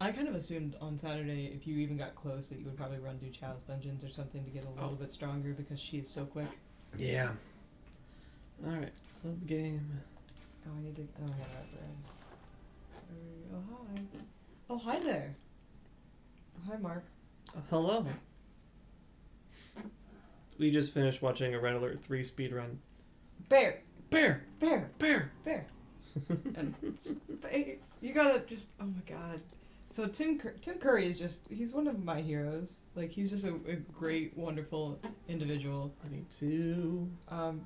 I kind of assumed on Saturday, if you even got close, that you would probably run do Chalice Dungeons or something to get a little bit stronger because she is so quick. Yeah. Alright, sub game. Oh, I need to. Oh, yeah, right. Oh, hi. Oh, hi there. Oh, hi, Mark. Hello. We just finished watching a Red Alert 3 speedrun. Bear. Bear! Bear. Bear! Bear. And space. You gotta just. Oh my god. So Tim Curry is he's one of my heroes. Like, he's just a great, wonderful individual. 22.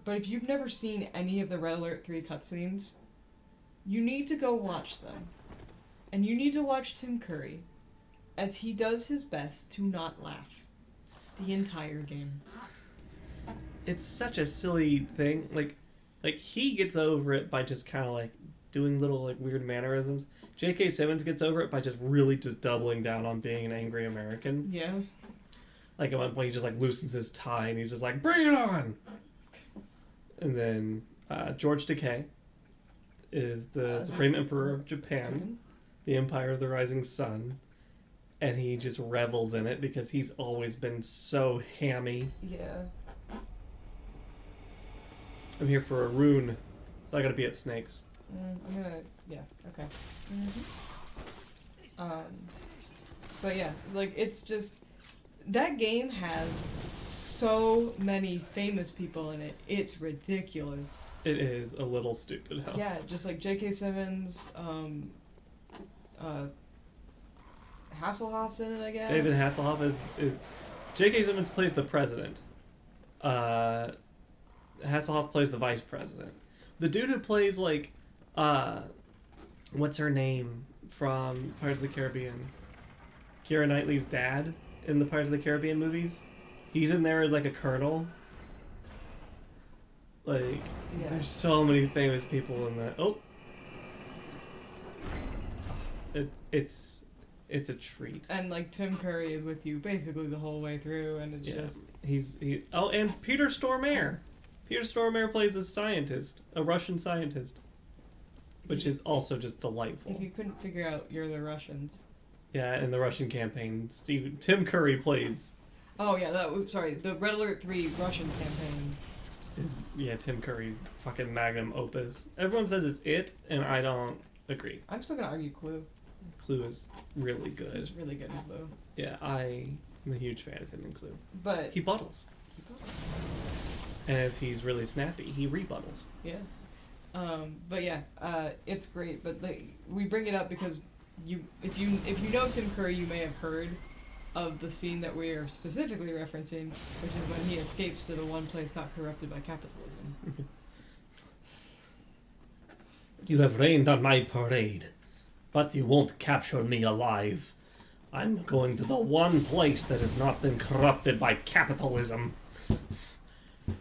But if you've never seen any of the Red Alert 3 cutscenes, you need to go watch them. And you need to watch Tim Curry as he does his best to not laugh the entire game. It's such a silly thing. Like he gets over it by just kind of like doing little like weird mannerisms. J.K. Simmons gets over it by just really just doubling down on being an angry American. Yeah. Like at one point he just like loosens his tie and he's just like, bring it on! And then George Takei is the Supreme Emperor of Japan, the Empire of the Rising Sun, and he just revels in it because he's always been so hammy. Yeah. I'm here for a rune, so I gotta beat up snakes. I'm gonna... Yeah, okay. But yeah, like, it's just... That game has so many famous people in it. It's ridiculous. It is a little stupid. Hell. Yeah, just like J.K. Simmons, Hasselhoff's in it, I guess. David Hasselhoff is J.K. Simmons plays the president. Hasselhoff plays the vice president. The dude who plays like, what's her name from Pirates of the Caribbean? Keira Knightley's dad in the Pirates of the Caribbean movies. He's in there as like a colonel. Like, Yeah. There's so many famous people in that. Oh, it's a treat. And like Tim Curry is with you basically the whole way through, and it's just Oh, and Peter Stormare. Peter Stormare plays a scientist, a Russian scientist, which is also just delightful. If you couldn't figure out, you're the Russians. Yeah, in the Russian campaign, Tim Curry plays. Oh yeah, the Red Alert 3 Russian campaign. Tim Curry's fucking magnum opus. Everyone says it's it, and I don't agree. I'm still gonna argue Clue. Clue is really good. It's really good in Clue. Yeah, I'm a huge fan of him in Clue. But he bottles. And if he's really snappy, he rebuttals. Yeah. But yeah, it's great. But we bring it up because if you know Tim Curry, you may have heard of the scene that we are specifically referencing, which is when he escapes to the one place not corrupted by capitalism. You have rained on my parade, but you won't capture me alive. I'm going to the one place that has not been corrupted by capitalism.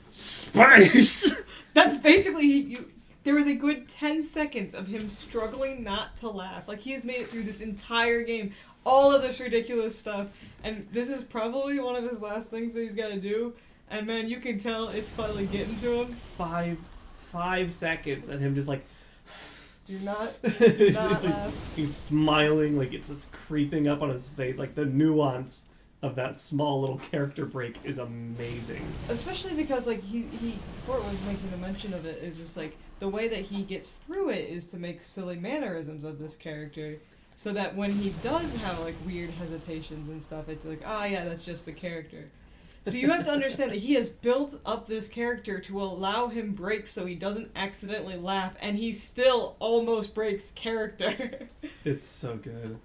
Space! That's basically there was a good 10 seconds of him struggling not to laugh. Like, he has made it through this entire game, all of this ridiculous stuff, and this is probably one of his last things that he's got to do. And man, you can tell it's finally getting to him. 5 seconds of him just like. Do not it's laugh. like, he's smiling, like it's just creeping up on his face. Like the nuance of that small little character break is amazing. Especially because like he Fort was making a mention of it, is just like the way that he gets through it is to make silly mannerisms of this character, so that when he does have like weird hesitations and stuff, it's like, ah, yeah, that's just the character. So you have to understand that he has built up this character to allow him breaks so he doesn't accidentally laugh, and he still almost breaks character. It's so good.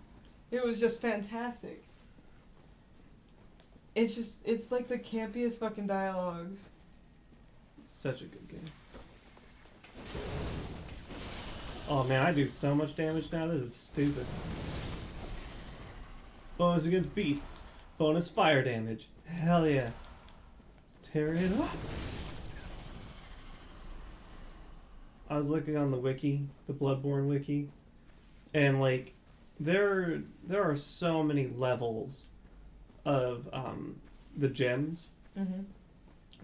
It was just fantastic. It's like the campiest fucking dialogue. Such a good game. Oh man, I do so much damage now, this is stupid. Bonus against beasts. Bonus fire damage. Hell yeah. Let's tear it up. I was looking on the wiki, the Bloodborne wiki, and like there are so many levels of the gems. Mm-hmm.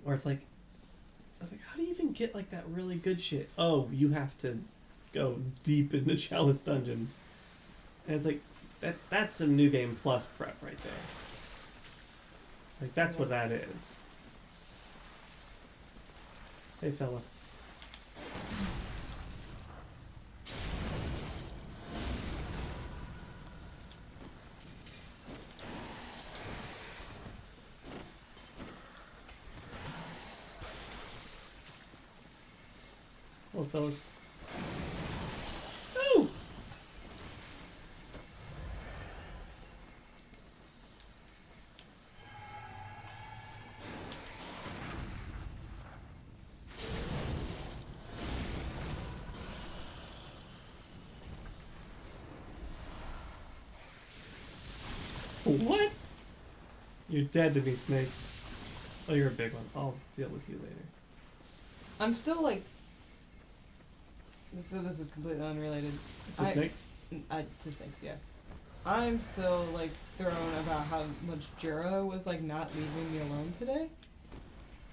Where it's like, I was like, how do you even get like that really good shit? Oh, you have to go deep in the Chalice dungeons. And it's like, That's some New Game Plus prep right there. Like, that's what that is. Hey, fella. Hello, fellas. Oh! What? You're dead to me, Snake. Oh, you're a big one. I'll deal with you later. I'm still like. So this is completely unrelated. To snakes? To snakes, yeah. I'm still like thrown about how much Juro was like not leaving me alone today.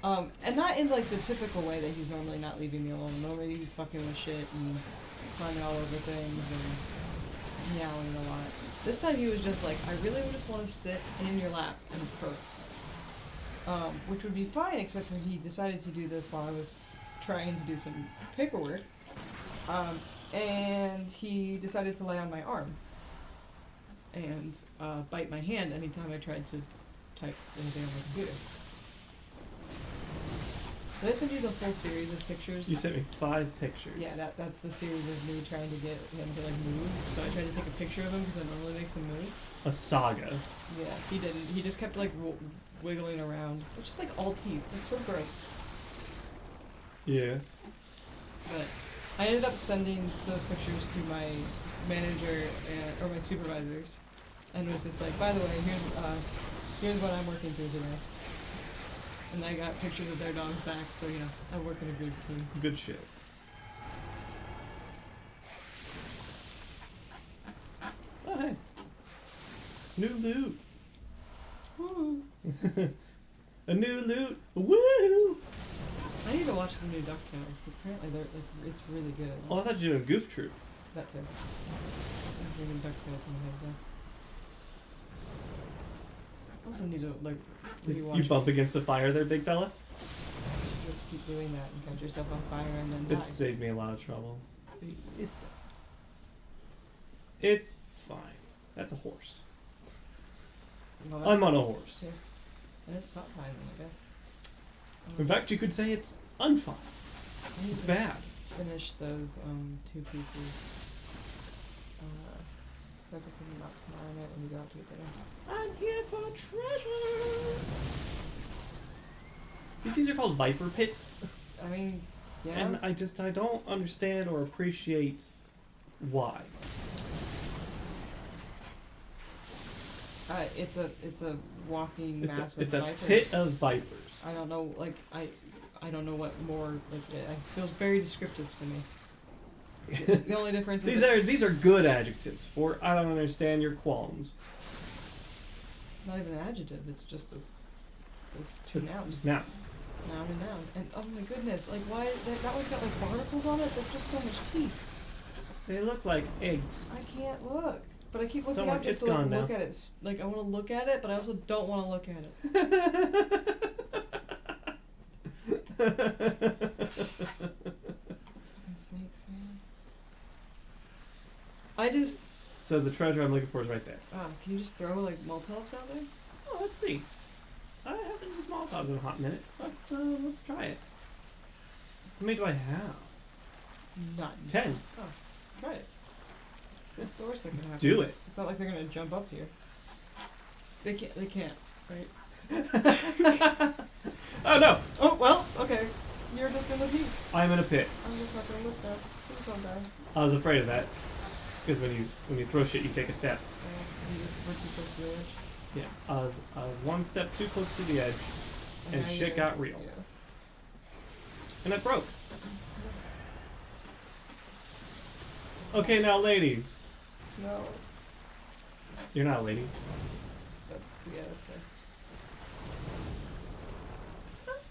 And not in like the typical way that he's normally not leaving me alone. Normally he's fucking with shit and climbing all over things and meowing a lot. This time he was just like, I really just want to sit in your lap and purr. Which would be fine, except for he decided to do this while I was trying to do some paperwork. And he decided to lay on my arm and bite my hand anytime I tried to type anything on my computer. Did I send you the full series of pictures? You sent me 5 pictures. Yeah, that's the series of me trying to get him to like move. So I tried to take a picture of him because it normally makes him move. A saga. Yeah, he didn't. He just kept like wiggling around. It's just like all teeth. It's so gross. Yeah. But I ended up sending those pictures to my manager or my supervisors, and was just like, by the way, here's what I'm working through today. And I got pictures of their dogs back, so you know, I work in a good team. Good shit. Oh hey. New loot. Woo. A new loot. Woo! I need to watch the new DuckTales because apparently they're like it's really good. Oh, I thought you were doing Goof Troop. That too. I'm thinking DuckTales in my head though. I also need to like rewatch. You bump against a fire there, big fella? Just keep doing that and catch yourself on fire and then die. It saved me a lot of trouble. It's done. It's fine. That's a horse. Well, I'm on a horse. Yeah. And it's not fine, I guess. In fact, you could say it's unfine. I need It's to bad. finish those 2 pieces. So I can send them out tomorrow night when we go out to get dinner. I'm here for treasure. These things are called viper pits. I mean, yeah. And I don't understand or appreciate why. It's a walking mass of It's a vipers. pit of vipers. I don't know, like I don't know what more like it feels very descriptive to me. The only difference is These are good adjectives for I don't understand your qualms. not even an adjective. It's just those 2 nouns. Nouns. Noun and noun. And oh my goodness, like why that one's got like barnacles on it? There's just so much teeth. They look like eggs. I can't look. But I keep looking Don't up worry, just to it's like, gone look now. at it. Like I want to look at it, but I also don't want to look at it. Fucking snakes, man. I just. So the treasure I'm looking for is right there. Can you just throw like Molotovs out there? Oh, let's see. I haven't used Molotovs in a hot minute. Let's try it. How many do I have? None. 10. Oh, try it. That's the worst that can happen. Do it. It's not like they're gonna jump up here. They can't. They can't. Right. Oh no! Oh well. Okay. You're just in the deep. I'm in a pit. I'm just not gonna look that. Please don't die. I was afraid of that. Because when you throw shit, you take a step. You just were too close to the edge. Yeah. I was one step too close to the edge, and now shit you're- got real. Yeah. And it broke. Okay, now ladies. No. You're not a lady. Yeah, that's fair.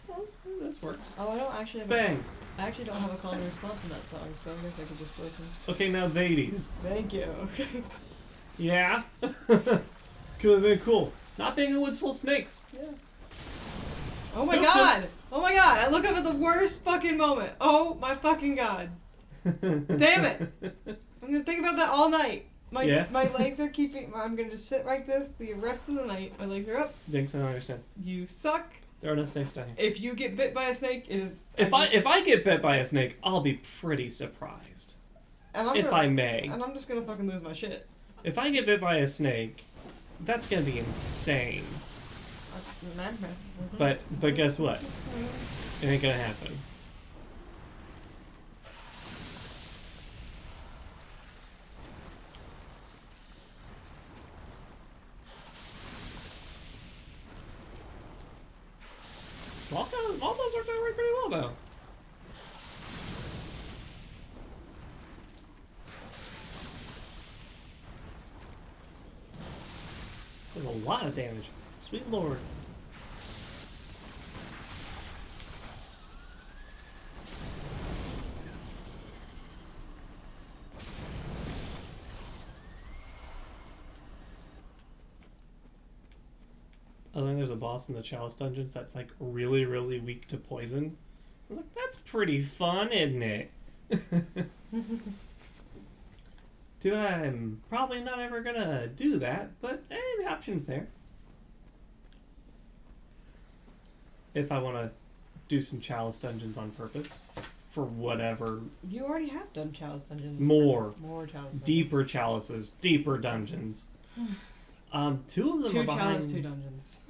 Well, this works. Oh, I don't actually have Bang. I actually don't have a call and response in that song, so I guess I could just listen. Okay, now ladies. Thank you. Okay. Yeah. It's could have been cool. Not being in the woods full of snakes. Yeah. Oh my god! Oh my god! I look up at the worst fucking moment. Oh my fucking god. Damn it! I'm gonna think about that all night. My legs are keeping. I'm gonna just sit like this the rest of the night. My legs are up. Jinx, I don't understand. You suck. There are no snakes down here. If you get bit by a snake, it is. If I get bit by a snake, I'll be pretty surprised. I may. And I'm just gonna fucking lose my shit. If I get bit by a snake, that's gonna be insane. Madman. But guess what? It ain't gonna happen. Volcanoes are doing pretty well now. There's a lot of damage. Sweet lord. I think there's a boss in the Chalice Dungeons that's like really, really weak to poison. I was like, that's pretty fun, isn't it? Dude, I'm probably not ever gonna do that, but hey, the option's there. If I want to do some Chalice Dungeons on purpose, for whatever. You already have done Chalice Dungeons. More Chalice Dungeons. Deeper chalices, deeper dungeons. Two of them are behind. Two dungeons.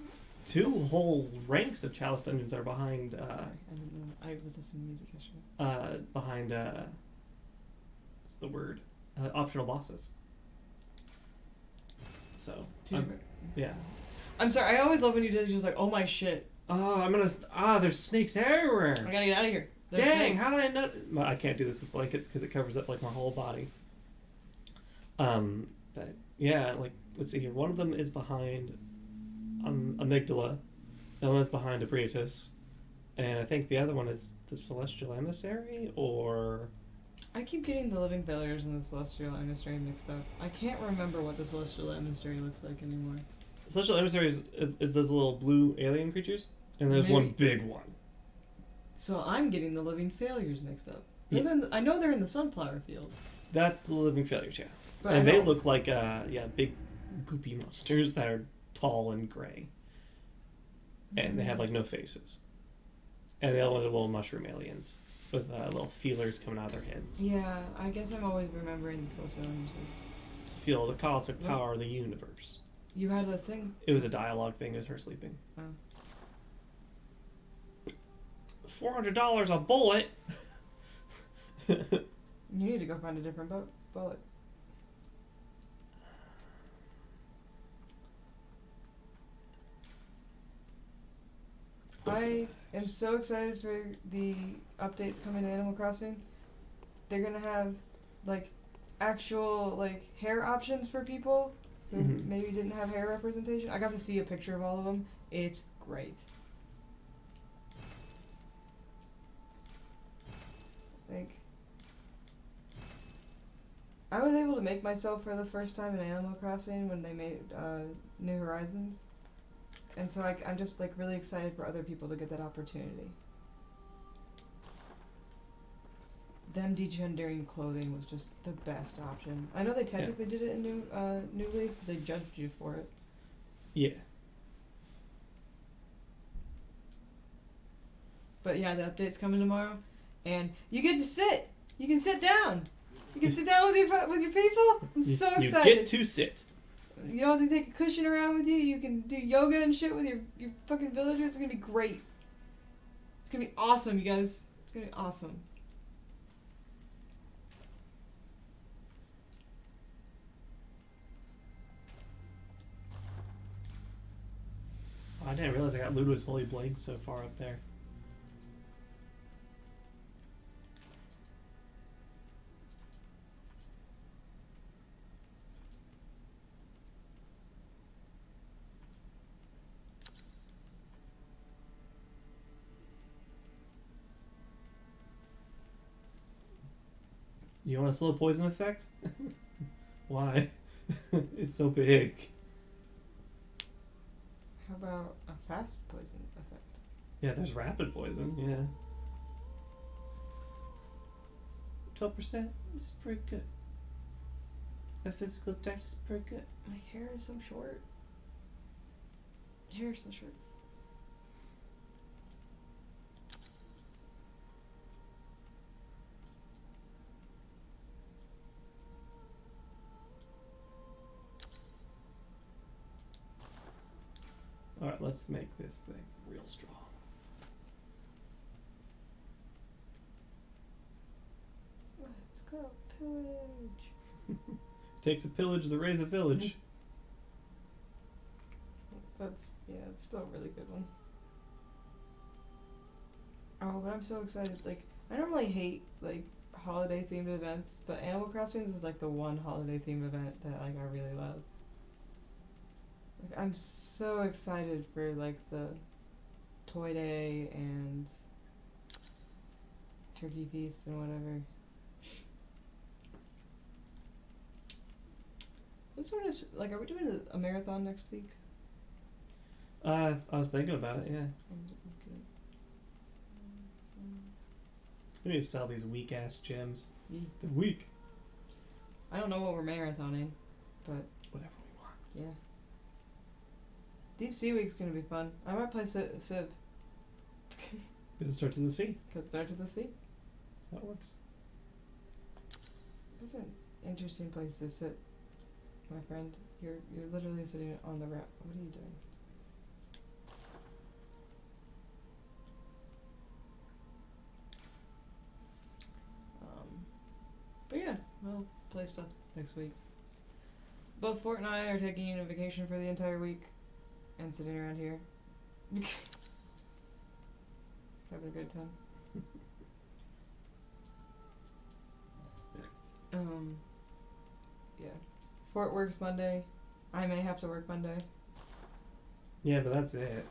Two whole ranks of Chalice Dungeons are behind. Sorry, I didn't know. I was listening to music yesterday. Behind. What's the word? Optional bosses. So. Yeah. I'm sorry. I always love when you do just like, oh my shit. Oh, there's snakes everywhere. I gotta get out of here. There's Dang, snakes. How did I not? Well, I can't do this with blankets because it covers up like my whole body. But yeah, like let's see here. One of them is behind amygdala. The other one's behind Abriatus, and I think the other one is the Celestial Emissary, or I keep getting the Living Failures and the Celestial Emissary mixed up. I can't remember what the Celestial Emissary looks like anymore. Celestial Emissary is those little blue alien creatures, and there's one big one. So I'm getting the Living Failures mixed up. Yeah. I know they're in the Sunflower Field. That's the Living Failures, yeah. But and they look like big goopy monsters that are tall and gray. And they have like no faces. And the other ones are little mushroom aliens with little feelers coming out of their heads. Yeah, I guess I'm always remembering the Celestial Emissaries. To feel the cosmic power of the universe. You had a thing? It was a dialogue thing. It was her sleeping. Oh. $400 a bullet? You need to go find a different bullet. I am so excited for the updates coming to Animal Crossing. They're gonna have like actual like hair options for people who maybe didn't have hair representation. I got to see a picture of all of them. It's great. Like, I was able to make myself for the first time in Animal Crossing when they made New Horizons. And so I'm just like really excited for other people to get that opportunity. Them degendering clothing was just the best option. I know they technically did it in New Leaf, but they judged you for it. Yeah. But yeah, the update's coming tomorrow, and you get to sit. You can sit down. You can sit down with your people. I'm so excited. You get to sit. You don't have to take a cushion around with you. You can do yoga and shit with your fucking villagers. It's gonna be great. It's gonna be awesome, you guys. It's gonna be awesome. Oh, I didn't realize I got Ludwig's Holy Blade so far up there. You want a slow poison effect? Why? It's so big. How about a fast poison effect? Yeah, there's rapid poison, yeah. 12% is pretty good. A physical attack is pretty good. My hair is so short. Hair is so short. Alright, let's make this thing real strong. Let's go pillage. Takes a pillage to raise a village. It's still a really good one. Oh, but I'm so excited. Like, I normally hate, like, holiday themed events, but Animal Crossing is like the one holiday themed event that, like, I really love. Like, I'm so excited for, like, the Toy Day and Turkey Feast and whatever. What sort of, like, are we doing a marathon next week? I was thinking about it, yeah. We need to sell these weak ass gems. Yeah. They're weak. I don't know what we're marathoning, but Whatever we want. yeah. Deep Sea Week's gonna be fun. I might play Civ. Because it starts in the sea. Cause it starts with the sea. That's how it works. That's an interesting place to sit, my friend. You're literally sitting on the wrap. What are you doing? But yeah, we'll play stuff next week. Both Fort and I are taking a vacation for the entire week and sitting around here. Having a good time. Yeah. Fort works Monday. I may have to work Monday. Yeah, but that's it.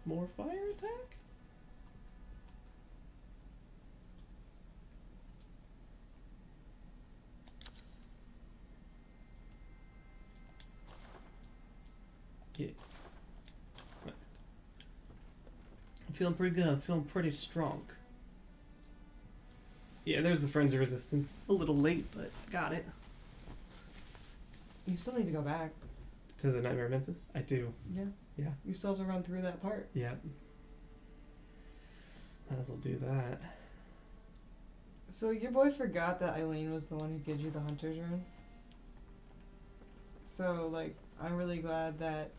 More fire attack? Yeah. Right. I'm feeling pretty good. I'm feeling pretty strong. Yeah, there's the Frenzy Resistance. A little late, but got it. You still need to go back. To the Nightmare Menses? I do. Yeah. Yeah. You still have to run through that part. Yep. Might as well do that. So your boy forgot that Eileen was the one who gives you the Hunter's Rune. So, like, I'm really glad that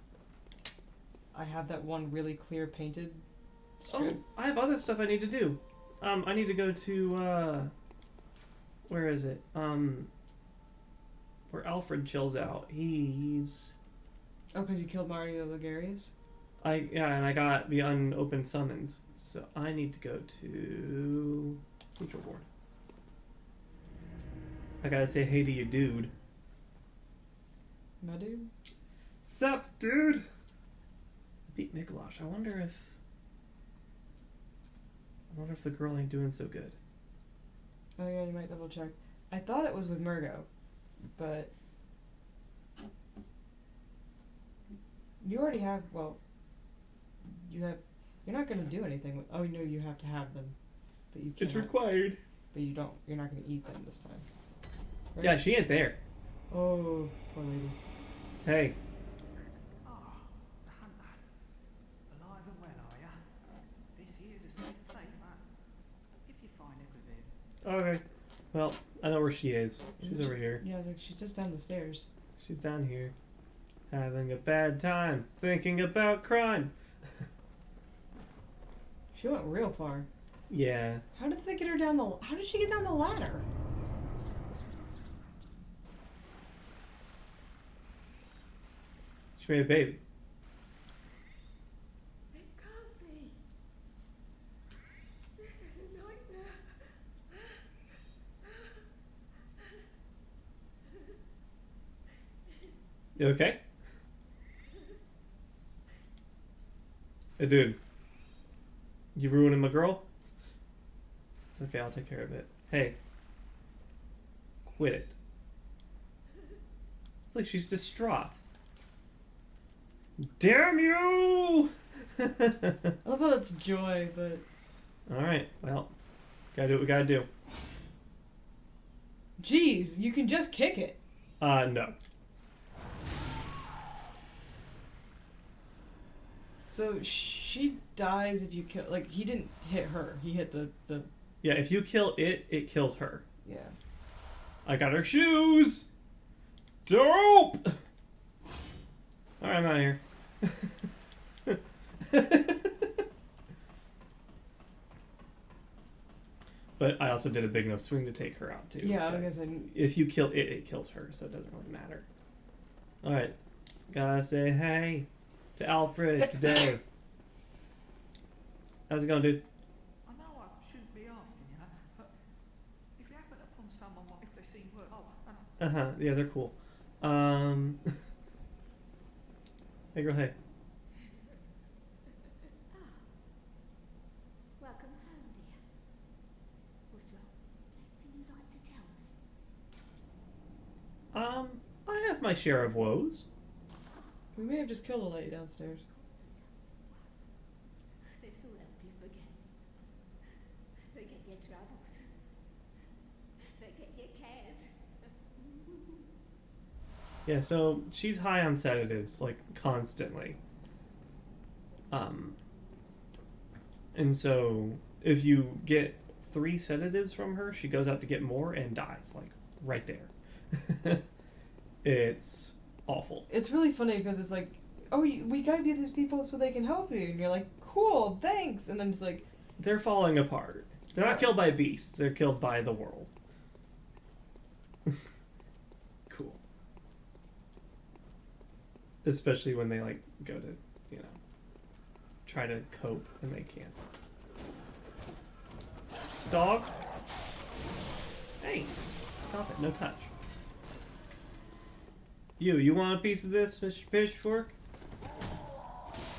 I have that one really clear painted strip. Oh, I have other stuff I need to do. I need to go to, where is it? Where Alfred chills out. He's... Oh, because you killed Mario Ligarius? Yeah, and I got the unopened summons. So I need to go to... Neutral Ward. I gotta say hey to you, dude. My dude? Sup, dude? I beat Mikolosh. I wonder if the girl ain't doing so good. Oh yeah, you might double check. I thought it was with Murgo, but you already have. Well, you're not gonna do anything with. Oh no, you have to have them, but you can't. It's required. But you don't. You're not gonna eat them this time. Right? Yeah, she ain't there. Oh, poor lady. Hey. Alive and well, are ya? This here's a safe place, man. If you find Equizib. Okay. Well, I know where she is. She's over here. Yeah, like she's just down the stairs. She's down here. Having a bad time. Thinking about crime. She went real far. Yeah. How did they get her down the? How did she get down the ladder? She made a baby. It can't be. This is a nightmare. You okay? Hey, dude. You ruining my girl? It's okay, I'll take care of it. Hey. Quit it. Like she's distraught. Damn you! I love how that's joy, but Alright, well. Gotta do what we gotta do. jeez, you can just kick it. No. So she dies if you kill. Like he didn't hit her. He hit the. Yeah, if you kill it, it kills her. Yeah. I got her shoes! Dope! Alright, I'm out of here. But I also did a big enough swing to take her out, too. Yeah, I But guess I. if you kill it, it kills her, so it doesn't really matter. Alright. Gotta say hey to Alfred today. How's it going, dude? I know I shouldn't be asking you, but if you happen upon someone, what if they seem work? Oh, and Uh-huh, yeah, they're cool. Hey girl, hey. Welcome home, dear. What's wrong? Anything you'd like to tell me? I have my share of woes. We may have just killed a lady downstairs. This will help you forget. Forget your troubles. Forget your cares. Yeah, so she's high on sedatives, like, constantly. And so if you get 3 sedatives from her, she goes out to get more and dies, like, right there. It's awful. It's really funny because it's like, oh, we gotta get these people so they can help you, and you're like, cool, thanks, and then it's like, They're falling apart. They're not killed by beasts, they're killed by the world. Cool. Especially when they, like, go to, you know, try to cope and they can't. Dog? Hey, stop it, no touch. You want a piece of this, Mr. Pitchfork?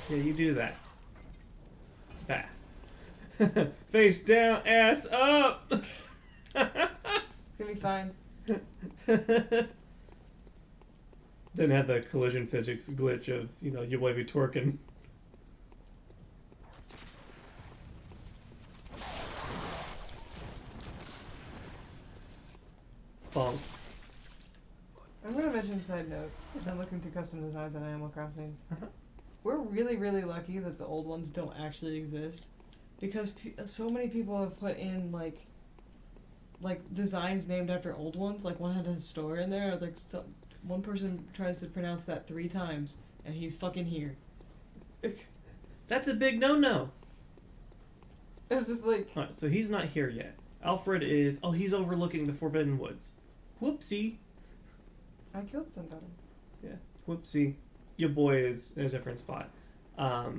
Yeah, you do that. Bah. Face down, ass up! it's gonna be fine. Then had the collision physics glitch of, you know, you might be twerking. Bonk. I'm gonna mention a side note, because I'm looking through custom designs on Animal Crossing. Uh-huh. We're really, really lucky that the old ones don't actually exist, because so many people have put in like designs named after old ones. Like one had a store in there. I was like, one person tries to pronounce that 3 times, and he's fucking here. That's a big no-no. It's just like, Alright, so he's not here yet. Alfred is... Oh, he's overlooking the Forbidden Woods. Whoopsie. I killed somebody. Yeah, whoopsie. Your boy is in a different spot. I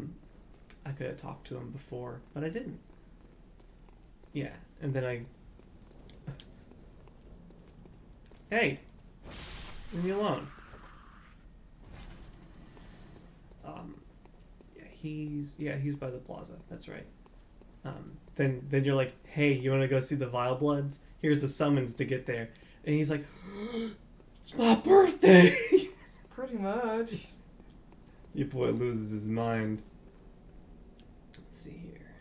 could have talked to him before, but I didn't. Yeah, and then I... Hey! Leave me alone. Yeah, he's by the plaza. That's right. Then you're like, hey, you want to go see the Vile Bloods? Here's a summons to get there. And he's like, it's my birthday! Pretty much. Your boy loses his mind. Let's see here.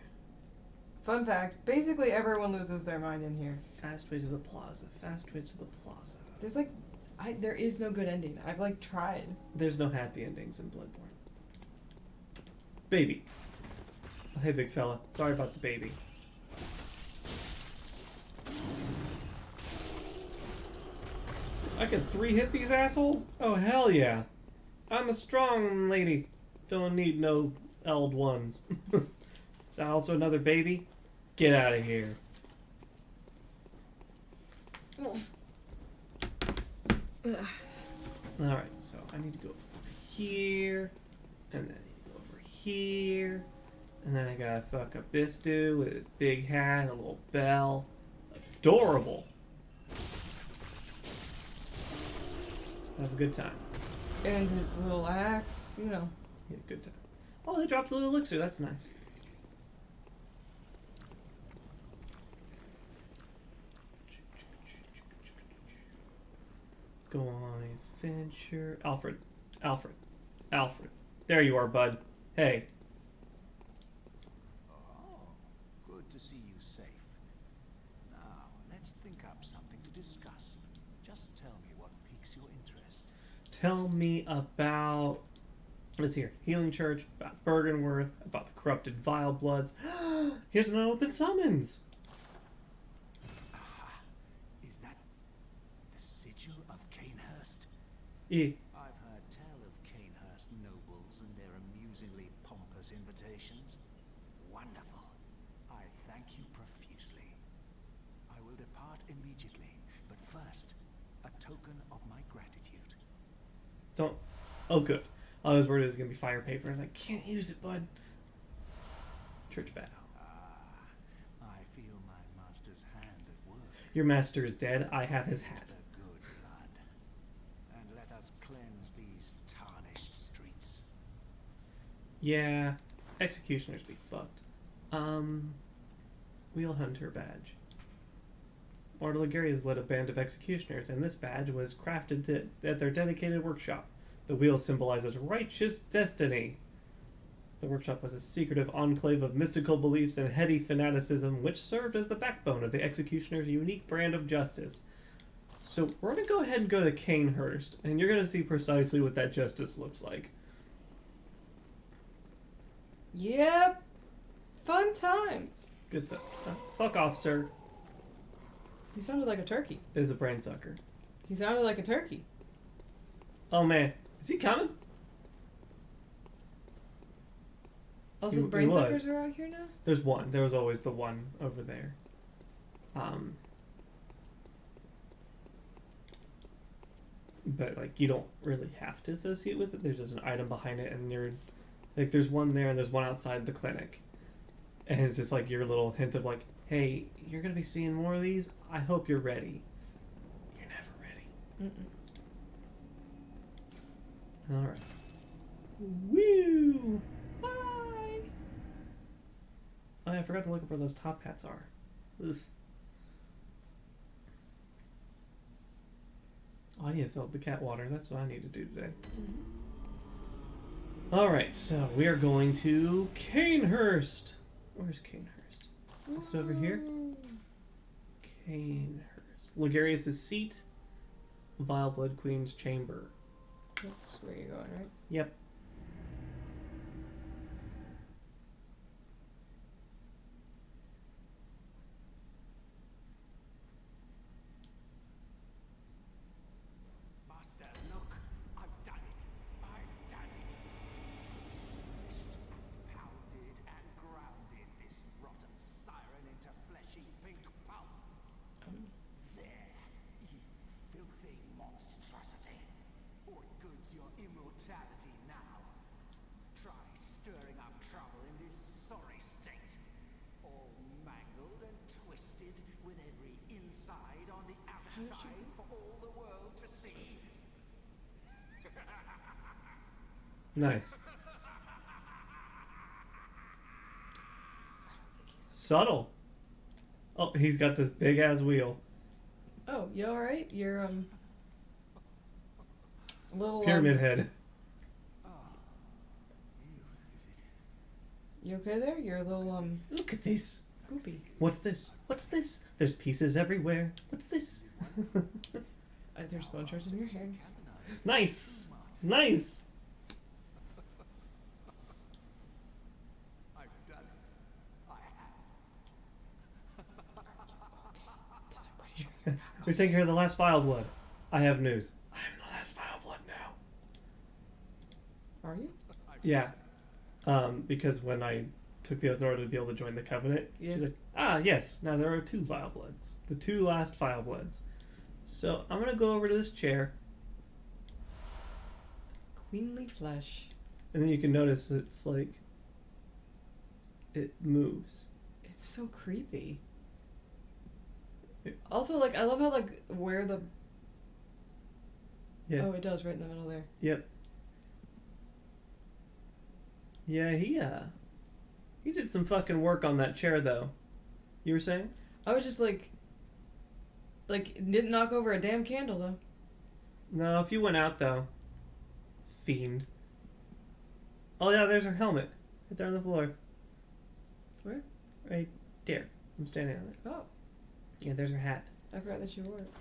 Fun fact, basically everyone loses their mind in here. Fast way to the plaza. Fast way to the plaza. There's like, there is no good ending. I've like tried. There's no happy endings in Bloodborne. Baby. Oh, hey, big fella. Sorry about the baby. I can 3-hit these assholes? Oh, hell yeah. I'm a strong lady. Don't need no L1s. Is that also another baby? Get out of here. Alright, so I need to go over here, and then I need to go over here, and then I gotta fuck up this dude with his big hat and a little bell. Adorable. Have a good time. And his little axe, you know. Yeah, good time. Oh, they dropped a little elixir. That's nice. Go on adventure. Alfred. Alfred. Alfred. There you are, bud. Hey. Oh, good to see you safe. Now, let's think up something to discuss. Just tell me what piques your interest. Tell me about... Let's see here. Healing Church, about Bergenworth, about the corrupted Vile Bloods. Here's an open summons. Aha. Is that the sigil of Canehurst? Eh. I've heard tell of Canehurst nobles and their amusingly pompous invitations. Wonderful. I thank you profusely. I will depart immediately, but first, a token of my gratitude. Don't... Oh, good. I was worried it was going to be fire paper. I was like, can't use it, bud. Church bow. I feel my master's hand at work. Your master is dead. I have his hat. The good blood. And let us cleanse these tarnished streets. Yeah. Executioners be fucked. Wheel Hunter badge. Lord Ligurius led a band of executioners, and this badge was crafted at their dedicated workshop. The wheel symbolizes righteous destiny. The workshop was a secretive enclave of mystical beliefs and heady fanaticism, which served as the backbone of the executioner's unique brand of justice. So we're going to go ahead and go to Canehurst, and you're going to see precisely what that justice looks like. Yep. Fun times. Good stuff. Fuck off, sir. He sounded like a turkey. It is a brain sucker. He sounded like a turkey. Oh man, is he coming? Also, He brain was. suckers are out here now? There's one. There was always the one over there. But like you don't really have to associate with it. There's just an item behind it, and you're like, there's one there, and there's one outside the clinic, and it's just like your little hint of like, hey, you're gonna be seeing more of these. I hope you're ready. You're never ready. Mm-mm. All right. Woo! Bye. Oh, yeah, I forgot to look up where those top hats are. Oof. Oh, I need to fill up the cat water. That's what I need to do today. Alright, so we are going to Canehurst. Where's Canehurst? Is it over here? Canehurst. Ligurius' seat. Vile Blood Queen's chamber. That's where you're going, right? Yep. Master, look, I've done it. I've done it. Smashed, pounded, and grounded this rotten siren into fleshy pink pulp. There, you filthy monstrosity. What good's your immortality now? Try stirring up trouble in this sorry state. All mangled and twisted, with every inside on the outside for all the world to see. Nice. Subtle. Oh, he's got this big ass wheel. Oh, you alright? You're, a little, Pyramid head. You okay there? You're a little, Look at this. goopy. What's this? What's this? There's pieces everywhere. What's this? There's bone shards in your hair. Nice. Nice. I've done it. I have. We're taking care of the last Vile Blood. I have news. I am the last Vile Blood now. Are you? Yeah. Because when I took the authority to be able to join the Covenant, Yeah. she's like, ah, yes, now there are 2 Vile Bloods. The 2 last Vile Bloods. So I'm going to go over to this chair, Queenly flesh. and then you can notice it's like, it moves. It's so creepy. It- Also, like, I love how, like, where the... Yeah. Oh, it does, right in the middle there. Yep. Yeah, he did some fucking work on that chair though. You were saying? I was just like, didn't knock over a damn candle though. No, if you went out though, fiend. Oh yeah, there's her helmet, right there on the floor. Where? Right there. I'm standing on it. Oh, Yeah, there's her hat. I forgot that you wore it.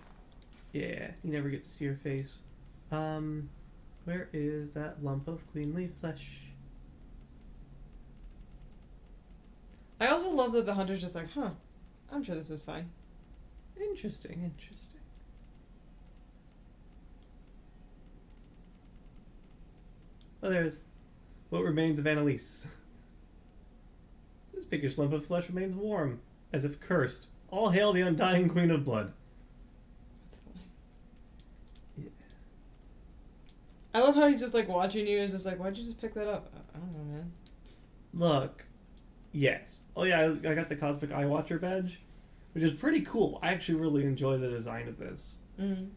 Yeah, you never get to see her face. Where is that lump of queenly flesh? I also love that the hunter's just like, huh, I'm sure this is fine. Interesting. Oh, there's what remains of Annalise. This pinkish lump of flesh remains warm, as if cursed. All hail the undying Queen of Blood. That's funny. Yeah. I love how he's just like watching you. He's just like, why'd you just pick that up? I don't know, man. Look, yes. Oh yeah, I got the Cosmic Eye Watcher badge, which is pretty cool. I actually really enjoy the design of this. Mm.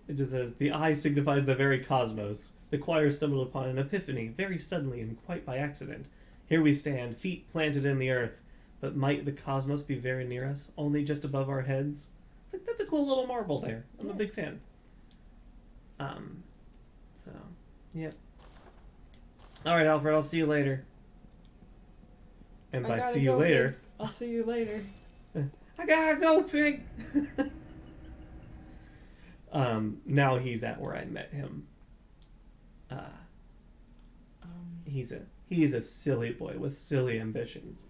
It just says, the eye signifies the very cosmos. The choir stumbled upon an epiphany, very suddenly and quite by accident. Here we stand, feet planted in the earth. But might the cosmos be very near us, only just above our heads? It's like, that's a cool little marble there. I'm a big fan. So, yep. Alright, Alfred, I'll see you later. And I by gotta see you go, later... Pig. I'll see you later. I gotta go, pig! Now he's at where I met him. He's a silly boy with silly ambitions.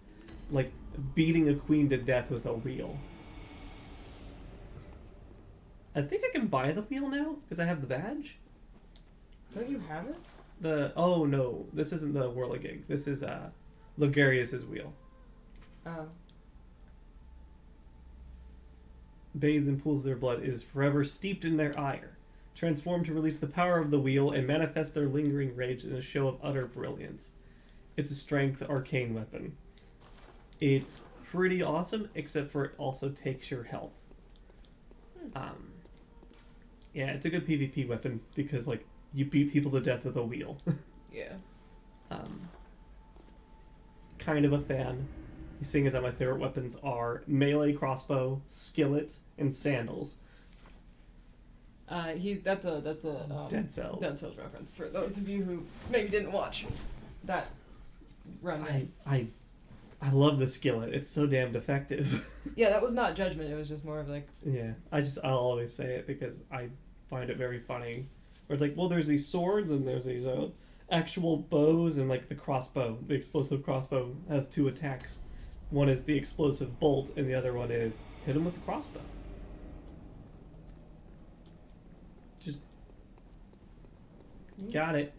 Like, beating a queen to death with a wheel. I think I can buy the wheel now, because I have the badge. Don't you have it? Oh no, this isn't the Whirligig. This is, Logarius's wheel. Oh. Bathed in pools of their blood, it is forever steeped in their ire. Transformed to release the power of the wheel and manifest their lingering rage in a show of utter brilliance. It's a strength arcane weapon. It's pretty awesome, except for it also takes your health. Yeah, it's a good PvP weapon because, like, you beat people to death with a wheel. Yeah. Kind of a fan. Seeing as that my favorite weapons are melee crossbow, skillet, and sandals. That's a Dead Cells. Dead Cells reference for those of you who maybe didn't watch that run. I love the skillet. It's so damn defective. Yeah, that was not judgment. It was just more of like. Yeah, I'll always say it because I find it very funny. Where it's like, well, there's these swords and there's these actual bows and like the crossbow. The explosive crossbow has 2 attacks. One is the explosive bolt and the other one is hit him with the crossbow. Just got it.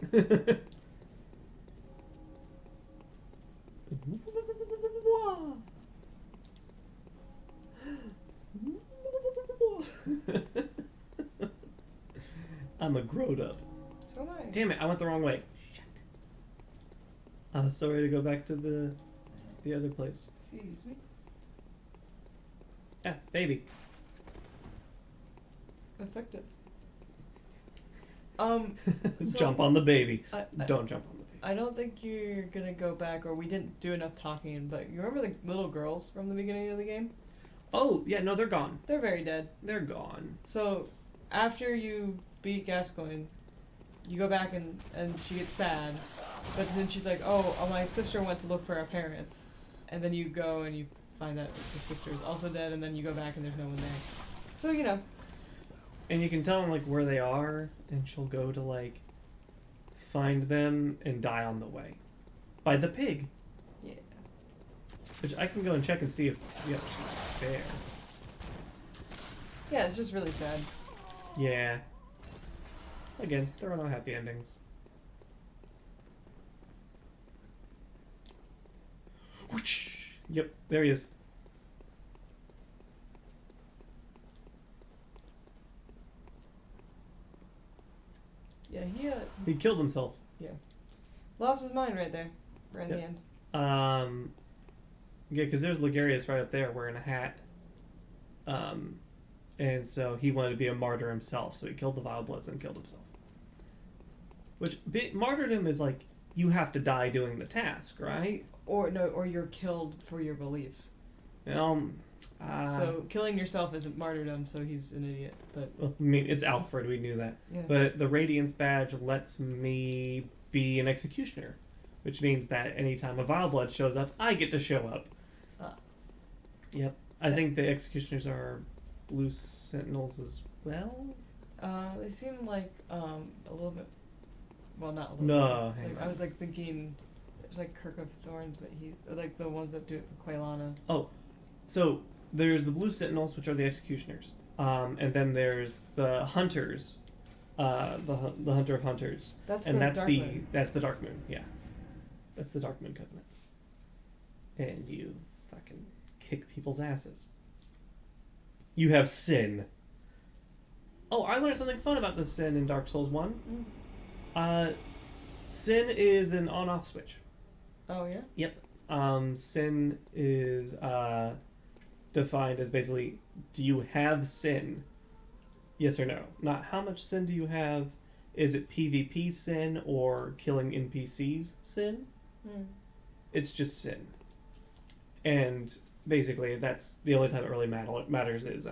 I'm a growed up. So am I. Damn it, I went the wrong way. Shit. Sorry to go back to the other place. Excuse me. Ah, baby. Effective. Jump on the baby. I- Don't jump on the baby. I don't think you're gonna go back, or we didn't do enough talking. But you remember the little girls from the beginning of the game? Oh, yeah, no, they're gone. They're very dead. They're gone. So after you beat Gascoigne, you go back and she gets sad, but then she's like, oh, my sister went to look for her parents, and then you go and you find that the sister is also dead, and then you go back and there's no one there. So you know. And you can tell them, like, where they are, and she'll go to, like, find them and die on the way. By the pig. Yeah. Which I can go and check and see if, yeah, she's there. Yeah, it's just really sad. Yeah. Again, there are no happy endings. Whoosh. Yep, there he is. Yeah, He killed himself. lost his mind right there, right in the Yep. end. Yeah, because there's Ligarius right up there wearing a hat. And so he wanted to be a martyr himself, so he killed the Vile Bloods and killed himself. Which, martyrdom is like, you have to die doing the task, right? Or no, or you're killed for your beliefs. Well, So killing yourself isn't martyrdom, so he's an idiot. But well, I mean, it's Alfred, we knew that. yeah. But the Radiance badge lets me be an executioner, which means that anytime a Vile Blood shows up, I get to show up. Yep. I think the executioners are blue sentinels as well. They seem like a little bit. Well, not a little. No, bit. hang Like, I on. was like thinking, there's like Kirk of Thorns, but he's like the ones that do it for Quailana. Oh, so there's the blue sentinels, which are the executioners, and then there's the hunters, the hunter of hunters, That's and the that's Dark the Moon. that's the Dark Moon. Yeah, that's the Dark Moon Covenant. And you fucking kick people's asses. You have sin. Oh, I learned something fun about the sin in Dark Souls 1. Sin is an on-off switch. Oh yeah. Yep. Sin is defined as basically, do you have sin? Yes or no. Not how much sin do you have. Is it PvP sin or killing NPCs sin? It's just sin. And basically, that's the only time it really matters is,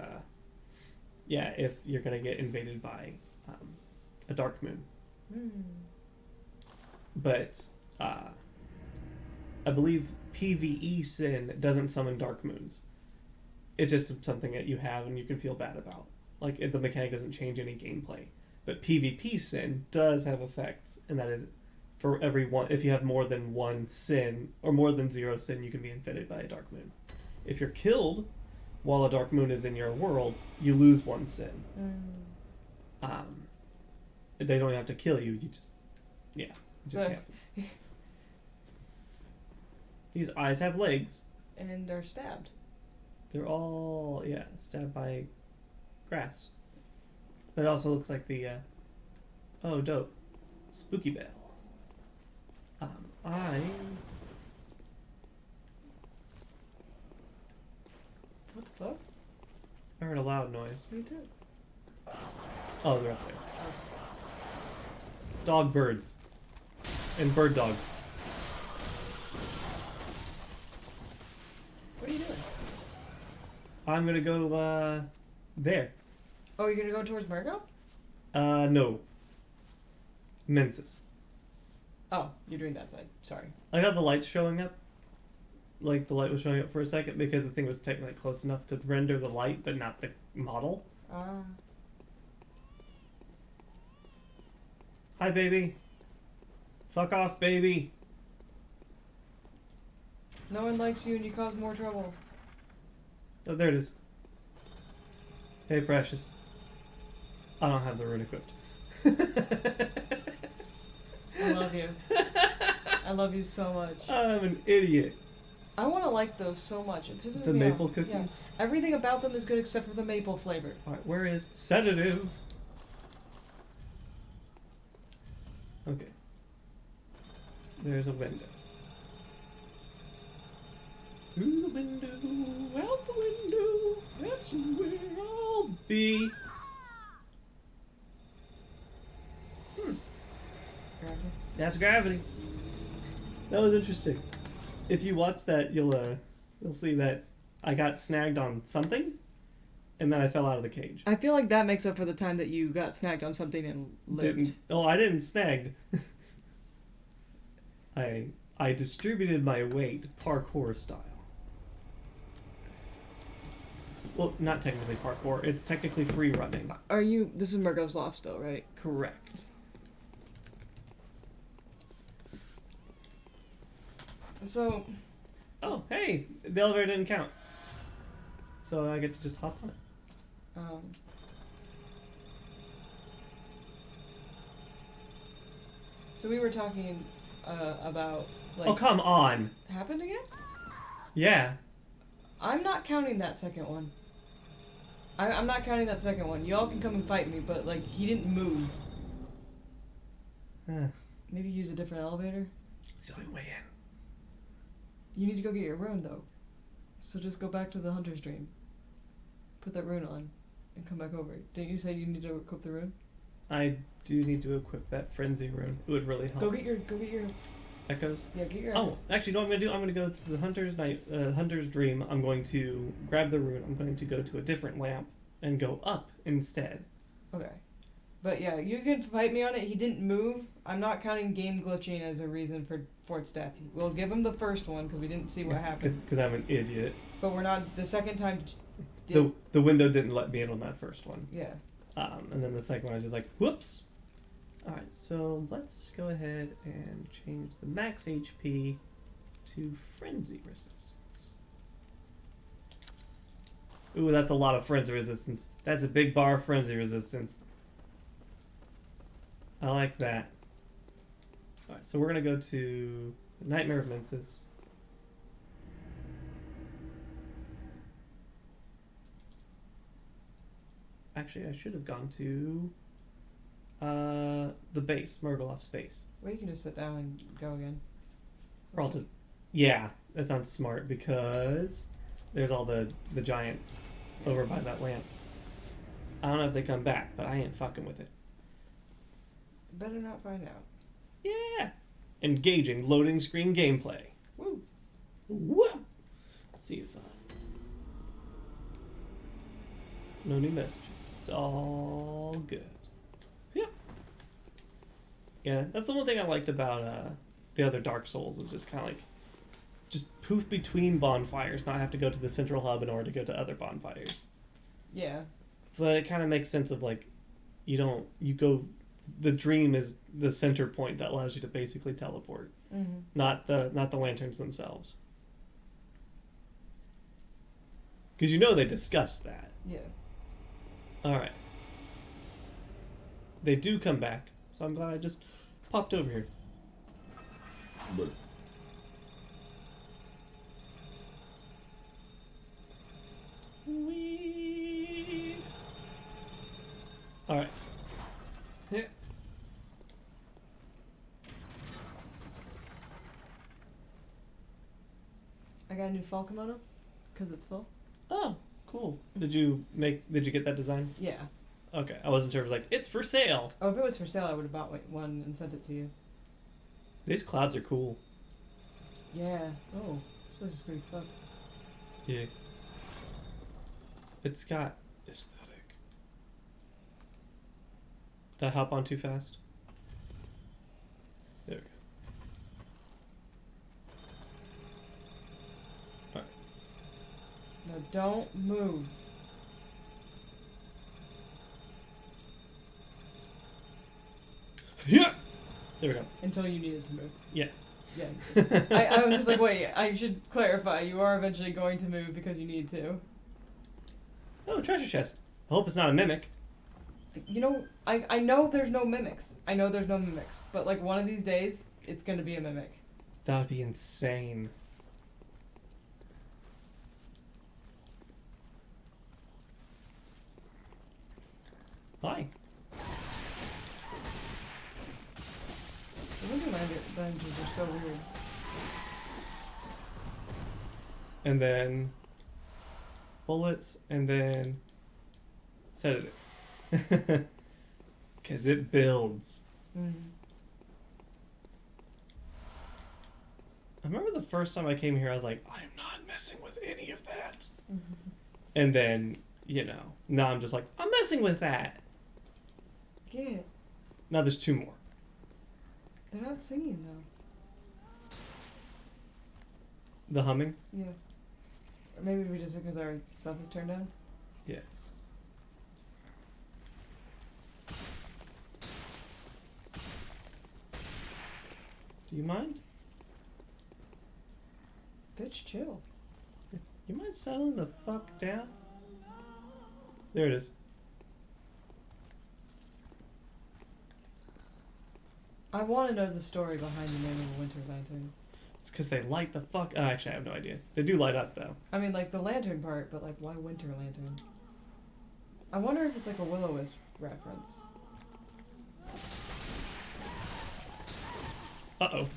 if you're going to get invaded by a Dark Moon. But I believe PvE sin doesn't summon Dark Moons. It's just something that you have and you can feel bad about. Like, the mechanic doesn't change any gameplay. But PvP sin does have effects, and that is for every one. If you have more than one sin, or more than 0 sin, you can be invaded by a Dark Moon. If you're killed while a Dark Moon is in your world, you lose 1 sin. They don't have to kill you, you just... Yeah, it just happens. These eyes have legs. And are stabbed. They're all, stabbed by grass. But it also looks like the, oh, dope. Spooky Bell. What the fuck? I heard a loud noise. Me too. Oh, they're up there. Dog birds. And bird dogs. What are you doing? I'm gonna go, there. Oh, you're gonna go towards Margot? No. Mensis. Oh, you're doing that side. Sorry. I got the lights showing up. Like, the light was showing up for a second because the thing was technically close enough to render the light, but not the model. Hi, baby. Fuck off, baby. No one likes you and you cause more trouble. Oh, there it is. Hey, precious. I don't have the rune equipped. I love you. I love you so much. I'm an idiot. I want to like those so much. It pisses The me maple off. cookies? Yeah. Everything about them is good except for the maple flavor. Alright, where is sedative? Okay. There's a window. Through the window, out the window, that's where I'll be. Gravity. That's gravity. That was interesting. If you watch that, you'll see that I got snagged on something, and then I fell out of the cage. I feel like that makes up for the time that you got snagged on something and lived. I didn't snagged. I distributed my weight parkour style. Well, not technically parkour. It's technically free running. Are you... This is Margot's Loft though, right? Correct. So... Oh, hey! The elevator didn't count. So I get to just hop on it. So we were talking about... like, Oh, come on! happened again? Yeah. I'm not counting that second one. I'm not counting that second one. Y'all can come and fight me, but, like, he didn't move. Maybe use a different elevator? It's the only way in. You need to go get your rune, though. So just go back to the Hunter's Dream. Put that rune on, and come back over. Didn't you say you need to equip the rune? I do need to equip that frenzy rune. It would really help. Go get your Echoes. yeah, get your Oh, actually, you know what I'm gonna do? I'm gonna go to the Hunter's Dream. I'm going to grab the rune. I'm going to go to a different lamp and go up instead. Okay. But yeah, you can fight me on it. He didn't move. I'm not counting game glitching as a reason for its death. We'll give him the first one because we didn't see what happened. Because I'm an idiot. But we're not the second time. The window didn't let me in on that first one. Yeah. And then the second one I was just like, whoops. All right, so let's go ahead and change the max HP to frenzy resistance. Ooh, that's a lot of frenzy resistance. That's a big bar of frenzy resistance. I like that. Alright, so we're going to go to the Nightmare of Menses. Actually, I should have gone to the base, Murgoloff's base. Well, you can just sit down and go again. Or I'll just... Yeah, that sounds smart because there's all the giants over by that lamp. I don't know if they come back, but I ain't fucking with it. Better not find out. Yeah! Engaging loading screen gameplay. Woo! Woo! Let's see if no new messages. It's all good. Yeah. Yeah, that's the one thing I liked about the other Dark Souls is just kind of like just poof between bonfires, not have to go to the central hub in order to go to other bonfires. Yeah. But it kind of makes sense of like you go. The dream is the center point that allows you to basically teleport, not the lanterns themselves. Because they discussed that. Yeah. All right. They do come back, so I'm glad I just popped over here. But all right. Yeah. I got a new fall kimono because it's full. Oh, cool. Did you get that design? Yeah. Okay, I wasn't sure. It was like, it's for sale. Oh, if it was for sale, I would have bought one and sent it to you. These clouds are cool. Yeah. Oh, this place is pretty fun. Yeah. It's got aesthetic. Did I hop on too fast? There we go. Alright. No, don't move. Yeah! There we go. Until you needed to move. Yeah. Yeah. I was just like, wait, I should clarify. You are eventually going to move because you need to. Oh, treasure chest. I hope it's not a mimic. I know there's no mimics. But like one of these days, it's gonna be a mimic. That would be insane. Hi. The Winter Dungeons are so weird. And then bullets, and then sedative. Because it builds. Mm-hmm. I remember the first time I came here, I was like, I'm not messing with any of that. Mm-hmm. And then, now I'm just like, I'm messing with that. Yeah. Now there's two more. They're not singing, though. The humming? Yeah. Or maybe we just because our stuff is turned on? Yeah. Do you mind? Bitch, chill. You mind settling the fuck down? There it is. I want to know the story behind the name of a winter lantern. It's because they light the fuck... Oh, actually, I have no idea. They do light up, though. I mean, like, the lantern part, but, like, why winter lantern? I wonder if it's, like, a Will-O-Wisp reference. Uh-oh.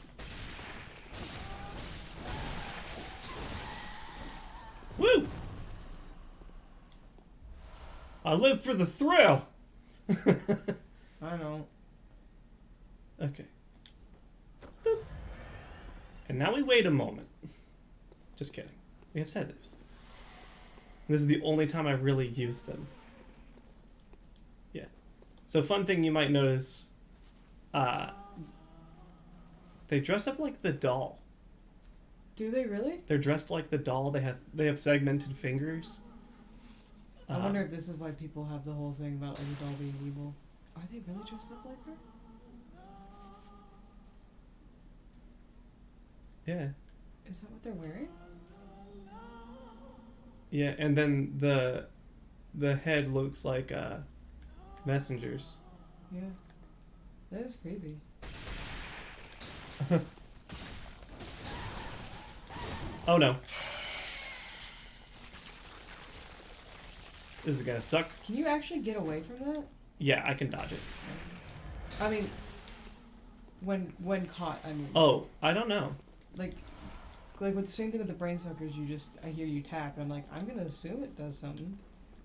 Woo! I live for the thrill! I don't. Okay. Boop. And now we wait a moment. Just kidding. We have sedatives. This is the only time I really use them. Yeah. So fun thing you might notice, they dress up like the doll. Do they really? They're dressed like the doll. They have segmented fingers. I wonder if this is why people have the whole thing about like the doll being evil. Are they really dressed up like her? Yeah. Is that what they're wearing? Yeah, and then the head looks like messengers. Yeah. That is creepy. Oh no. This is gonna suck. Can you actually get away from that? Yeah, I can dodge it. I mean, when caught, I mean. Oh, I don't know. Like with the same thing with the brain suckers, I hear you tap, and I'm like, I'm gonna assume it does something,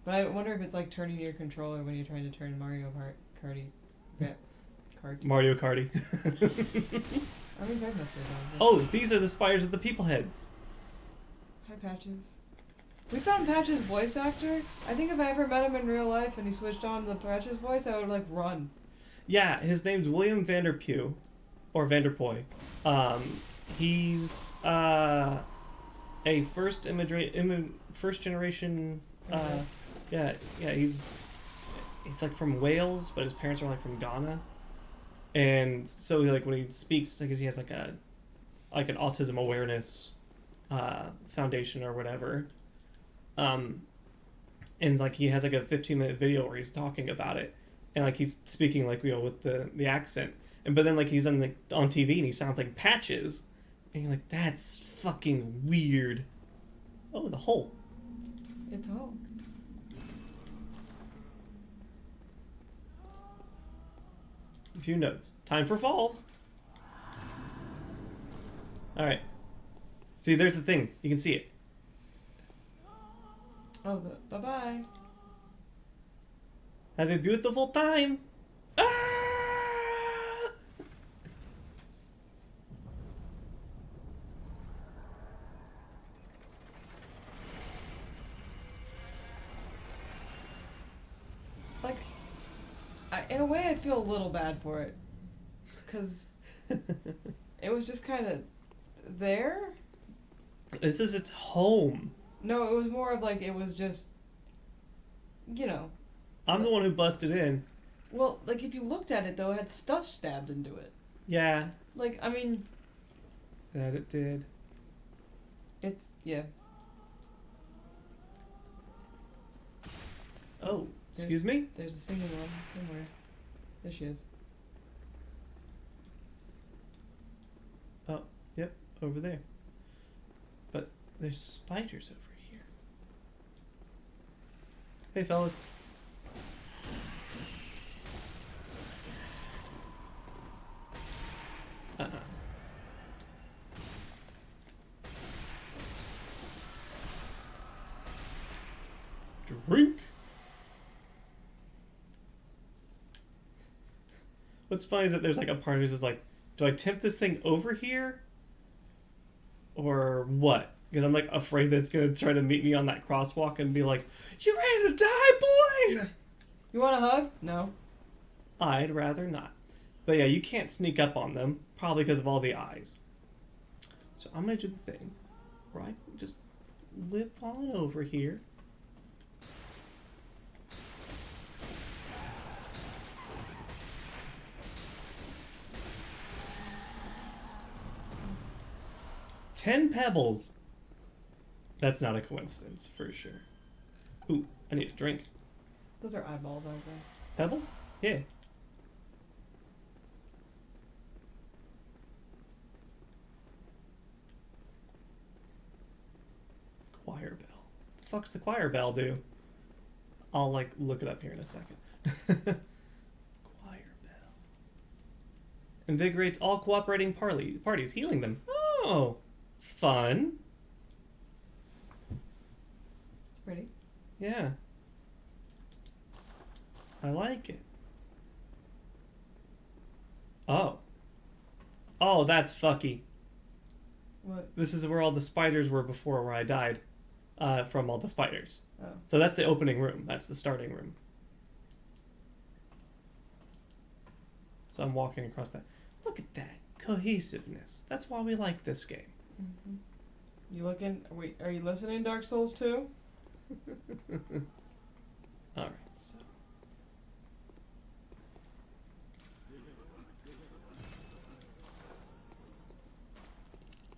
but I wonder if it's like turning your controller when you're trying to turn Mario Karty. Yeah, Kart. Mario Karty. I mean, technically. Oh, these are the spiders with the people heads. Hi, Patches. We found Patches' voice actor. I think if I ever met him in real life and he switched on the Patches voice, I would like run. Yeah, his name's William Vanderpew, or Vanderpoy. He's a first generation. Yeah. He's like from Wales, but his parents are like from Ghana, and so like when he speaks, like he has like an autism awareness foundation or whatever. And like he has like a 15-minute video where he's talking about it, and like he's speaking like with the accent, but then like he's on TV and he sounds like Patches. And you're like, that's fucking weird. Oh, the hole. It's a hole. A few notes. Time for falls. Alright. See, there's the thing. You can see it. Oh, bye-bye. Have a beautiful time. Ah! Like, in a way, I feel a little bad for it, because it was just kind of there. This is its home. No, it was more of like it was just, I'm the one who busted in. Well, like if you looked at it though, it had stuff stabbed into it. Yeah. Like, I mean. That it did. Yeah. Oh, excuse me? There's a singing one somewhere. There she is. Oh, yep, over there. But there's spiders over here. Hey, fellas. Drink. What's funny is that there's like a part who's just like, do I tip this thing over here? Or what? Because I'm like afraid that it's gonna try to meet me on that crosswalk and be like, you ready to die, boy? You want a hug? No. I'd rather not. But yeah, you can't sneak up on them, probably because of all the eyes. So I'm gonna do the thing where I just whip on over here. $10 pebbles. That's not a coincidence, for sure. Ooh, I need a drink. Those are eyeballs, aren't they? Pebbles? Yeah. Choir bell. The fuck's the choir bell do? I'll like look it up here in a second. Choir bell. Invigorates all cooperating parties, healing them. Oh, fun. It's pretty. Yeah. I like it. Oh. Oh, that's fucky. What? This is where all the spiders were before where I died. From all the spiders. Oh. So that's the opening room. That's the starting room. So I'm walking across that. Look at that cohesiveness. That's why we like this game. Mm-hmm. You looking? Wait, are you listening, Dark Souls 2? Alright, so.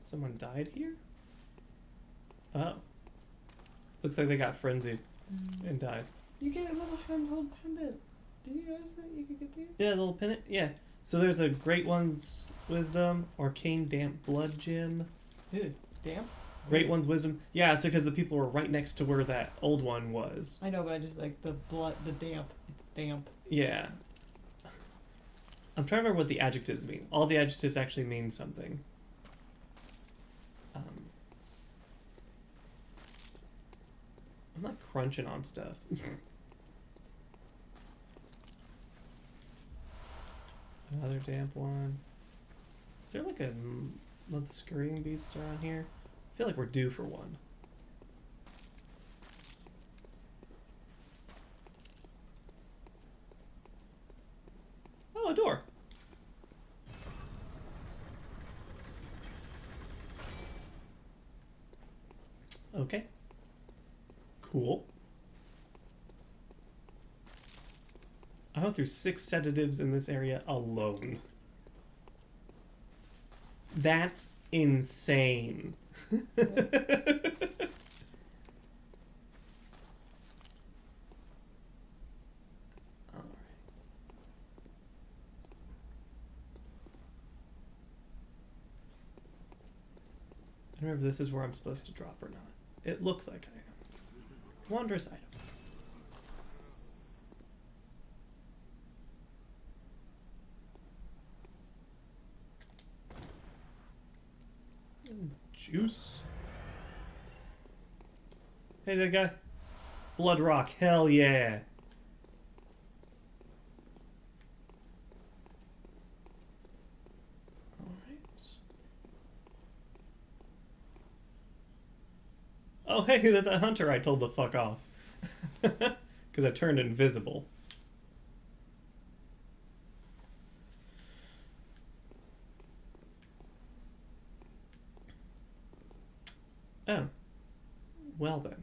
Someone died here? Oh. Looks like they got frenzied and died. You get a little handheld pendant. Did you notice that you could get these? Yeah, a little pennant? Yeah. So there's a Great One's Wisdom, Arcane Damp Blood Gem. Dude, damn. Great One's Wisdom. Yeah, so because the people were right next to where that old one was. I know, but I just like the blood, the damp. It's damp. Yeah. I'm trying to remember what the adjectives mean. All the adjectives actually mean something. I'm not crunching on stuff. Another damp one. Is there like another scurrying beast around here? I feel like we're due for one. Oh, a door. Okay. Cool. I went through 6 sedatives in this area alone. That's insane. I don't remember if this is where I'm supposed to drop or not. It looks like I am. Wondrous item. Juice. Hey, that guy. Blood rock. Hell yeah. Oh, hey, that's a hunter I told the fuck off. Because I turned invisible. Oh. Well then.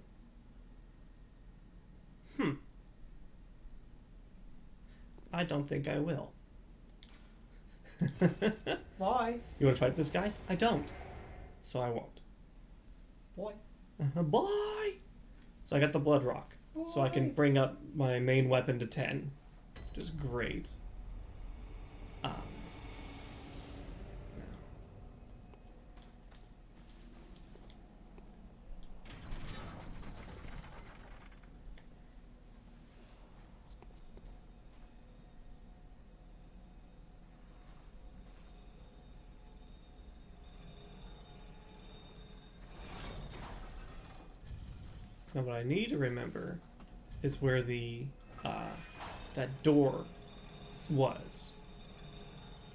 I don't think I will. Why? You want to fight this guy? I don't. So I won't. Boy. Bye! So I got the blood rock. So I can bring up my main weapon to 10. Which is great. Now what I need to remember is where the that door was.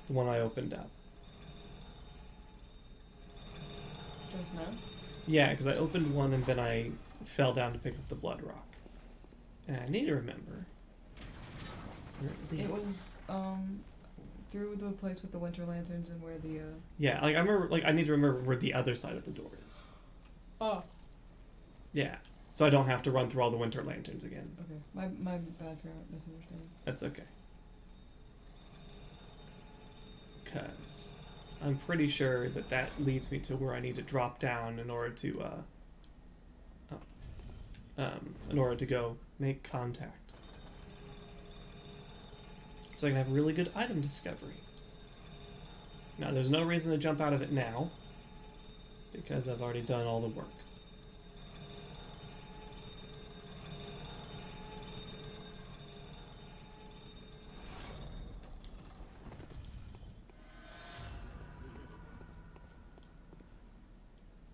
The one I opened up. Just now? Yeah, because I opened one and then I fell down to pick up the blood rock. And I need to remember. It was through the place with the winter lanterns and where the Yeah, like I remember. Like I need to remember where the other side of the door is. Oh. Yeah, so I don't have to run through all the winter lanterns again. Okay, my bad for misunderstanding. That's okay. Because I'm pretty sure that that leads me to where I need to drop down in order to go make contact. So I can have really good item discovery. Now, there's no reason to jump out of it now, because I've already done all the work.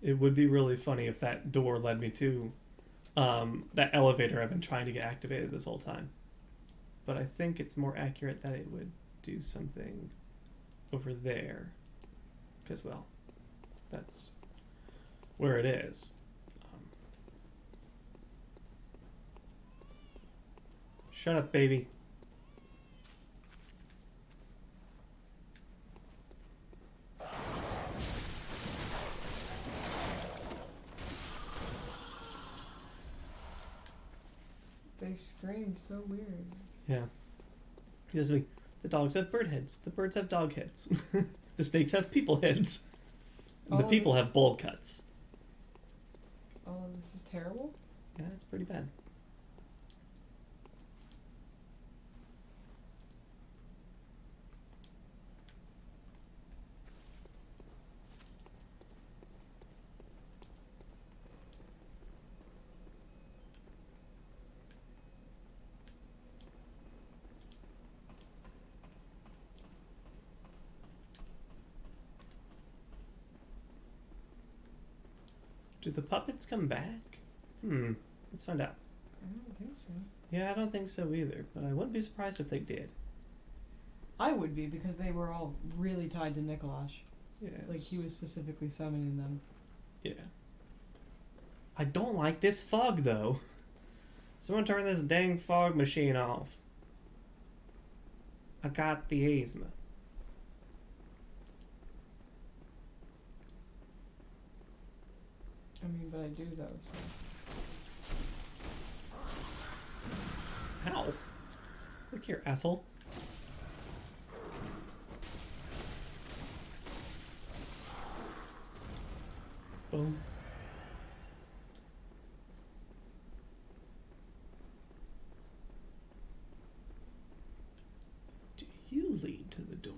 It would be really funny if that door led me to that elevator I've been trying to get activated this whole time. But I think it's more accurate that it would do something over there. Because, well, that's where it is. Shut up, baby. They scream so weird. Yeah. Because the dogs have bird heads. The birds have dog heads. The snakes have people heads. And the Oh. people have bowl cuts. Oh, this is terrible? Yeah, it's pretty bad. Do the puppets come back? Let's find out. I don't think so. Yeah, I don't think so either, but I wouldn't be surprised if they did. I would be, because they were all really tied to Nikolaj. Yes. Like, he was specifically summoning them. Yeah. I don't like this fog, though. Someone turn this dang fog machine off. I got the asthma. I mean, but I do, though, so... Ow. Look here, asshole. Boom. Do you lead to the door?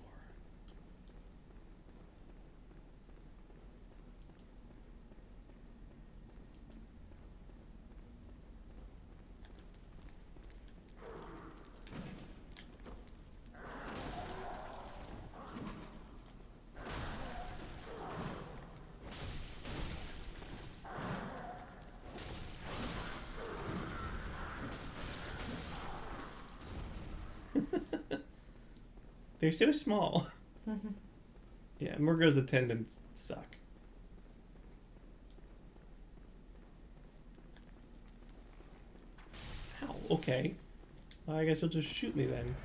They're so small. Yeah, Murgo's attendants suck. Ow, okay. Well, I guess you'll just shoot me then.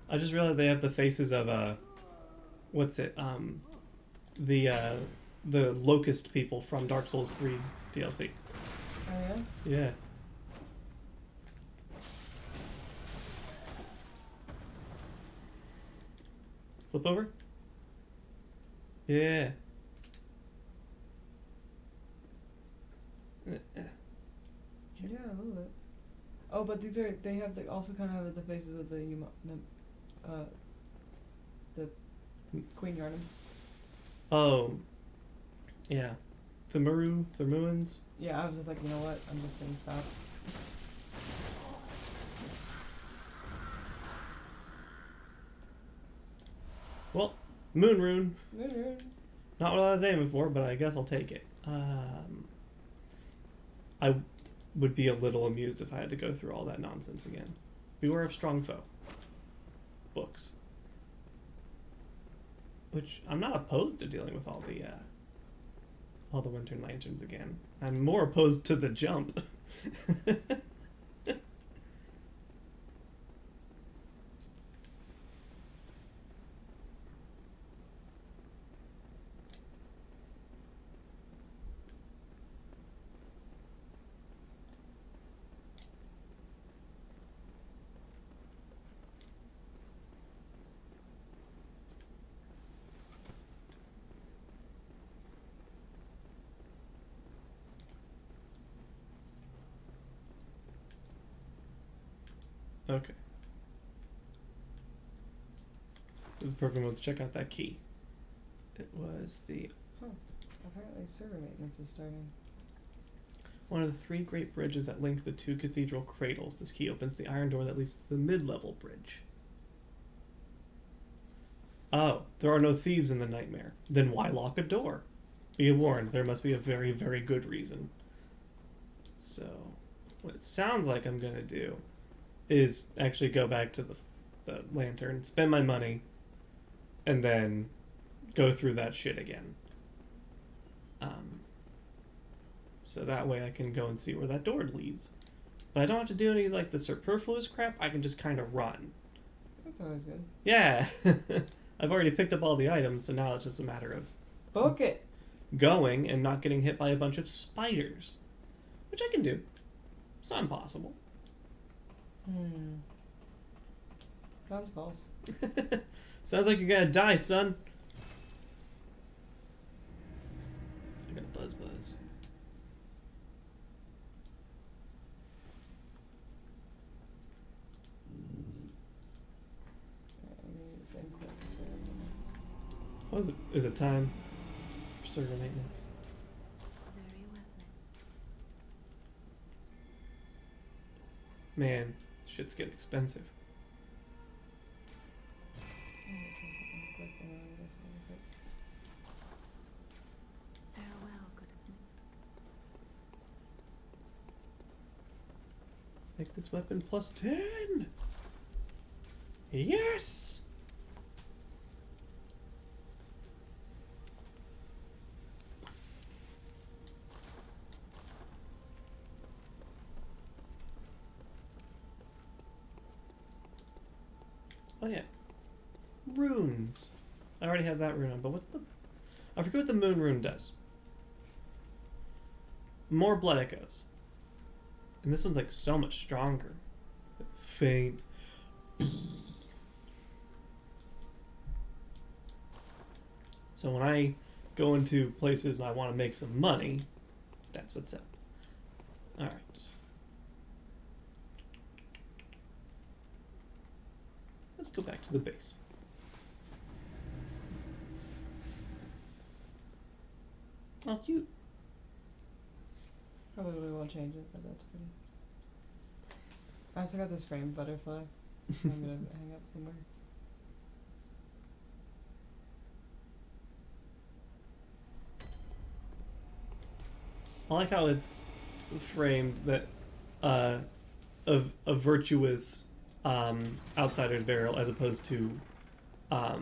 I just realized they have the faces of what's it? The Locust people from Dark Souls 3 DLC. Oh, yeah? Yeah. Flip over? Yeah. Yeah, a little bit. Oh, but these are, they have the, also kind of have the faces of the Queen Yarnum. Oh. Yeah. Thermuans. Yeah, I was just like, you know what? I'm just gonna stop. Well, Moon Rune. Mm-hmm. Not what I was aiming for, but I guess I'll take it. I would be a little amused if I had to go through all that nonsense again. Beware of Strong Foe. Books. Which, I'm not opposed to dealing with all the Winter Lanterns again. I'm more opposed to the jump. Okay. It was the perfect moment to check out that key. It was the Apparently server maintenance is starting. one of the 3 great bridges that link the 2 cathedral cradles. This key opens the iron door that leads to the mid-level bridge. Oh, there are no thieves in the nightmare. Then why lock a door? Be warned, there must be a very, very good reason. So, what it sounds like I'm gonna do is actually go back to the lantern, spend my money, and then go through that shit again. So that way I can go and see where that door leads. But I don't have to do any like the superfluous crap. I can just kind of run. That's always good. Yeah, I've already picked up all the items, so now it's just a matter of Book it. going and not getting hit by a bunch of spiders, which I can do. It's not impossible. Sounds false. Sounds like you're gonna die, son. I got a buzz. What is it? Is it time for server maintenance? Very well then. Man, shit's getting expensive. Farewell, good man. Let's make this weapon plus 10! Yes! Oh yeah. Runes. I already have that rune on, but what's the... I forget what the moon rune does. More blood echoes. And this one's like so much stronger. Like, faint. So when I go into places and I want to make some money, that's what's up. Alright. Let's go back to the base. Oh, cute. Probably won't change it, but that's pretty. I also got this framed butterfly. I'm gonna hang up somewhere. I like how it's framed that a virtuous outsider's burial as opposed to how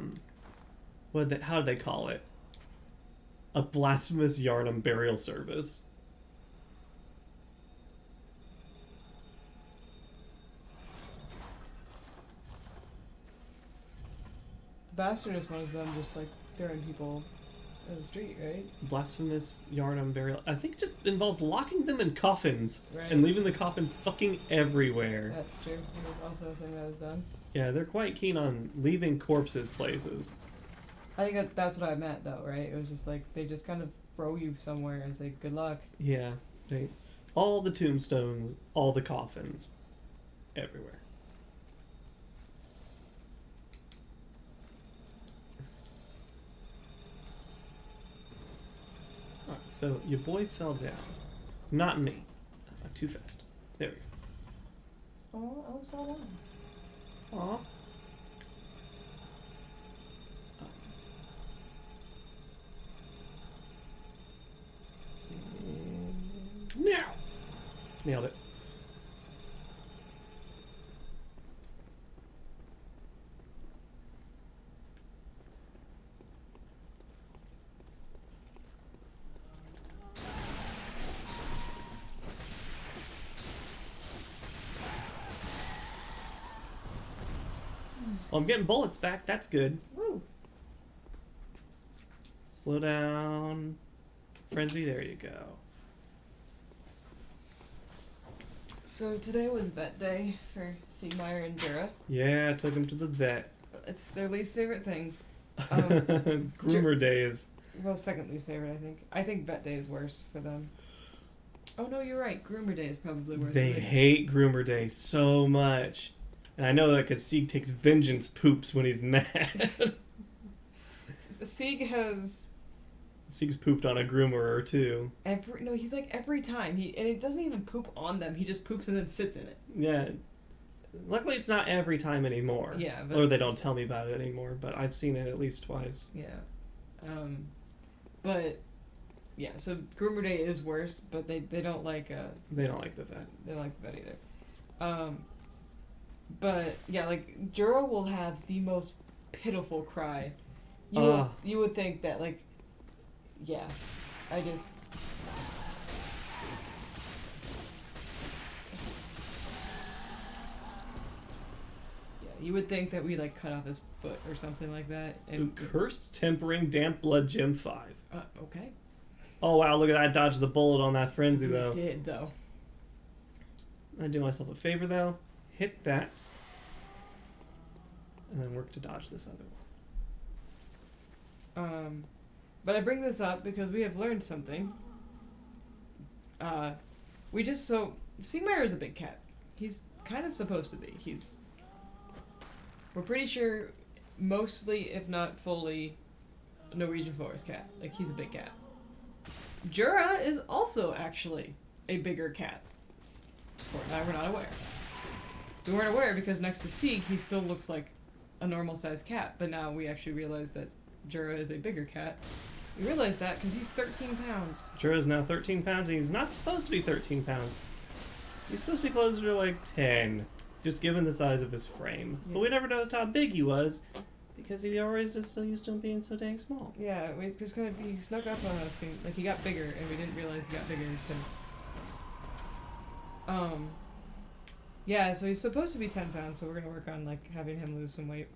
do they call it? A blasphemous Yarnum burial service. The bastardist one is them just like throwing people in the street, right? Blasphemous Yarnum burial. I think just involves locking them in coffins Right. and leaving the coffins fucking everywhere. That's true. That was also a thing that was done. Yeah, they're quite keen on leaving corpses places. I think that's what I meant, though, right? It was just like they just kind of throw you somewhere and say good luck. Yeah, they all the tombstones, all the coffins, everywhere. Alright, so your boy fell down. Not me. Too fast. There we Oh, I was all on. go. Aw. Now! Nailed it. Well, I'm getting bullets back. That's good. Woo! Slow down. Frenzy, there you go. So today was vet day for Siegmeyer and Jura. Yeah, I took him to the vet. It's their least favorite thing. Groomer days. Well, second least favorite, I think. I think vet day is worse for them. Oh no, you're right. Groomer day is probably worse. They hate Groomer Day so much. And I know that because Sieg takes vengeance poops when he's mad. Sieg has Sieg's pooped on a groomer or two. he's like every time and it doesn't even poop on them. He just poops and then sits in it. Yeah. Luckily, it's not every time anymore. Yeah, but Or they don't tell me about it anymore, but I've seen it at least twice. yeah, but yeah, so Groomer Day is worse, but they don't like They don't like the vet. they don't like the vet either. But yeah, like Juro will have the most pitiful cry. You would think that like, yeah, I just. You would think that we like cut off his foot or something like that. Ooh, cursed tempering damp blood gem 5. Okay. Oh wow, look at that! I dodged the bullet on that frenzy though. You did though. I do myself a favor though. Hit that, and then work to dodge this other one. But I bring this up because we have learned something. Sigmar is a big cat. He's kind of supposed to be. We're pretty sure, mostly, if not fully, a Norwegian forest cat. Like, he's a big cat. Jura is also actually a bigger cat. Court and I were not aware. We weren't aware because next to Sieg, he still looks like a normal-sized cat, but now we actually realize that Jura is a bigger cat. We realize that because he's 13 pounds. Jura is now 13 pounds, and he's not supposed to be 13 pounds. He's supposed to be closer to like 10. Just given the size of his frame. Yeah. But we never noticed how big he was because he always just so used to him being so dang small. Yeah, he snuck up on us. Like, he got bigger, and we didn't realize he got bigger because... Yeah, so he's supposed to be 10 pounds, so we're gonna work on, like, having him lose some weight.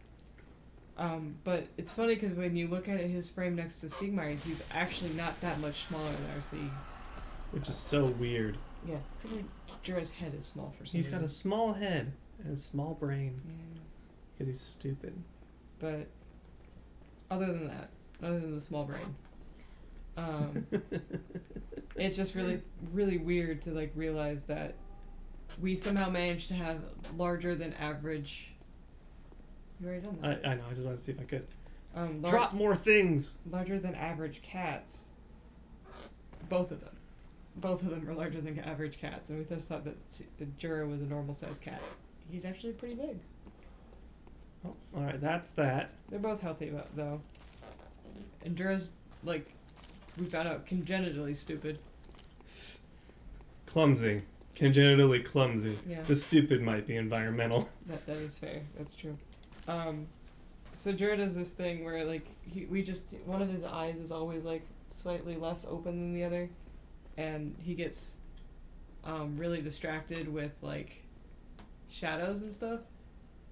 But it's funny because when you look at his frame next to Sigmar's, he's actually not that much smaller than our Sieg. Which is so weird. Yeah, Jura's head is small for some He's reason. got a small head and a small brain. Yeah. Because he's stupid. But other than the small brain, it's just really, really weird to like realize that we somehow managed to have larger than average. You already done that. I know, I just wanted to see if I could. Drop more things! larger than average cats. Both of them. Both of them are larger than average cats, and we just thought that Jura was a normal sized cat. He's actually pretty big. Oh, alright, that's that. They're both healthy though. And Jura's like, we found out, congenitally stupid. Clumsy. Congenitally clumsy. Yeah. The stupid might be environmental. That is fair. That's true. So Jura does this thing where like one of his eyes is always like slightly less open than the other, and he gets really distracted with like shadows and stuff.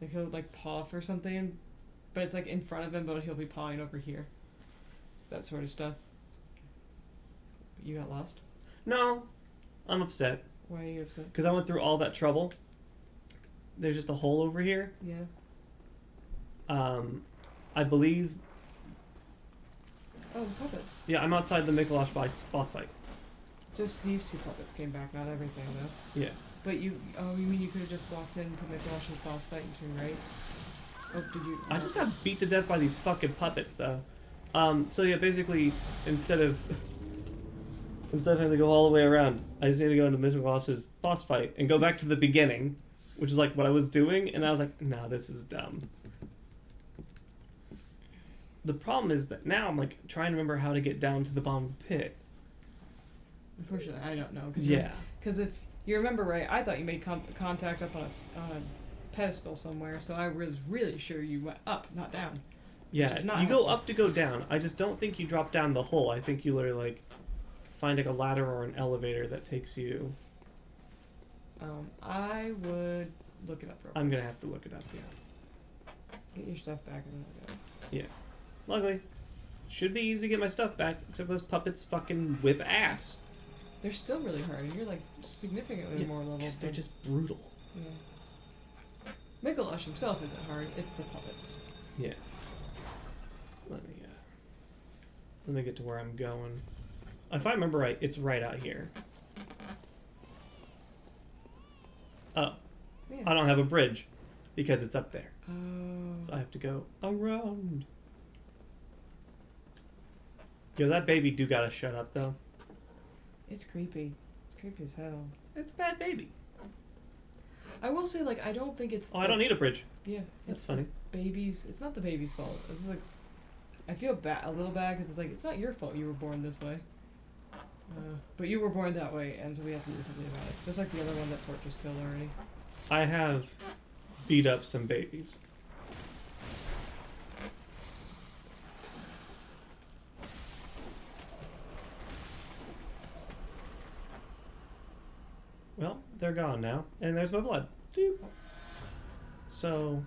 Like he'll like paw for something, but it's like in front of him, but he'll be pawing over here. That sort of stuff. You got lost? No, I'm upset. Why are you upset? Because I went through all that trouble. There's just a hole over here. Yeah. I believe... Oh, the puppets. Yeah, I'm outside the Mikolash boss fight. Just these two puppets came back, not everything though. Yeah. But you mean you could have just walked into Mikolash's boss fight and turned right? Oh, did you? I just got beat to death by these fucking puppets, though. So yeah, basically, instead of having to go all the way around, I just need to go into Mikolash's boss fight and go back to the beginning, which is like what I was doing, and I was like, nah, this is dumb. The problem is that now I'm like trying to remember how to get down to the bottom of the pit. Unfortunately, I don't know. Yeah. Because if you remember right, I thought you made contact up on a pedestal somewhere, so I was really sure you went up, not down. Yeah, Which is not you go helpful. up to go down. I just don't think you drop down the hole. I think you literally like find like a ladder or an elevator that takes you. I would look it up real quick. I'm gonna have to look it up. Yeah. Get your stuff back and then I'll go. Yeah. Luckily, should be easy to get my stuff back, except those puppets fucking whip ass. They're still really hard, and you're like significantly more levels. Because they're just brutal. Yeah. Mikolash himself isn't hard. It's the puppets. Yeah. Let me get to where I'm going. If I remember right, it's right out here. Oh. Yeah. I don't have a bridge because it's up there. Oh. So I have to go around. Yo, that baby do gotta shut up though. It's creepy. It's creepy as hell. It's a bad baby. I will say, like, I don't think it's. Oh, I don't need a bridge. Yeah, That's it's funny. the baby's. It's not the baby's fault. It's like, I feel a little bad because it's like it's not your fault you were born this way. But you were born that way, and so we have to do something about it. Just like the other one that Torch just killed already. I have beat up some babies. Well, they're gone now, and there's my blood. Phew. So,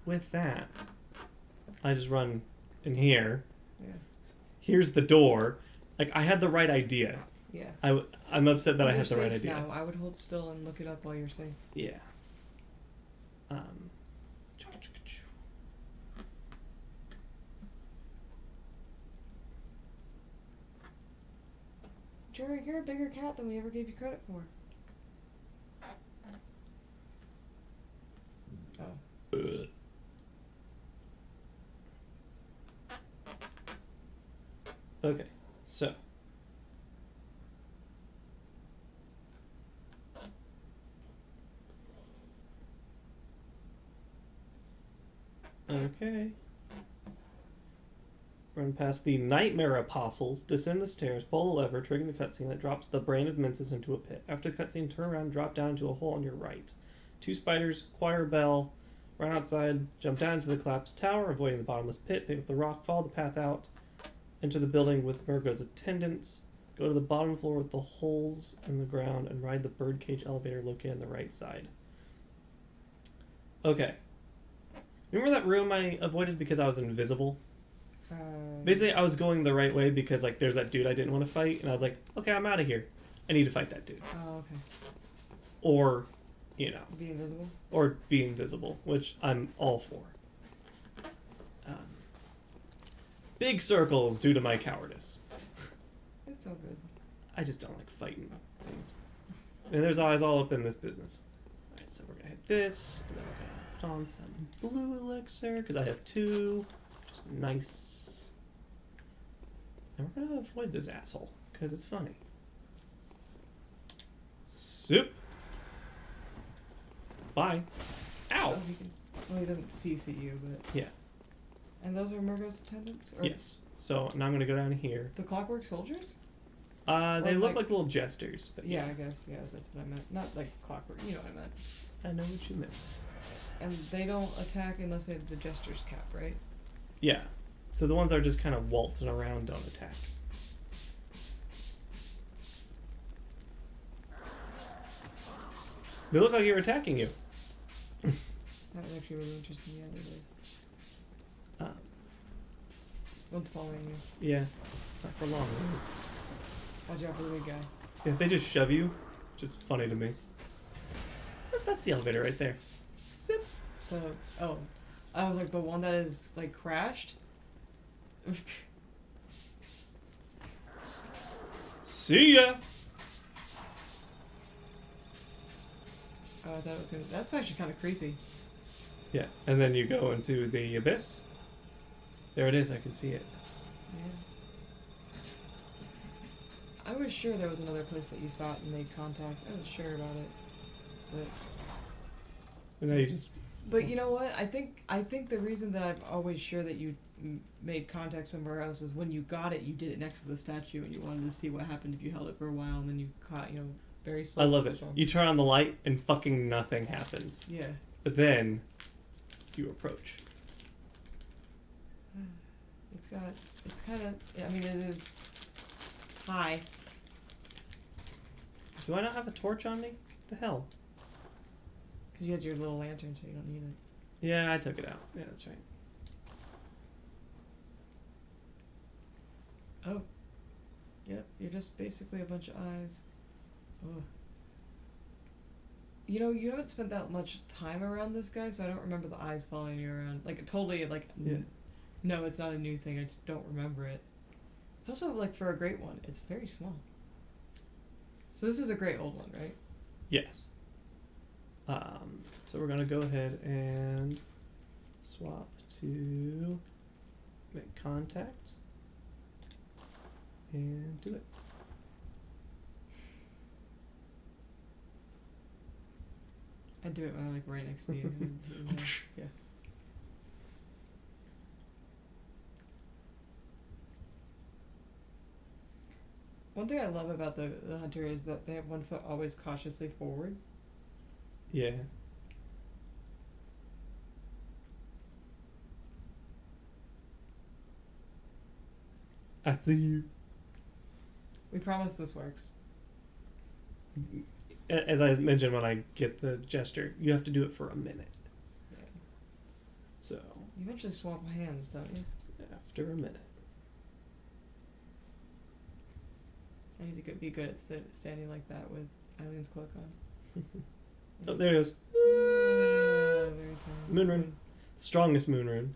with that, I just run in here. Yeah. Here's the door. Like, I had the right idea. Yeah. I'm upset that I You're had the right safe idea. now. I would hold still and look it up while you're safe. Yeah. Jerry, you're a bigger cat than we ever gave you credit for. Oh. Okay, so. Okay. Run past the Nightmare Apostles, descend the stairs, pull the lever, triggering the cutscene that drops the brain of Mensis into a pit. After the cutscene, turn around and drop down into a hole on your right. 2 spiders, choir bell, run outside, jump down into the collapsed tower, avoiding the bottomless pit, pick up the rock, follow the path out, enter the building with Murgo's attendants, go to the bottom floor with the holes in the ground, and ride the birdcage elevator located on the right side. Okay. Remember that room I avoided because I was invisible? Basically, I was going the right way because, like, there's that dude I didn't want to fight, and I was like, okay, I'm out of here. I need to fight that dude. Oh, okay. Or, you know. Be invisible? Or be invisible, which I'm all for. Big circles due to my cowardice. It's all good. I just don't like fighting things. And there's eyes all up in this business. Alright, so we're gonna hit this, and then we're gonna put on some blue elixir, because I have 2. Just nice. And we're gonna avoid this asshole, because it's funny. Soup. Bye. Ow! Oh, he can, well, he doesn't CC you, but... Yeah. And those are Murgo's attendants? Or Yes. So now I'm gonna go down here. The Clockwork Soldiers? They Or look like- like little jesters, but Yeah, I guess. Yeah, that's what I meant. Not like Clockwork. You know what I meant. I know what you meant. And they don't attack unless they have the Jester's cap, right? Yeah. So the ones that are just kind of waltzing around don't attack. They look like you're attacking you. That was actually really interesting. Yeah, it is. One's following you. Yeah. Not for long. Watch out for the big guy. Yeah, they just shove you, which is funny to me. That's the elevator right there. Zip. I was like, the one that is like crashed? See ya! Oh, I thought it was gonna... That's actually kind of creepy. Yeah, and then you go into the abyss. There it is, I can see it. Yeah. I was sure there was another place that you saw it and made contact. I was sure about it. But... And now you just... But you know what? I think the reason that I'm always sure that you made contact somewhere else is when you got it, you did it next to the statue and you wanted to see what happened if you held it for a while and then you caught, you know, very slow. I love it. You turn on the light and fucking nothing happens. Yeah. But then you approach. It's kind of, I mean, it is high. Do I not have a torch on me? What the hell? Because you had your little lantern, so you don't need it. Yeah, I took it out. Yeah, that's right. Oh. Yep, you're just basically a bunch of eyes. Ugh. You know, you haven't spent that much time around this guy, so I don't remember the eyes following you around. Like, totally, like... Yeah. No, it's not a new thing, I just don't remember it. It's also, like, for a great one, it's very small. So this is a great old one, right? Yes. So we're gonna go ahead and swap to make contact and do it. I'd do it when I'm, like, right next to you. Yeah. One thing I love about the hunter is that they have one foot always cautiously forward. Yeah. I see you. We promise this works. As I mentioned when I get the gesture, you have to do it for a minute. Yeah. So, You eventually swap hands, don't you? after a minute. I need to be good at standing like that with Eileen's cloak on. Oh, there it goes. Yeah, very tiny. Moon rune. Strongest moon rune.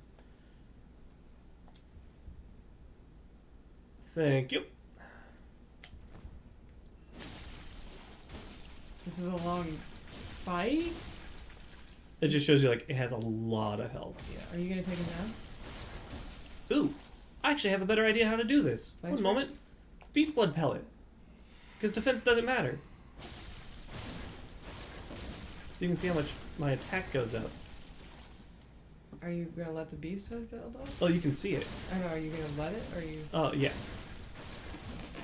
Thank you. This is a long fight? It just shows you, like, it has a lot of health. Yeah. Are you gonna take him down? Ooh, I actually have a better idea how to do this. Thanks. One moment. Beast Blood Pellet. Because defense doesn't matter. So you can see how much my attack goes up. Are you gonna let the beast have build up? Oh, you can see it. I know, are you gonna let it? Or are you. Oh, yeah.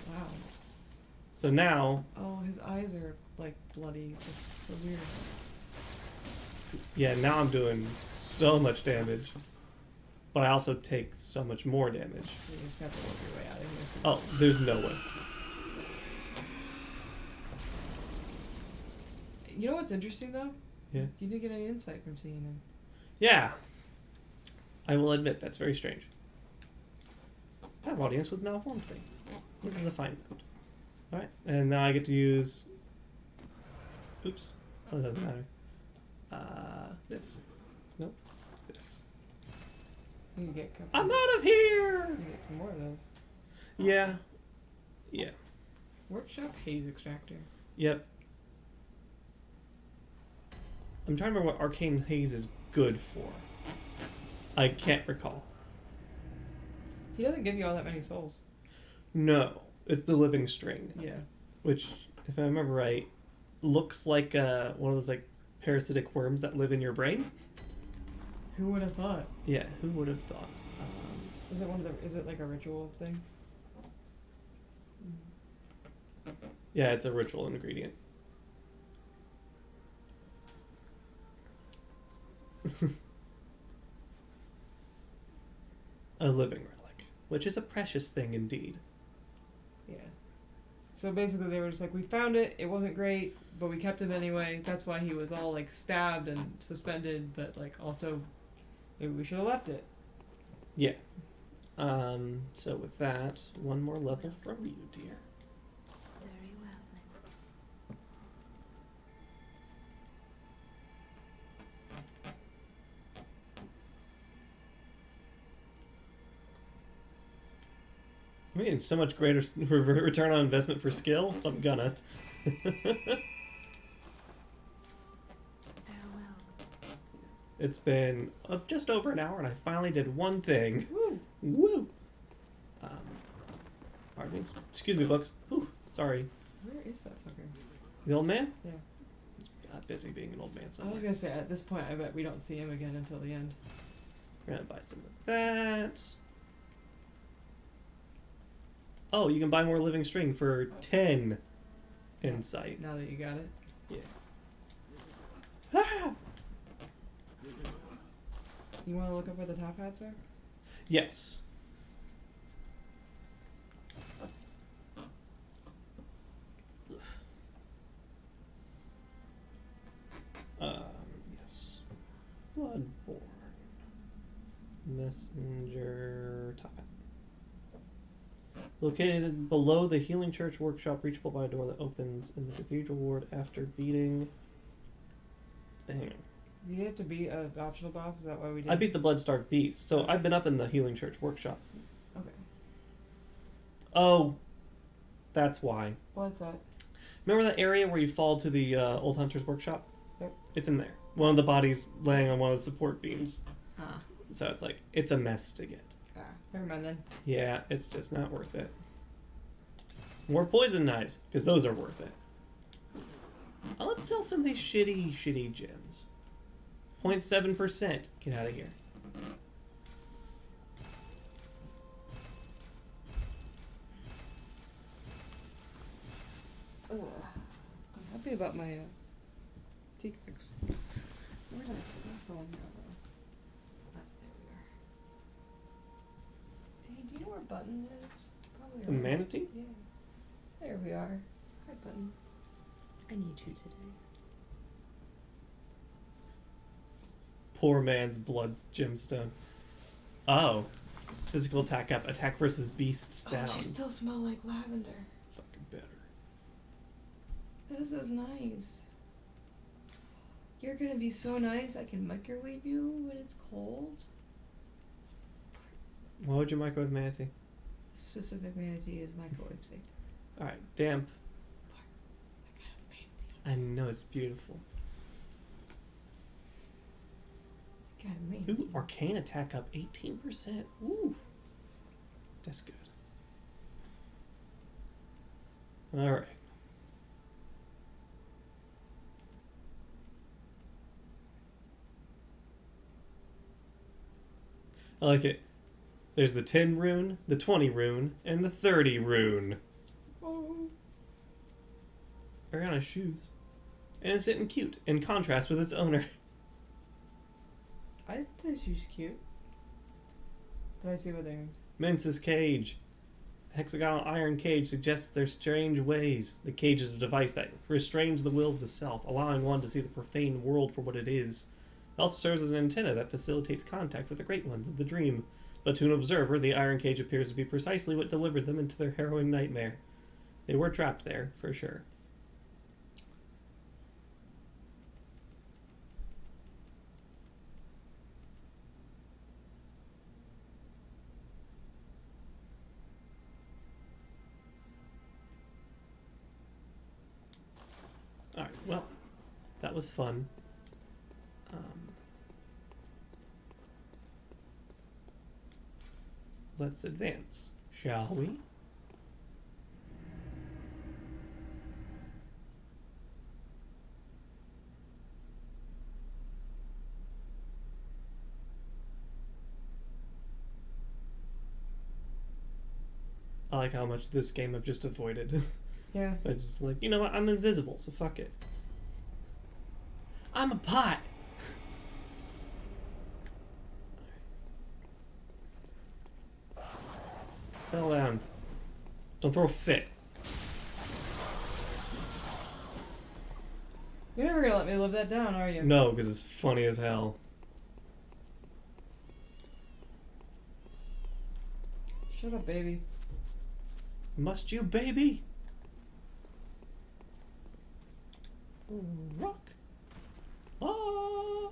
Wow. So now, Oh, his eyes are like bloody. That's so weird. yeah, now I'm doing so much damage. But I also take so much more damage. So you just have to work your way out of here. So Oh, there's no way. You know what's interesting though? Yeah. You didn't get any insight from seeing him. Yeah. I will admit, that's very strange. I have audience with malformed thing. This is a fine note. Alright, and now I get to use... Oops. Oh, it doesn't matter. This. Nope. This. You can get I'm out of here! You get some more of those. Yeah. Yeah. Workshop haze extractor. Yep. I'm trying to remember what Arcane Haze is good for. I can't recall. He doesn't give you all that many souls. No. It's the living string. Yeah. Which, if I remember right, looks like one of those like parasitic worms that live in your brain. Who would have thought? Yeah, who would have thought? Is it one of the? Is it like a ritual thing? Yeah, it's a ritual ingredient. A living relic, which is a precious thing indeed. Yeah. So basically, they were just like, we found it. It wasn't great, but we kept him anyway. That's why he was all like stabbed and suspended. But like also, maybe we should have left it. Yeah. So with that, one more level from you, dear. Very well then. I mean, so much greater return on investment for skill, so I'm gonna. Farewell. It's been just over an hour, and I finally did one thing. Woo! Woo! Pardon me. Excuse me, books. Whew, sorry. Where is that fucker? The old man? Yeah. He's busy being an old man I somewhere. was gonna say at this point, I bet we don't see him again until the end. We're gonna buy some of that. Oh, you can buy more living string for 10 insight. Now that you got it. Yeah. Ah! You want to look up where the top hats are? Yes. Yes. Bloodborne. Messenger top hat. Located below the Healing Church workshop, reachable by a door that opens in the Cathedral Ward after beating... Hang on. Do you have to beat an optional boss? Is that why we did? I beat the Bloodstarved Beast, so I've been up in the Healing Church workshop. Okay. Oh, that's why. What's that? Remember that area where you fall to the old hunter's workshop? Yep. It's in there. One of the bodies laying on one of the support beams. Ah. So it's like, it's a mess to get. Ah. Never mind then. Yeah, it's just not worth it. More poison knives, because those are worth it. Let's sell some of these shitty gems. 0.7%. Get out of here. me about my T-Rex. Where did I put my phone now? Ah, there we are. Hey, do you know where Button is? Probably The around- manatee? Yeah. There we are. Hi, Button. I need you today. Poor man's blood gemstone. Oh. Physical attack up. Attack versus beasts down. Oh, you still smell like lavender. Fucking better. This is nice. You're gonna be so nice. I can microwave you when it's cold. Why would you microwave manatee? This specific manatee is microwave safe. Alright, damp. I got a manatee. I know, it's beautiful. I got a manatee. Ooh, arcane attack up 18%. Ooh. That's good. Alright. I like it. There's the 10 rune, the 20 rune, and the 30 rune. Oh. Ariana's shoes. Innocent and cute, in contrast with its owner. I think she's cute. But I see what they mean. Mensa's cage. A hexagonal iron cage suggests their strange ways. The cage is a device that restrains the will of the self, allowing one to see the profane world for what it is. It also serves as an antenna that facilitates contact with the great ones of the dream. But to an observer, the iron cage appears to be precisely what delivered them into their harrowing nightmare. They were trapped there, for sure. Alright, well, that was fun. Let's advance, shall we? I like how much this game I've just avoided. Yeah. I just like, you know what, I'm invisible, so fuck it. I'm a pot! Settle down. Don't throw a fit. You're never gonna let me live that down, are you? No, because it's funny as hell. Shut up, baby. Must you, baby? Rock. Ah.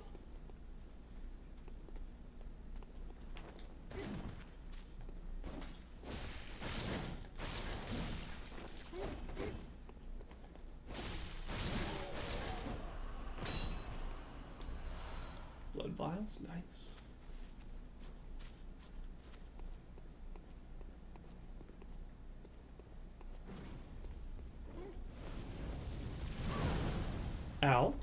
Blood vials, nice. Ow.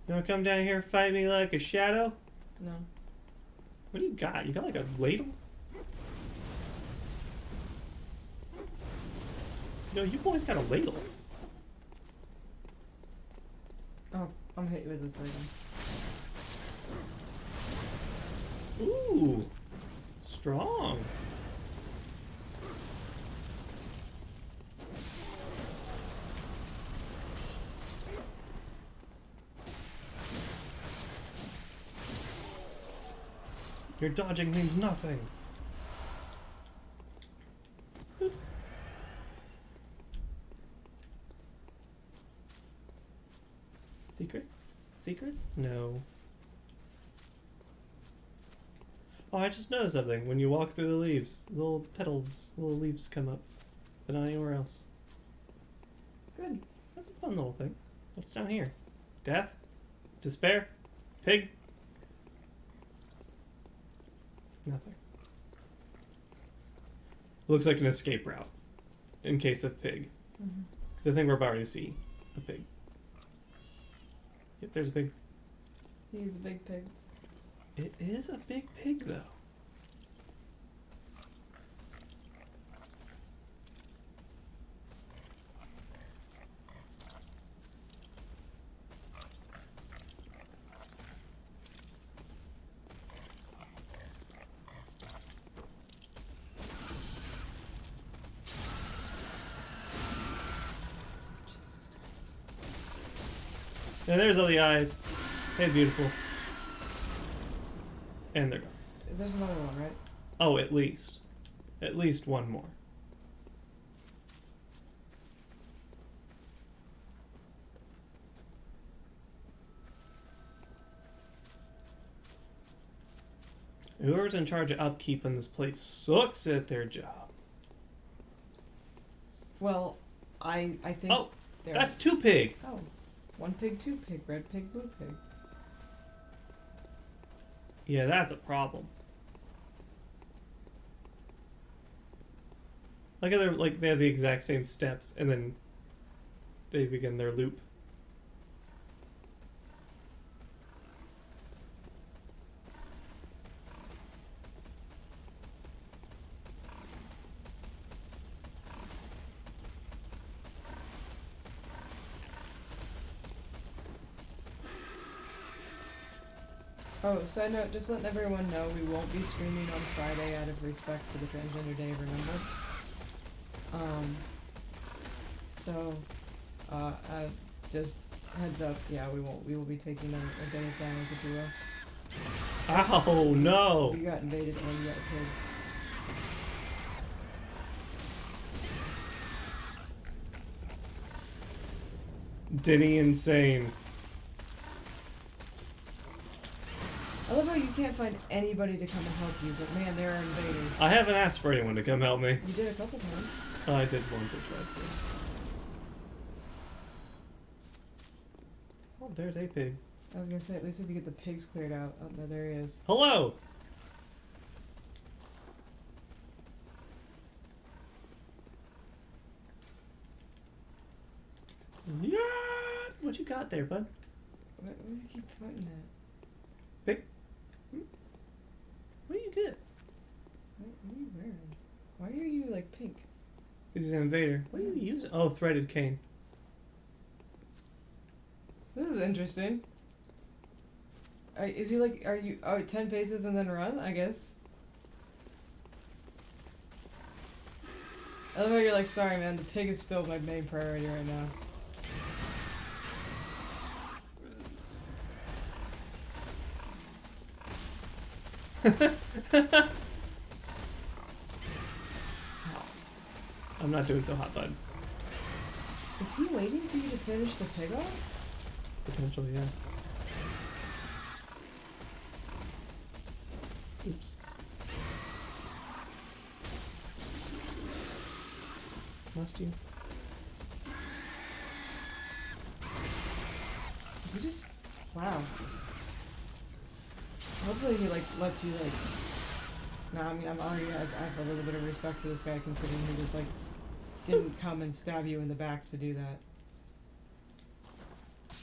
You wanna come down here and fight me like a shadow? No. What do you got? You got like a ladle? No, you boys got a ladle. Oh, I'm hitting with this item. Ooh. Strong. Your dodging means nothing. Secrets? Secrets? No. Oh, I just noticed something. When you walk through the leaves, little petals, little leaves come up. But not anywhere else. Good. That's a fun little thing. What's down here? Death? Despair? Pig? Nothing. Looks like an escape route. In case of pig. Because I think we're about to see a pig. Yep, there's a pig. He's a big pig. It is a big pig, though. Jesus Christ. And there's all the eyes. Hey, beautiful. And they're gone. There's another one, right? Oh, at least. At least one more. Whoever's in charge of upkeep in this place sucks at their job. Well, I think. Oh, there- that's 2 pig. Oh, 1 pig, 2 pig, red pig, blue pig. Yeah, that's a problem. Look at their, like, they have the exact same steps, and then they begin their loop. Oh, side note, just letting everyone know we won't be streaming on Friday out of respect for the Transgender Day of Remembrance. Just heads up, yeah, we won't. We will be taking a day of silence, if you will. Ow, no! You got invaded and you got killed. Denny insane. I love how you can't find anybody to come and help you, but man, there are invaders. I haven't asked for anyone to come help me. You did a couple times. Oh, I did once or twice, yeah. Oh, there's a pig. I was gonna say, at least if you get the pigs cleared out. Oh, no, there he is. Hello! Yeah! What you got there, bud? What does he keep pointing at? Pig? What do you get? What are you wearing? Why are you, like, pink? He's an invader. What are you using? Oh, threaded cane. This is interesting. Is he like, are you, 10 paces and then run, I guess? I love how you're like, sorry man, the pig is still my main priority right now. I'm not doing so hot, bud. Is he waiting for you to finish the pig off? Potentially, yeah. Oops. Must you? Is he just, wow. Hopefully he like lets you like, nah, I mean I have a little bit of respect for this guy considering he just like didn't come and stab you in the back to do that.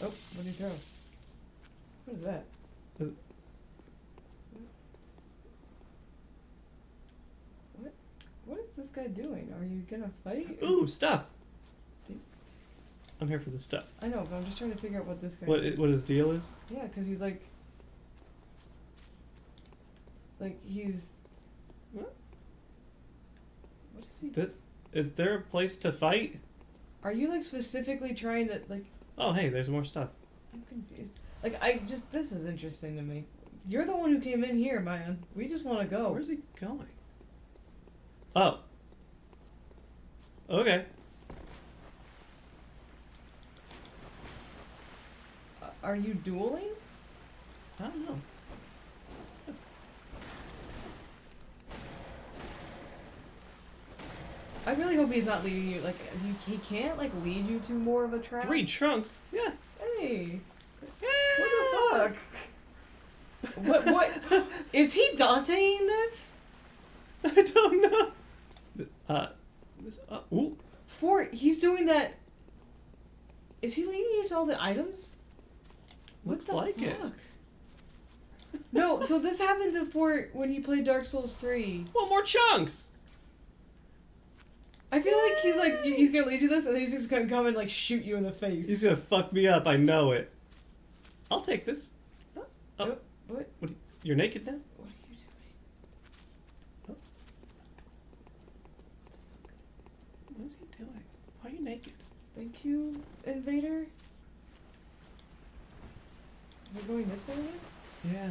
Oh, what did he throw? What is that? What is this guy doing? Are you gonna fight? Ooh, stuff! I'm here for the stuff. I know, but I'm just trying to figure out what this guy What his deal is? Yeah, because he's like he's... What? What is he... Is there a place to fight? Are you like specifically trying to like... Oh, hey, there's more stuff. I'm confused. Like, this is interesting to me. You're the one who came in here, man. We just want to go. Where's he going? Oh. Okay. Are you dueling? I don't know. I really hope he's not leading you, like, he can't, like, lead you to more of a trap? 3 trunks? Yeah. Hey! What the fuck? What? Is he Danteing this? I don't know. Ooh. He's doing that... Is he leading you to all the items? Looks what the like it. fuck? No, so this happened to Fort when he played Dark Souls 3. Well, more chunks. I feel like he's gonna lead you this, and then he's just gonna come and like shoot you in the face. He's gonna fuck me up. I know it. I'll take this. Oh. What? You're naked now? What are you doing? What is he doing? Why are you naked? Thank you, Invader. We're going this way then? Yeah.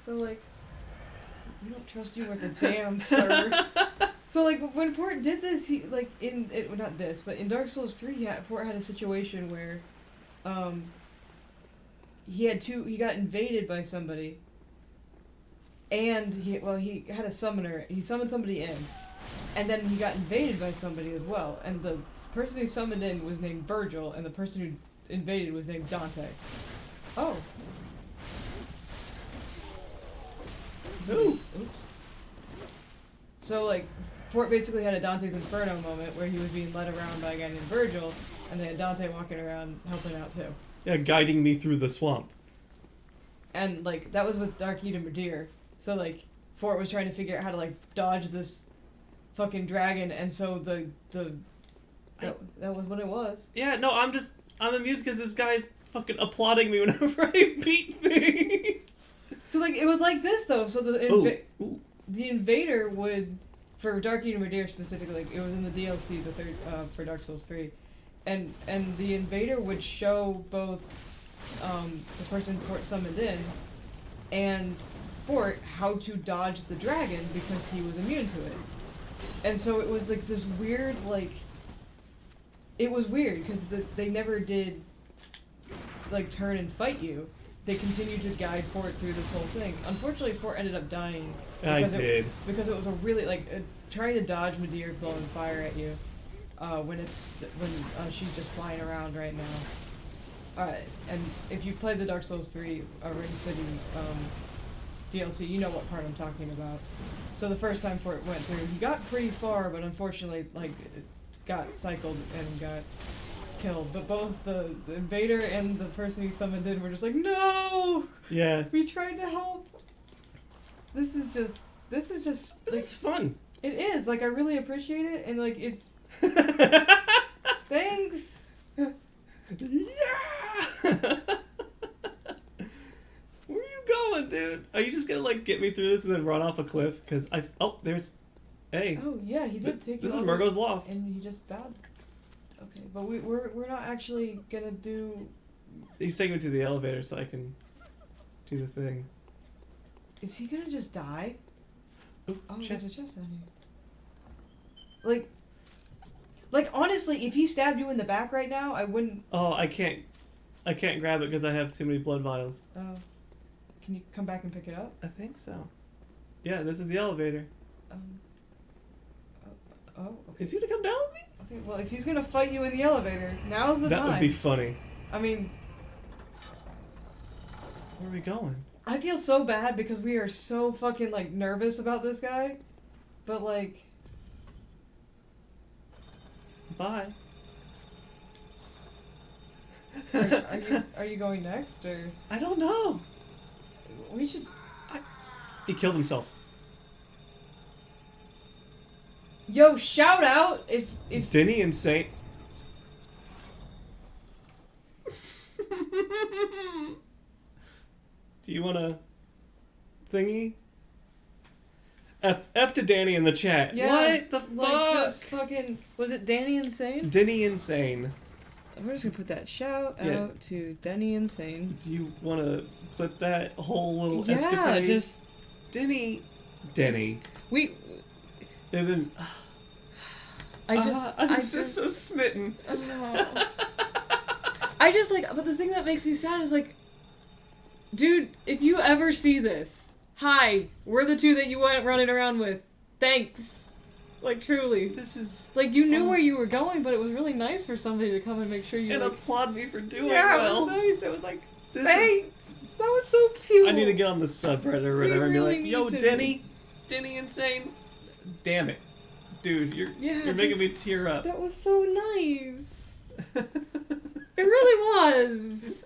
So like, we don't trust you worth a damn, sir. So like, when Fort did this, he like well, not this, but in Dark Souls 3, Fort had a situation where, he got invaded by somebody, and he had a summoner. He summoned somebody in, and then he got invaded by somebody as well. And the person he summoned in was named Virgil, and the person who invaded was named Dante. Oh. Ooh. Oops. So like, Fort basically had a Dante's Inferno moment where he was being led around by a guy named Virgil, and they had Dante walking around helping out too. Yeah, guiding me through the swamp. And like, that was with Dark Eden Madeir. So like, Fort was trying to figure out how to like dodge this fucking dragon, and so that was what it was. Yeah, no, I'm amused because this guy's fucking applauding me whenever I beat things. So like, it was like this though. So the invader would, for Dark Eden Madeir specifically, like, it was in the DLC, the third for Dark Souls 3, and the invader would show both the person Fort summoned in and Fort how to dodge the dragon because he was immune to it. And so it was like this weird, like, it was weird because they never did like turn and fight you. They continued to guide Fort through this whole thing. Unfortunately, Fort ended up dying. Because it was a really, like, trying to dodge Madeir blowing fire at you when she's just flying around right now. And if you've played the Dark Souls 3 Ring City DLC, you know what part I'm talking about. So the first time Fort went through, he got pretty far, but unfortunately, like, it got cycled and got killed. But both the invader and the person he summoned in were just like, no! Yeah. We tried to help. This is just like, It's fun. it is, like, I really appreciate it, and like, it thanks. Yeah. Where are you going, dude? Are you just gonna like get me through this and then run off a cliff? Because there's, hey. Oh yeah, he did take you. This is over, Murgo's loft. and he just bowed. Okay, but we're not actually gonna do. He's taking me to the elevator so I can do the thing. Is he gonna just die? Ooh, Oh, chest. there's a chest down here. Like honestly, if he stabbed you in the back right now, I wouldn't. Oh, I can't grab it because I have too many blood vials. Oh, can you come back and pick it up? I think so. Yeah, this is the elevator. Okay. Is he gonna come down with me? Okay, well, if he's gonna fight you in the elevator, now's the time. That would be funny. I mean, Where are we going? I feel so bad because we are so fucking, like, nervous about this guy. But, like... Bye. Are you going next, or... I don't know. We should... He killed himself. Yo, shout out if... Denny and Saint. Do you want a thingy? F to Danny in the chat. Yeah, What the fuck? like, just fucking... Was it Danny Insane? Denny Insane. We're just gonna put that shout Yeah. out to Denny Insane. Do you want to clip that whole little Yeah, escapade? just... Denny. We... And then... I'm just so smitten. I just, like... But the thing that makes me sad is, like... Dude, if you ever see this, hi, we're the two that you went running around with. Thanks. Like, truly. This is... Like, you knew where you were going, but it was really nice for somebody to come and make sure you, And like... applaud me for doing Yeah, well. it was nice. It was like, This thanks! That was so cute! I need to get on the subreddit or whatever and be really like, yo, need to. Denny Insane. Damn it. Dude, you're making me tear up. That was so nice. It really was.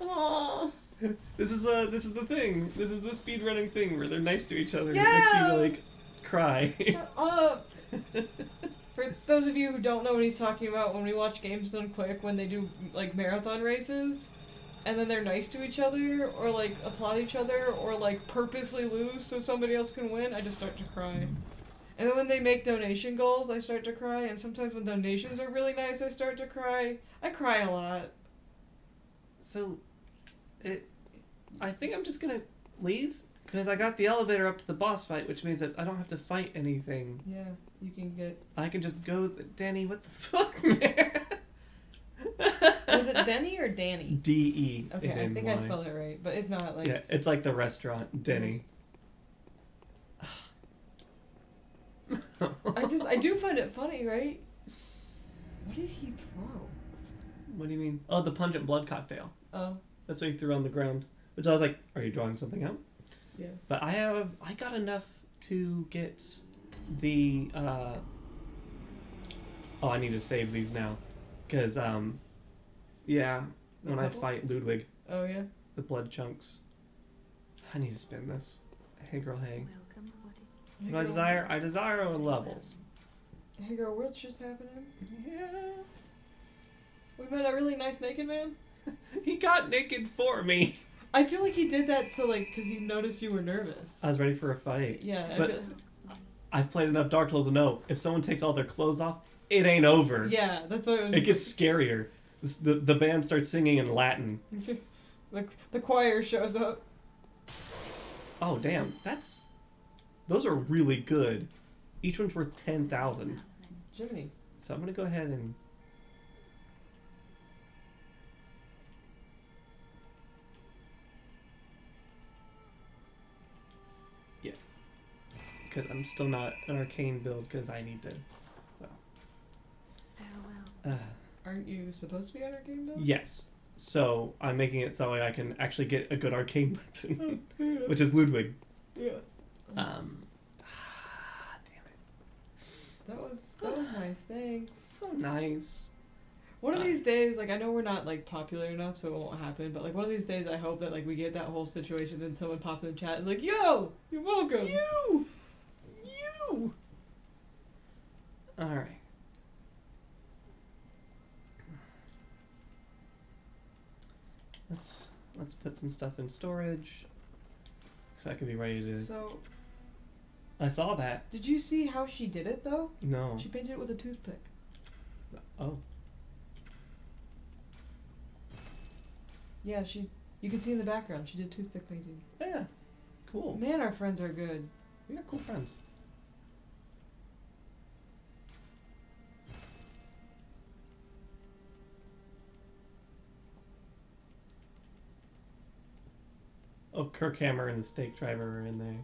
Aww. This is the thing. This is the speedrunning thing where they're nice to each other. It Yeah! makes you like cry. Shut up! For those of you who don't know what he's talking about, when we watch Games Done Quick, when they do like marathon races, and then they're nice to each other, or like applaud each other, or like purposely lose so somebody else can win, I just start to cry. And then when they make donation goals, I start to cry, and sometimes when donations are really nice, I start to cry. I cry a lot. So, I think I'm just gonna leave because I got the elevator up to the boss fight, which means that I don't have to fight anything. Yeah, you can get... I can just go. Danny, what the fuck, man? Is it Denny or Danny? D-E. Okay, I think I spelled it right, but if not, like... Yeah, it's like the restaurant, Denny. I do find it funny, right? What did he throw? What do you mean? Oh, the pungent blood cocktail. Oh. That's what he threw on the ground. Which I was like, are you drawing something out? Yeah. But I got enough to get the, oh, I need to save these now. Because, yeah, when I fight Ludwig, Oh, yeah? the blood chunks. I need to spin this. Hey girl, hey. Welcome. Hey, I girl. desire levels. Hey girl, what's just happening? Yeah. We met a really nice naked man? He got naked for me. I feel like he did that to, like, because he noticed you were nervous. I was ready for a fight. Yeah, I But feel... I've played enough Dark Souls to know if someone takes all their clothes off, it ain't over. Yeah, that's what it was. It just gets scarier. The band starts singing in Latin. like, the choir shows up. Oh damn, those are really good. Each one's worth 10,000. Jiminy. So I'm gonna go ahead and because I'm still not an arcane build because I need to. Well, Farewell. Aren't you supposed to be on our game, though? yes. So I'm making it so I can actually get a good arcane weapon, which is Ludwig. Yeah. Damn it. That was nice, thanks. So nice. One of these days, like, I know we're not, like, popular enough, so it won't happen, but, like, one of these days I hope that, like, we get that whole situation, then someone pops in the chat and is like, yo, you're welcome. You! Alright. Let's put some stuff in storage. So I can be ready to... So, I saw that. did you see how she did it, though? No. She painted it with a toothpick. Oh. Yeah, you can see in the background, she did toothpick painting. Yeah. Cool. Man, our friends are good. We got cool friends. Oh, Kirkhammer and the Stake Driver are in there.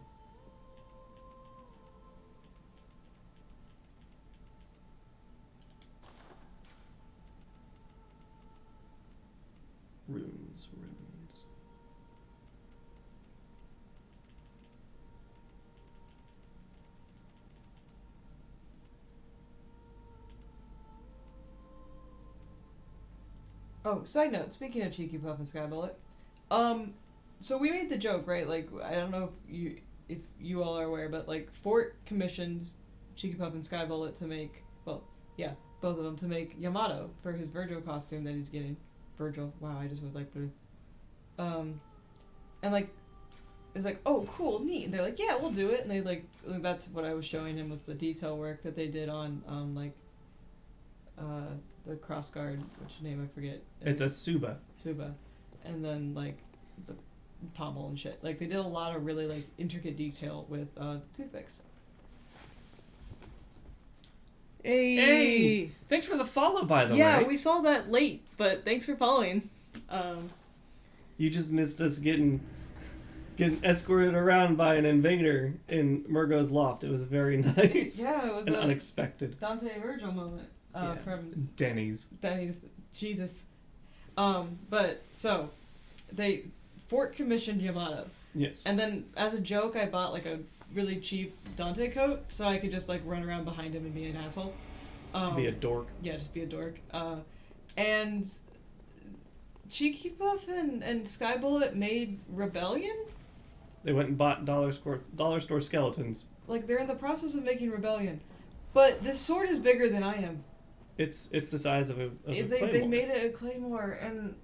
Runes. Oh, side note, speaking of Cheeky Puff and Skybullet, so we made the joke, right? Like, I don't know if you all are aware, but, like, Fort commissioned Cheeky Puff and Skybullet to make, well, yeah, both of them to make Yamato for his Virgil costume that he's getting. Virgil, wow, I just was like, and, like, it's like, oh, cool, neat. And they're like, yeah, we'll do it. And they, like, that's what I was showing him was the detail work that they did on, the crossguard, which name I forget. It's a Suba. Suba. And then, like, the pommel and shit. Like, they did a lot of really, like, intricate detail with toothpicks. Hey! Thanks for the follow, by the way. Yeah, we saw that late, but thanks for following. You just missed us getting escorted around by an invader in Murgo's loft. It was very nice. Yeah, it was and a unexpected. Dante Virgil moment from Denny's. Jesus. But, so, Fort commissioned Yamato. Yes. And then, as a joke, I bought, like, a really cheap Dante coat, so I could just, like, run around behind him and be an asshole. Be a dork. Yeah, just be a dork. And Cheeky Puff and Sky Bullet made Rebellion? They went and bought dollar store skeletons. Like, they're in the process of making Rebellion. But this sword is bigger than I am. It's the size of a claymore. They made it a claymore, and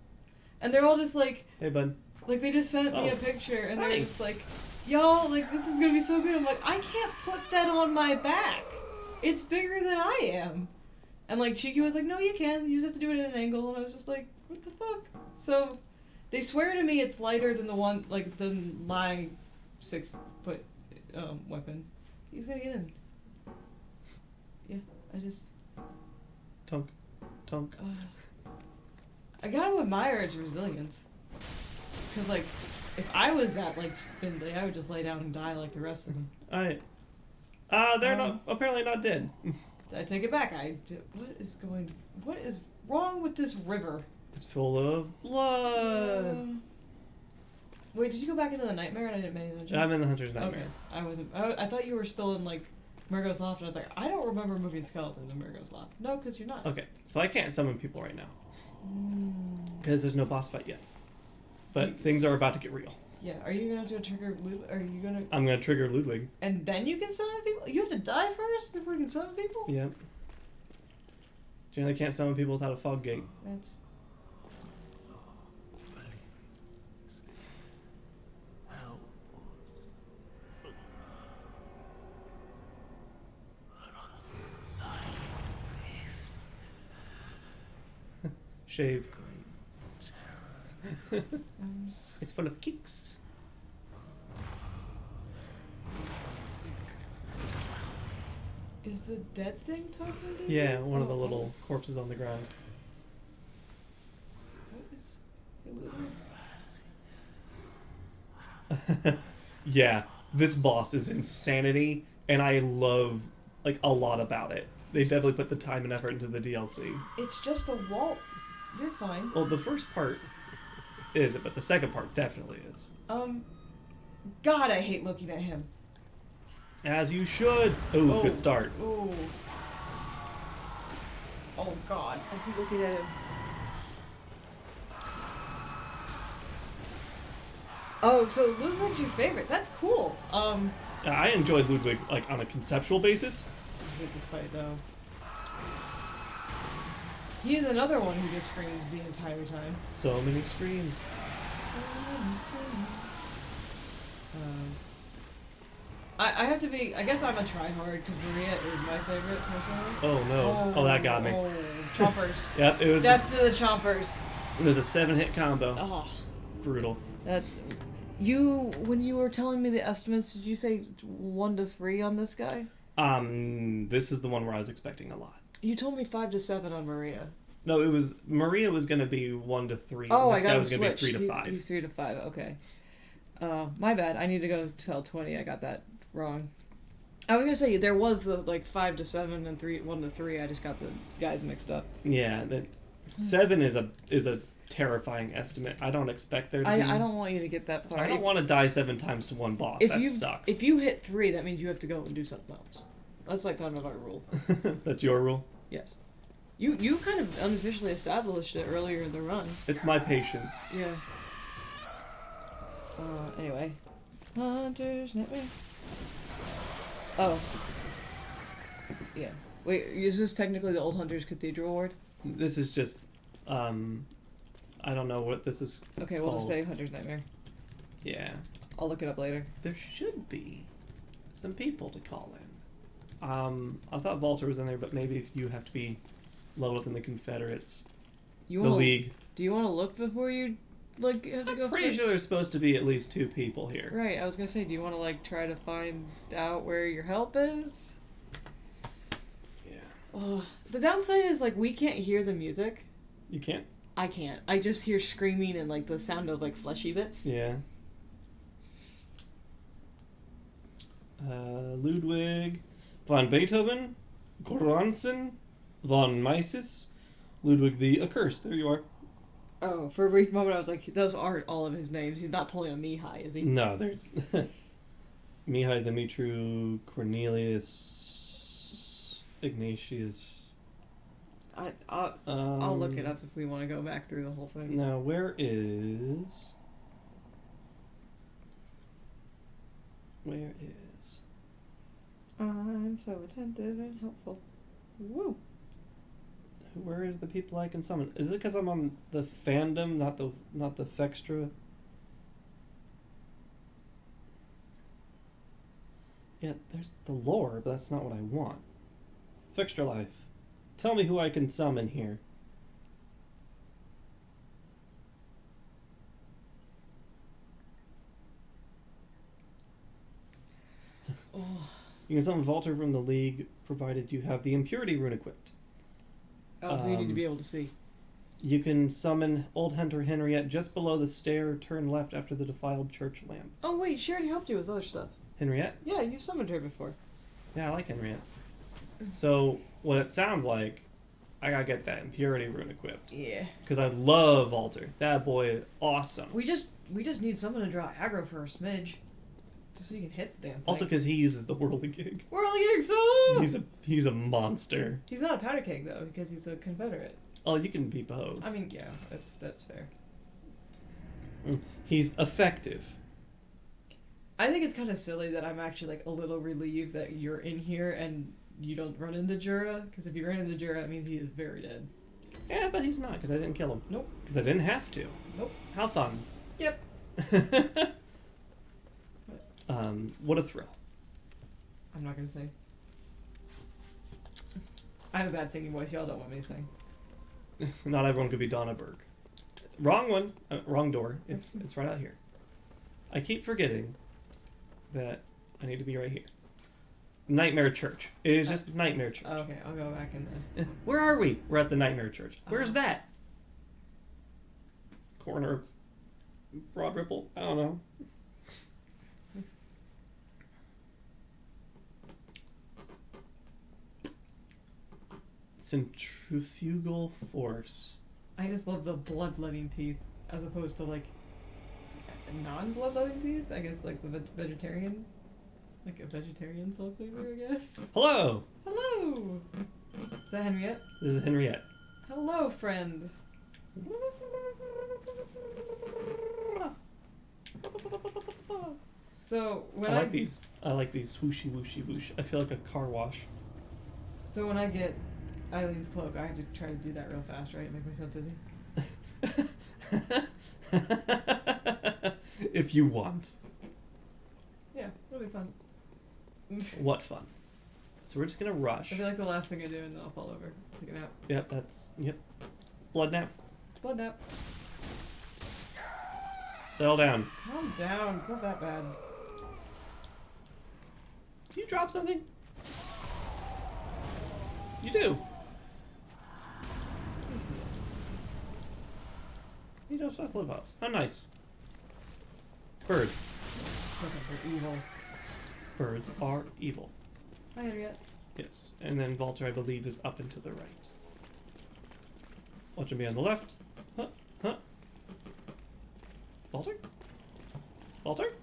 they're all just like... Hey, bud. Like, they just sent me Oh. a picture, and they're Hi. just like, y'all, like, this is gonna be so good. I'm like, I can't put that on my back. It's bigger than I am. And, like, Cheeky was like, no, you can. You just have to do it at an angle. And I was just like, what the fuck? So, they swear to me it's lighter than than my 6-foot weapon. He's gonna get in. Yeah, I just... Tonk. I gotta admire its resilience. Because, like, if I was that, like, spindly, I would just lay down and die like the rest of them. Alright. They're apparently not dead. I take it back. What is wrong with this river? It's full of blood. Wait, did you go back into the nightmare and I didn't pay attention? I'm in the Hunter's Nightmare. Okay, I wasn't. I thought you were still in, like, Murgo's Loft, and I was like, I don't remember moving skeletons in Murgo's Loft. No, because you're not. Okay, so I can't summon people right now. Mm. Because there's no boss fight yet. But things are about to get real. Yeah, are you gonna have to trigger Are you gonna... I'm going to trigger Ludwig. And then you can summon people? You have to die first before you can summon people? Yep. Generally can't summon people without a fog gate. That's... Shave. It's full of kicks. Is the dead thing talking to you? Yeah, one of the little corpses on the ground. What is... Yeah, this boss is insanity, and I love, like, a lot about it. They definitely put the time and effort into the DLC. It's just a waltz. You're fine. Well, the first part isn't, but the second part definitely is. God, I hate looking at him. As you should. Ooh, Oh. good start. Ooh. Oh, God. I hate looking at him. Oh, so Ludwig's your favorite. That's cool. I enjoyed Ludwig, like, on a conceptual basis. I hate this fight, though. He is another one who just screams the entire time. So many screams. I have to be... I guess I'm a tryhard, because Maria is my favorite, personally. Oh, no. Oh, that got me. Oh, chompers. Yep, it was Death to the chompers. a 7-hit combo. Oh. Brutal. That... When you were telling me the estimates, did you say 1 to 3 on this guy? This is the one where I was expecting a lot. You told me 5 to 7 on Maria. No, it was... Maria was going to be 1 to 3. Oh, and this I got guy him was going to be switched. 3 to 5. He's 3 to 5, okay. My bad. I need to go tell 20. I got that wrong. I was going to say, there was the, like, 5 to 7 and 1 to 3. I just got the guys mixed up. Yeah, 7 is a terrifying estimate. I don't expect there to be... I don't want you to get that far. I don't want to die 7 times to one boss. That sucks. If you hit 3, that means you have to go and do something else. That's like kind of our rule. That's your rule? Yes. You kind of unofficially established it earlier in the run. It's my patience. Yeah. Anyway. Hunter's Nightmare. Oh. Yeah. Wait, is this technically the Old Hunter's Cathedral Ward? This is just, I don't know what this is Okay, we'll just called. say Hunter's Nightmare. Yeah. I'll look it up later. There should be some people to call in. I thought Walter was in there, but maybe if you have to be leveled up in the Confederates. You The wanna, League. Do you want to look before you, like, have to go I'm pretty through? sure there's supposed to be at least 2 people here. Right, I was gonna say, do you want to, like, try to find out where your help is? Yeah. Oh, the downside is, like, we can't hear the music. You can't? I can't. I just hear screaming and, like, the sound of, like, fleshy bits. Yeah. Ludwig von Beethoven, Goranson, von Mises, Ludwig the Accursed. There you are. Oh, for a brief moment I was like, those aren't all of his names. He's not pulling a Mihai, is he? No, there's Mihai, Dimitru, Cornelius, Ignatius. I'll look it up if we want to go back through the whole thing. Now, where is... I'm so attentive and helpful. Woo! Where is the people I can summon? Is it because I'm on the fandom, not the Fextra? Yeah, there's the lore, but that's not what I want. Fextra Life. Tell me who I can summon here. Oh. You can summon Walter from the League, provided you have the Impurity rune equipped. Oh, so you need to be able to see. You can summon Old Hunter Henriette just below the stair, turn left after the defiled church lamp. Oh wait, she already helped you with other stuff. Henriette? Yeah, you summoned her before. Yeah, I like Henriette. So, what it sounds like, I gotta get that Impurity rune equipped. Yeah. Because I love Walter. That boy is awesome. We just need someone to draw aggro for a smidge. Just so you can hit the damn thing. Also because he uses the Whirly Gig. Whirly Gig, so He's a monster. He's not a powder keg though, because he's a Confederate. Oh, you can be both. I mean, yeah, that's fair. He's effective. I think it's kind of silly that I'm actually like a little relieved that you're in here and you don't run into Jura, because if you run into Jura, it means he is very dead. Yeah, but he's not, because I didn't kill him. Nope. Because I didn't have to. Nope. How fun. Yep. What a thrill. I'm not gonna sing. I have a bad singing voice. Y'all don't want me to sing. Not everyone could be Donna Burke. Wrong one. Wrong door. It's right out here. I keep forgetting that I need to be right here. Nightmare Church. It is just Nightmare Church. Okay, I'll go back in then. Where are we? We're at the Nightmare Church. Where's that? Corner of Broad Ripple? I don't know. Centrifugal force. I just love the bloodletting teeth as opposed to like non-bloodletting teeth. I guess like the vegetarian, like a vegetarian soul flavor. I guess. Hello. Hello. Is that Henriette? This is Henriette. Hello, friend. So when I like these. I like these swooshy wooshy whoosh. I feel like a car wash. So when I get Eileen's cloak, I have to try to do that real fast, right? Make myself dizzy. If you want. Yeah, it'll be fun. What fun. So we're just gonna rush. I feel like the last thing I do, and then I'll fall over. Take a nap. Yep, yep. Blood nap. Blood nap. Settle down. Calm down. It's not that bad. Do you drop something? You do. You don't stop live house. How nice. Birds. They're evil. Birds are evil. Hi, Henriette. Yes. And then Walter, I believe, is up and to the right. Watch him be on the left. Huh? Huh? Walter? Walter?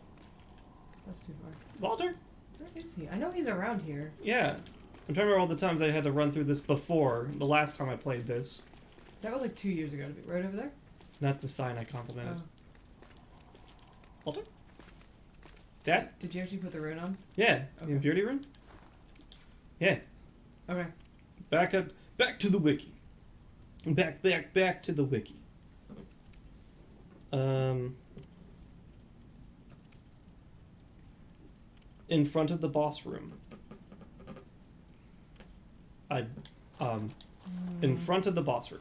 That's too far. Walter? Where is he? I know he's around here. Yeah. I'm trying to remember all the times I had to run through this before, the last time I played this. That was like 2 years ago. To be right over there. That's the sign I complimented. Oh. Walter? Dad? Did you actually put the rune on? Yeah. Okay. The impurity room? Yeah. Okay. Back to the wiki. Back to the wiki. In front of the boss room. In front of the boss room.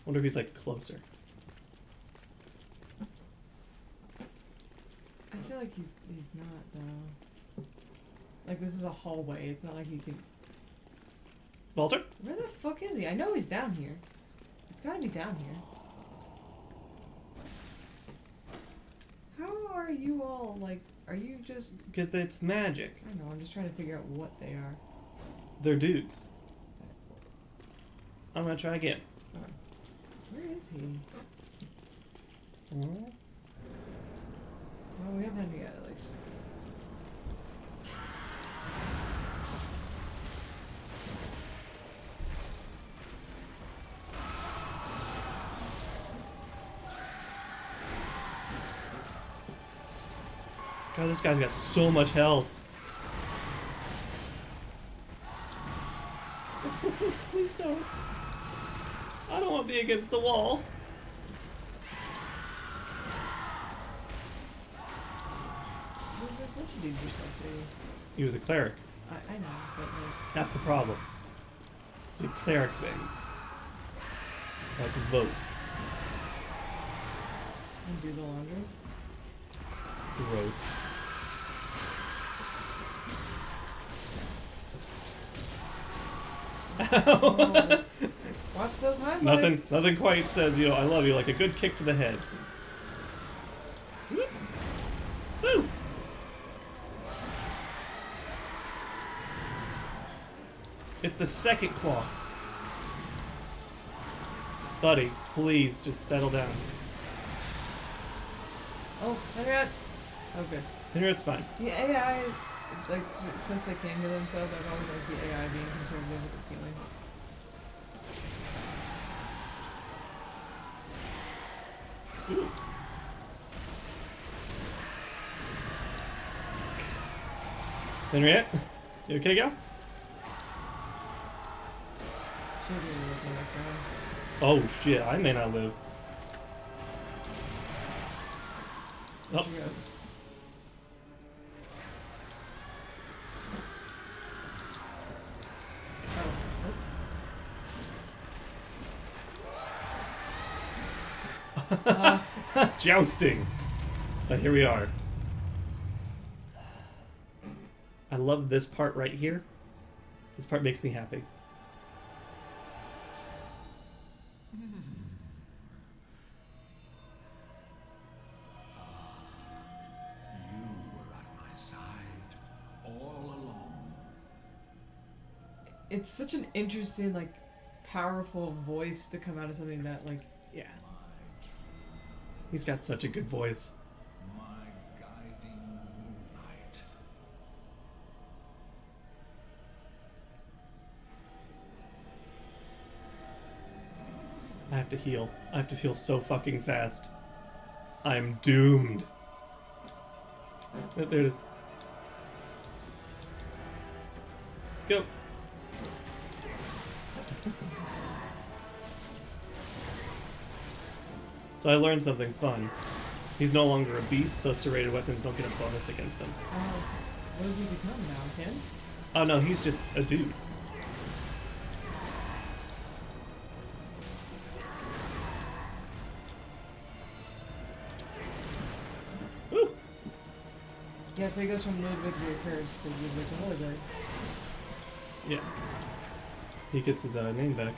Wonder if he's like closer. I feel like he's not though. Like this is a hallway. It's not like he can. Walter? Where the fuck is he? I know he's down here. It's gotta be down here. How are you all like? Are you just? Because it's magic. I know. I'm just trying to figure out what they are. They're dudes. I'm gonna try again. Where is he? Oh. Well, we have Henriette at least. God, this guy's got so much health. Please don't. I don't want to be against the wall. What you did yourself, sweetie? He was a cleric. I know, but like... That's the problem. So cleric things. Like vote. And do the laundry? Gross. Oh, watch those highlights. Nothing quite says, you know, I love you like a good kick to the head. Woo! It's the second claw. Buddy, please just settle down. Oh, Henriette. Okay. Henriette's fine. The AI, like, since they can heal themselves, I've always liked the AI being conservative with its healing. Ooh. Henriette, you okay, gal? She'll be able to next round. Oh shit, I may not live. There Oh. she goes. Jousting! But here we are. I love this part right here. This part makes me happy. You were at my side all along. It's such an interesting, like, powerful voice to come out of something that, like... Yeah. He's got such a good voice. My guiding moonlight. I have to heal. I have to heal so fucking fast. I'm doomed. There it is. Let's go. So I learned something fun. He's no longer a beast, so serrated weapons don't get a bonus against him. Oh, what does he become now, Ken? Oh no, he's just a dude. Woo! Yeah, so he goes from Ludwig the Accursed to Ludwig the Holy Blade. Yeah. He gets his name back.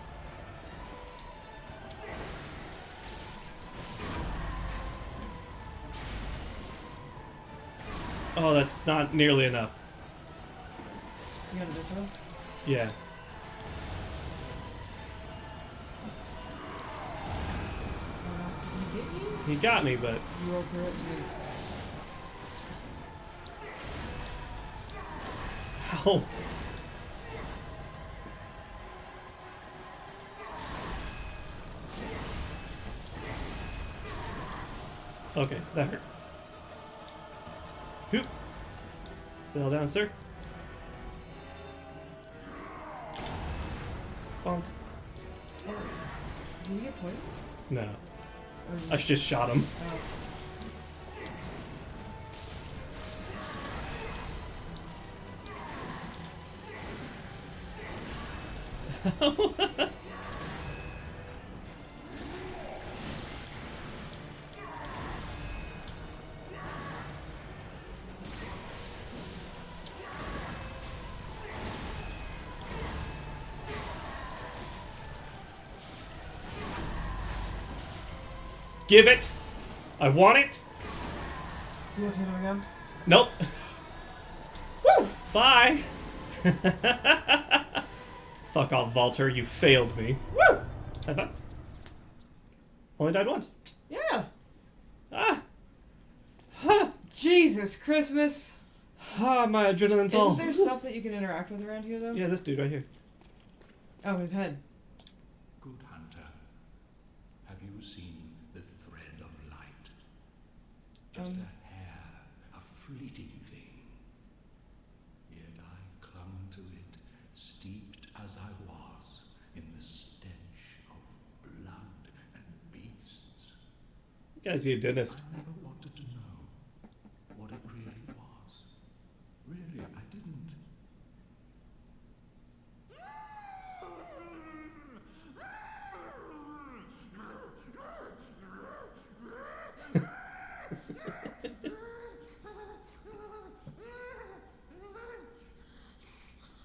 Oh, that's not nearly enough. You got it this one? Yeah. He get you? He got me, but... You rolled through its roots. How? Okay, that hurt. Hoop. Settle down, sir. Bonk. Oh, did you get poisoned? No. Or I just shot him. Give it! I want it! You want to hit him again? Nope. Woo! Bye! Fuck off, Walter. You failed me. Woo! High five. Only died once. Yeah! Ah! Jesus, Christmas! Ah, my adrenaline's all... Isn't there stuff that you can interact with around here, though? Yeah, this dude right here. Oh, his head. Good hunter, have you seen the thread of light? Just Um. a hair, a fleeting thing. Yet I clung to it, steeped as I was in the stench of blood and beasts. You guys need a dentist. I never wanted to know what it really was. Really, I didn't.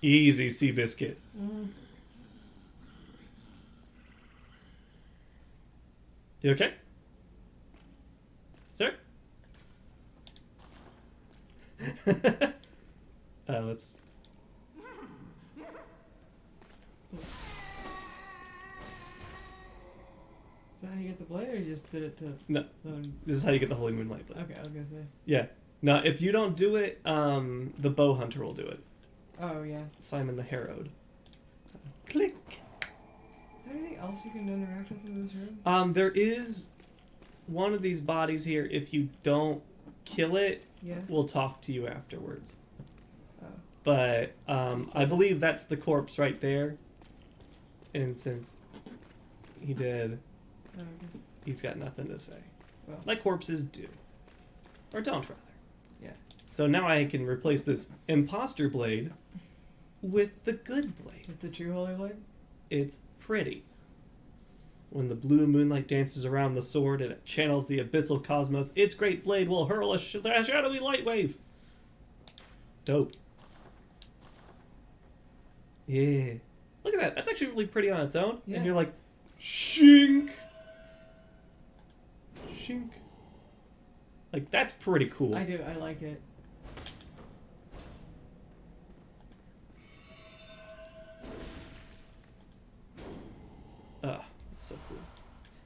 Easy, Seabiscuit. You okay? Sir? Let's... Is that how you get the blade, or you just did it to... No, this is how you get the Holy Moonlight blade. Okay, I was gonna say. Yeah. No, if you don't do it, the bow hunter will do it. Oh, yeah. Simon the Harrowed. Click. Is there anything else you can interact with in this room? There is one of these bodies here. If you don't kill it, Yeah. we'll talk to you afterwards. Oh. But I believe that's the corpse right there. And since he did, Oh, okay. he's got nothing to say. Well. Like corpses do. Or don't, rather. Yeah. So now I can replace this imposter blade with the good blade. With the true holy blade? It's pretty. When the blue moonlight dances around the sword and it channels the abyssal cosmos, its great blade will hurl a shadowy light wave. Dope. Yeah. Look at that. That's actually really pretty on its own. Yeah. And you're like, shink. Shink. Like, that's pretty cool. I do. I like it. It's so cool.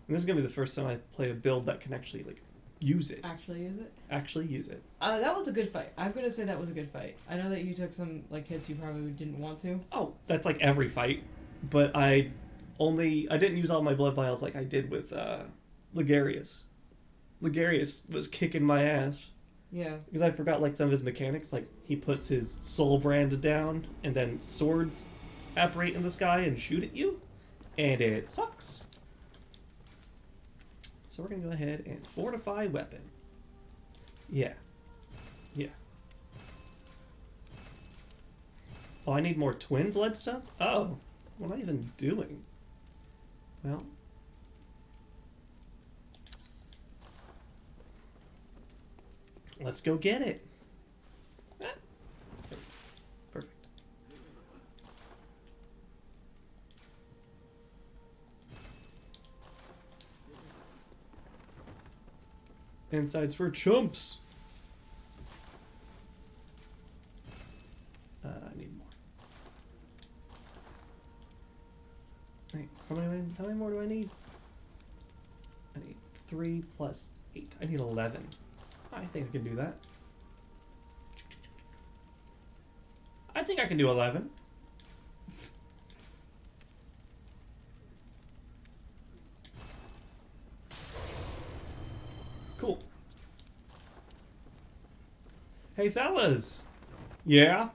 And this is going to be the first time I play a build that can actually, like, use it. Actually, is it? Actually use it. That was a good fight. I'm gonna say that was a good fight. I know that you took some like hits you probably didn't want to. Oh, that's like every fight. But I didn't use all my blood vials like I did with Ligarius. Ligarius was kicking my ass. Yeah. Because I forgot like some of his mechanics. Like he puts his soul brand down and then swords apparate in the sky and shoot at you. And it sucks. So we're going to go ahead and fortify weapon. Yeah. Yeah. Oh, I need more twin bloodstones? Oh. What am I even doing? Well. Let's go get it. Ah. Perfect. Insides for chumps. I need more. Wait, how many more do I need? I need 3 plus 8. I need 11. I think I can do that. I think I can do 11. Cool. Hey fellas. Yeah?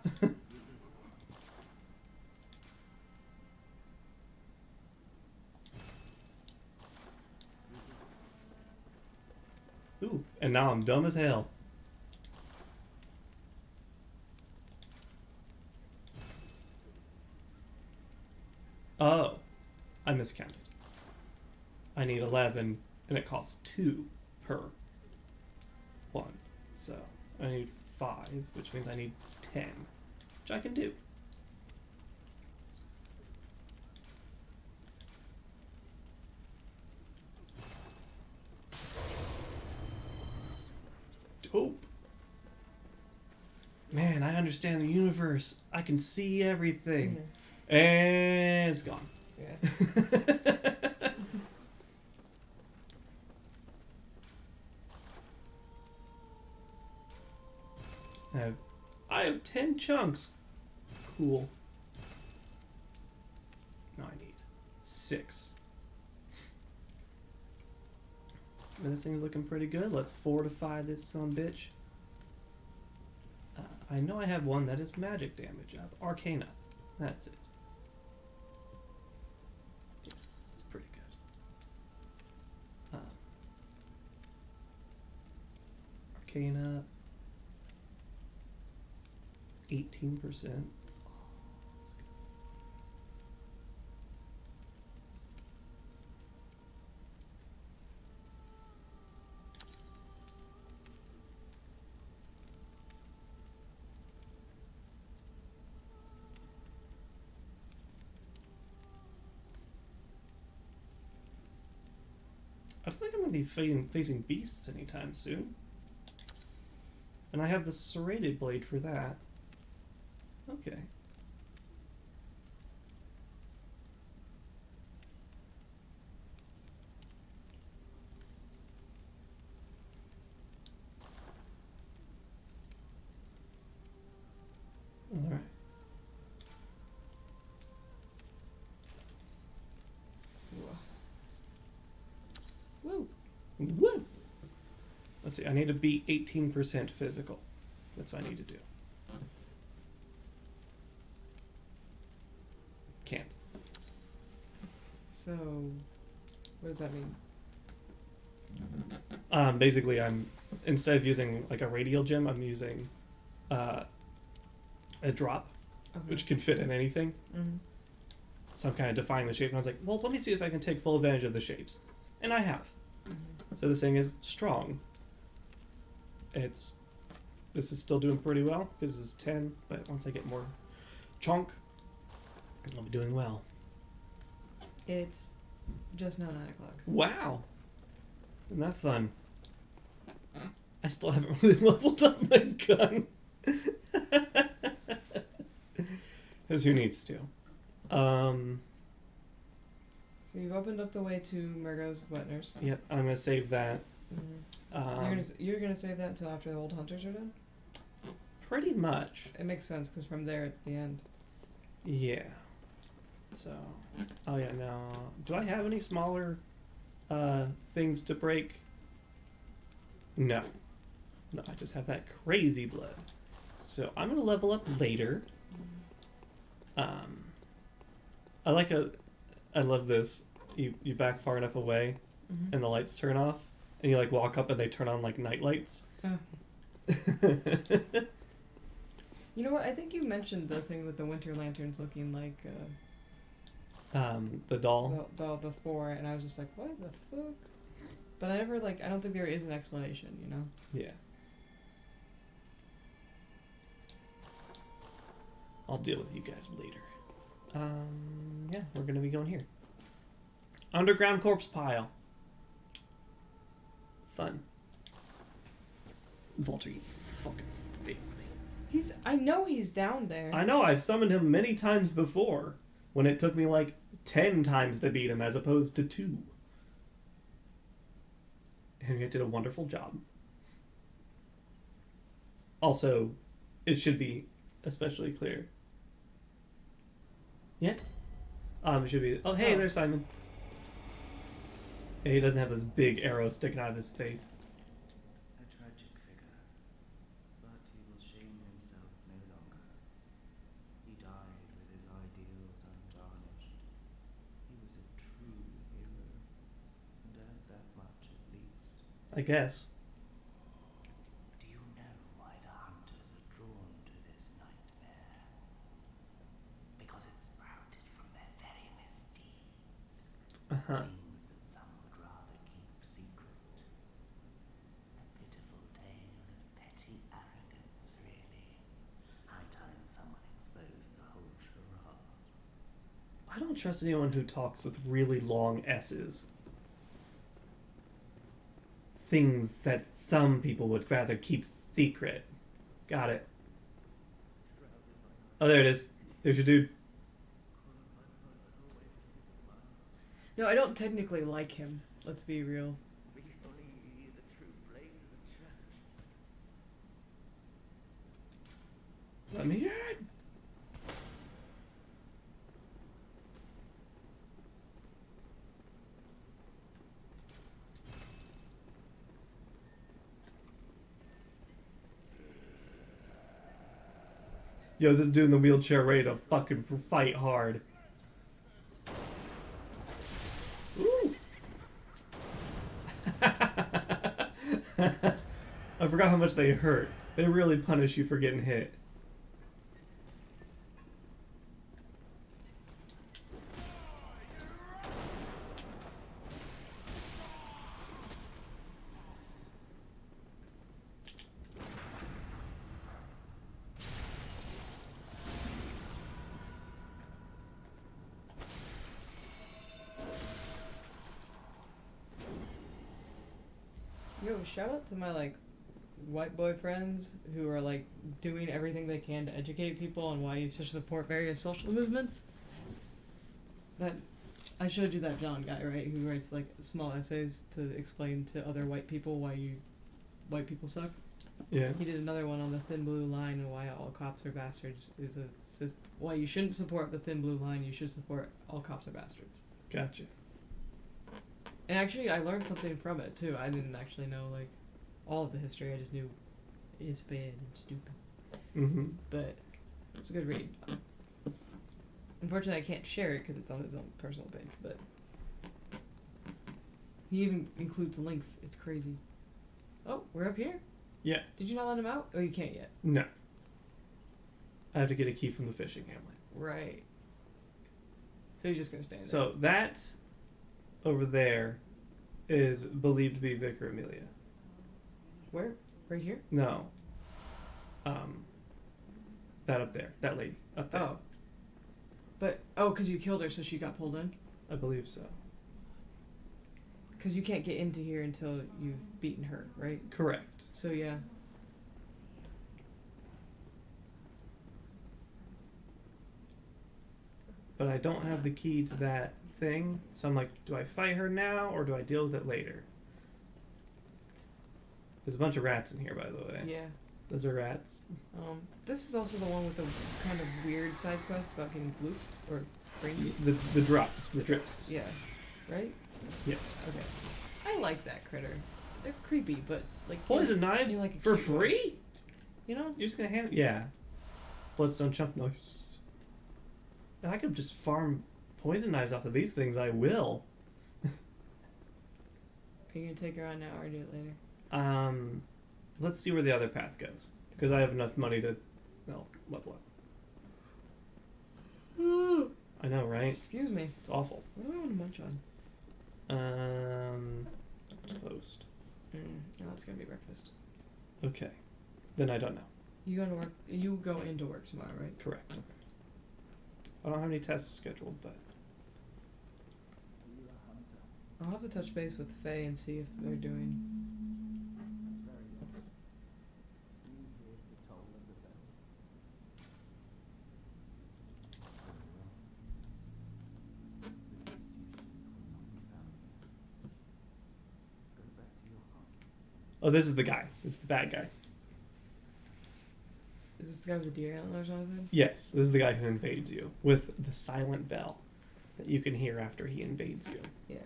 Ooh, and now I'm dumb as hell. Oh, I miscounted. I need 11, and it costs 2 per one. So I need 5, which means I need 10, which I can do. Dope. Man, I understand the universe. I can see everything. Mm-hmm. And it's gone. Yeah. I have 10 chunks. Cool. No, I need 6. And this thing's looking pretty good. Let's fortify this son bitch. I know I have one that is magic damage. I have Arcana. That's it. Yeah, it's pretty good. Arcana. 18%. I don't think I'm going to be facing beasts anytime soon. And I have the serrated blade for that. Okay. Alright. Woo. Woo! Let's see, I need to be 18% physical. That's what I need to do. Can't. So, what does that mean? Basically, instead of using like a radial gem, I'm using a drop, Okay. which can fit in anything. Mm-hmm. So I'm kind of defying the shape, and I was like, well, let me see if I can take full advantage of the shapes. And I have. Mm-hmm. So this thing is strong. This is still doing pretty well, because this is 10, but once I get more chunk, I'll be doing well. It's just now 9 o'clock. Wow! Isn't that fun? I still haven't really leveled up my gun. Because who needs to? So you've opened up the way to Murgo's Wetners. Yep, I'm going to save that. Mm-hmm. You're gonna save that until after the old hunters are done? Pretty much. It makes sense, because from there it's the end. Yeah. So, oh yeah, now, do I have any smaller things to break? No. No, I just have that crazy blood. So I'm gonna level up later. I love this. You back far enough away, Mm-hmm. and the lights turn off, and you like walk up and they turn on like night lights. Oh. You know what? I think you mentioned the thing with the winter lanterns looking like The doll. doll before, and I was just like, what the fuck? But I don't think there is an explanation, you know? Yeah. I'll deal with you guys later. Yeah, we're gonna be going here. Underground corpse pile. Fun. Walter, you fucking failed me. I know he's down there. I know, I've summoned him many times before, when it took me like 10 times to beat him as opposed to 2. And you did a wonderful job. Also, it should be especially clear. Yeah? It should be... Oh, hey, there's Simon. Yeah, he doesn't have this big arrow sticking out of his face. A tragic figure, but he will shame himself no longer. He died with his ideals untarnished. He was a true hero, and earned that much at least. I guess. Do you know why the hunters are drawn to this nightmare? Because it sprouted from their very misdeeds. Uh-huh. Things that some would rather keep secret. A pitiful tale of petty arrogance, really. High time someone exposed the whole charade. I don't trust anyone who talks with really long S's. Things that some people would rather keep secret. Got it. Oh, there it is. There's your dude. No, I don't technically like him. Let's be real. Recently, the true blades of the church. Let me in. Yo, this dude in the wheelchair ready to fucking fight hard. Ooh. I forgot how much they hurt. They really punish you for getting hit. Yo, shout out to my like white boy friends who are like doing everything they can to educate people on why you should support various social movements. That I showed you that John guy, right? Who writes like small essays to explain to other white people why white people suck. Yeah. He did another one on the thin blue line and why all cops are bastards. Why you shouldn't support the thin blue line. You should support all cops are bastards. Gotcha. And actually, I learned something from it too. I didn't actually know like all of the history. I just knew it's bad and stupid. Mm-hmm. But it's a good read. Unfortunately, I can't share it because it's on his own personal page. But he even includes links. It's crazy. Oh, we're up here? Yeah. Did you not let him out? Oh, you can't yet. No. I have to get a key from the fishing hamlet. Right. So he's just gonna stay in there. So that over there is believed to be Vicar Amelia. Where? Right here? No. That up there. That lady. Up there. Oh. But, because you killed her, so she got pulled in? I believe so. Because you can't get into here until you've beaten her, right? Correct. So, yeah. But I don't have the key to that thing, so I'm like, do I fight her now, or do I deal with it later? There's a bunch of rats in here, by the way. Yeah. Those are rats. This is also the one with the kind of weird side quest about getting glue or brain. The drops, the drips. Yeah, right? Yes. Okay. I like that critter. They're creepy, but like Poison knives like a for cute one. free? You know? You're just gonna hand yeah. Bloodstone chunk nice. If I could just farm poison knives off of these things, I will. Are you gonna take her on now or do it later? Let's see where the other path goes, because I have enough money to, well, level up. I know, right? Excuse me. It's awful. What do I want to munch on? Toast. No, it's gonna be breakfast. Okay. Then I don't know. You go to work. You go into work tomorrow, right? Correct. I don't have any tests scheduled, but I'll have to touch base with Faye and see if they're doing. oh, this is the guy. This is the bad guy. Is this the guy with the deer antlers on his head? Yes, this is the guy who invades you with the silent bell that you can hear after he invades you. Yeah.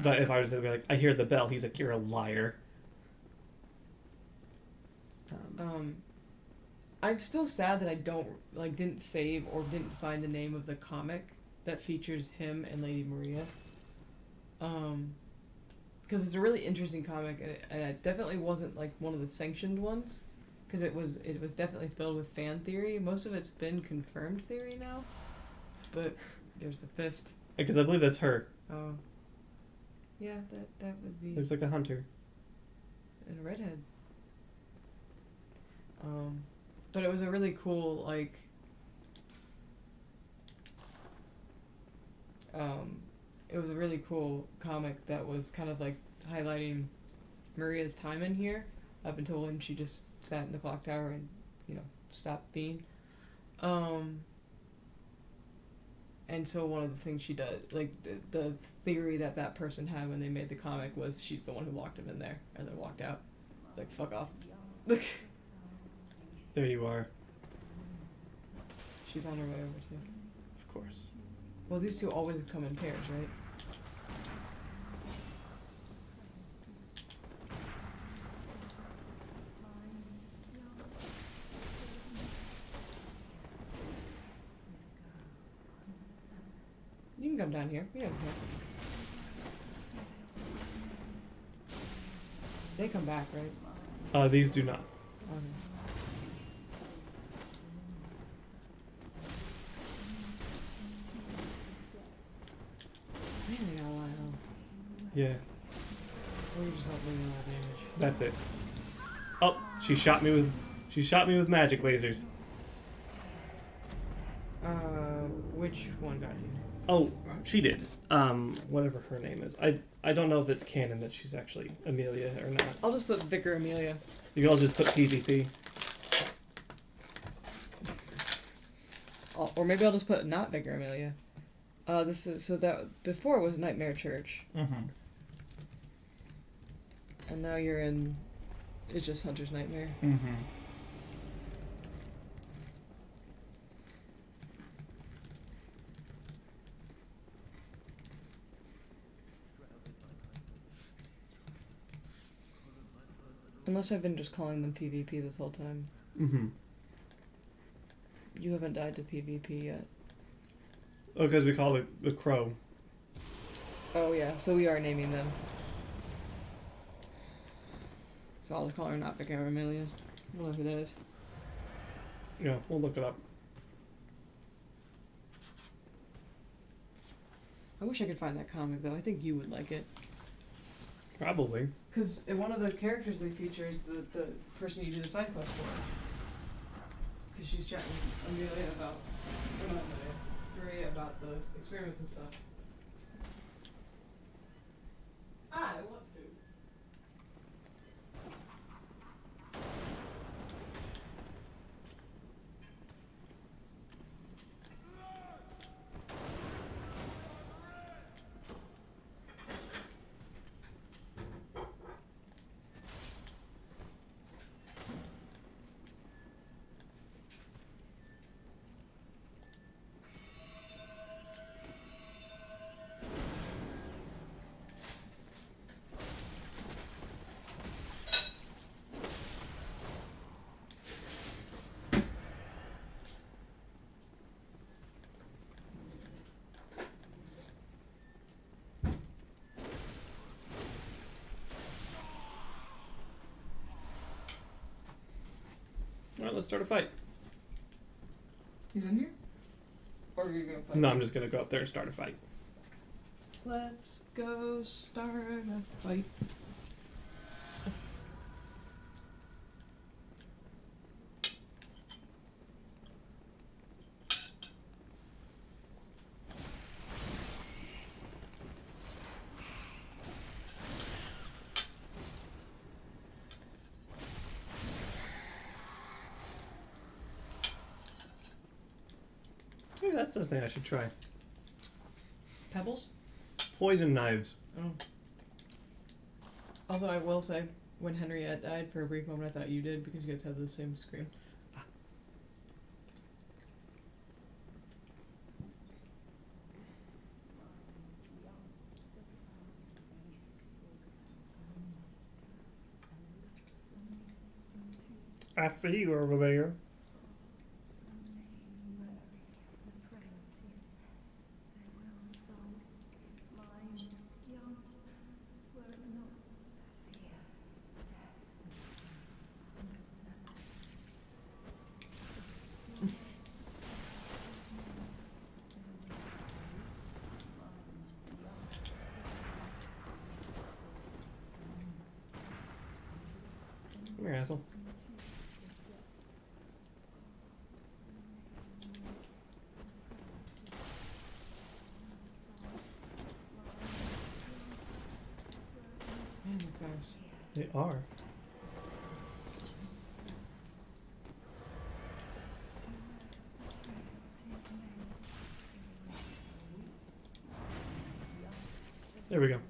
But if I was to be like, I hear the bell, he's like, you're a liar. I'm still sad that I didn't save or didn't find the name of the comic that features him and Lady Maria. Because it's a really interesting comic, and it definitely wasn't like one of the sanctioned ones, because it was definitely filled with fan theory. Most of it's been confirmed theory now, but there's the fist. Because I believe that's her. Oh, yeah, that would be. There's like a hunter. And a redhead. But it was a really cool it was a really cool comic that was kind of like highlighting Maria's time in here up until when she just sat in the clock tower and, stopped being. And so one of the things she does, like the theory that person had when they made the comic was she's the one who locked him in there and then walked out. It's like, fuck off. There you are. She's on her way over too. Of course. Well, these two always come in pairs, right? come down here. We don't care. They come back, right? These do not. Okay. Man, I got a lot of health. Yeah, Or you just not doing a lot of damage. that's it. Oh, she shot me with magic lasers. Which one got you? Oh, she did. Whatever her name is. I don't know if it's canon that she's actually Amelia or not. I'll just put Vicar Amelia. You can also just put PvP. Or maybe I'll just put not Vicar Amelia. This is so that before it was Nightmare Church, Mm-hmm. and now you're in. It's just Hunter's Nightmare. Mm-hmm. Unless I've been just calling them PvP this whole time. Mm-hmm. You haven't died to PvP yet. Oh, because we call it the crow. Oh yeah, so we are naming them. So I'll just call her not Vicar Amelia. I don't know who that is. Yeah, we'll look it up. I wish I could find that comic though. I think you would like it. Probably. Because one of the characters they feature is the person you do the side quest for. Because she's chatting with Amelia about, or not Amelia, Drea about the experiments and stuff. I want food. Alright, let's start a fight. He's in here? Or are you gonna fight? No, I'm just gonna go up there and start a fight. Let's go start a fight. Maybe that's the thing I should try. Pebbles? Poison knives. Oh. Also, I will say, when Henriette died, for a brief moment I thought you did because you guys have the same screen. I see you over there. Come here, asshole. Man, they're fast. They are. There we go.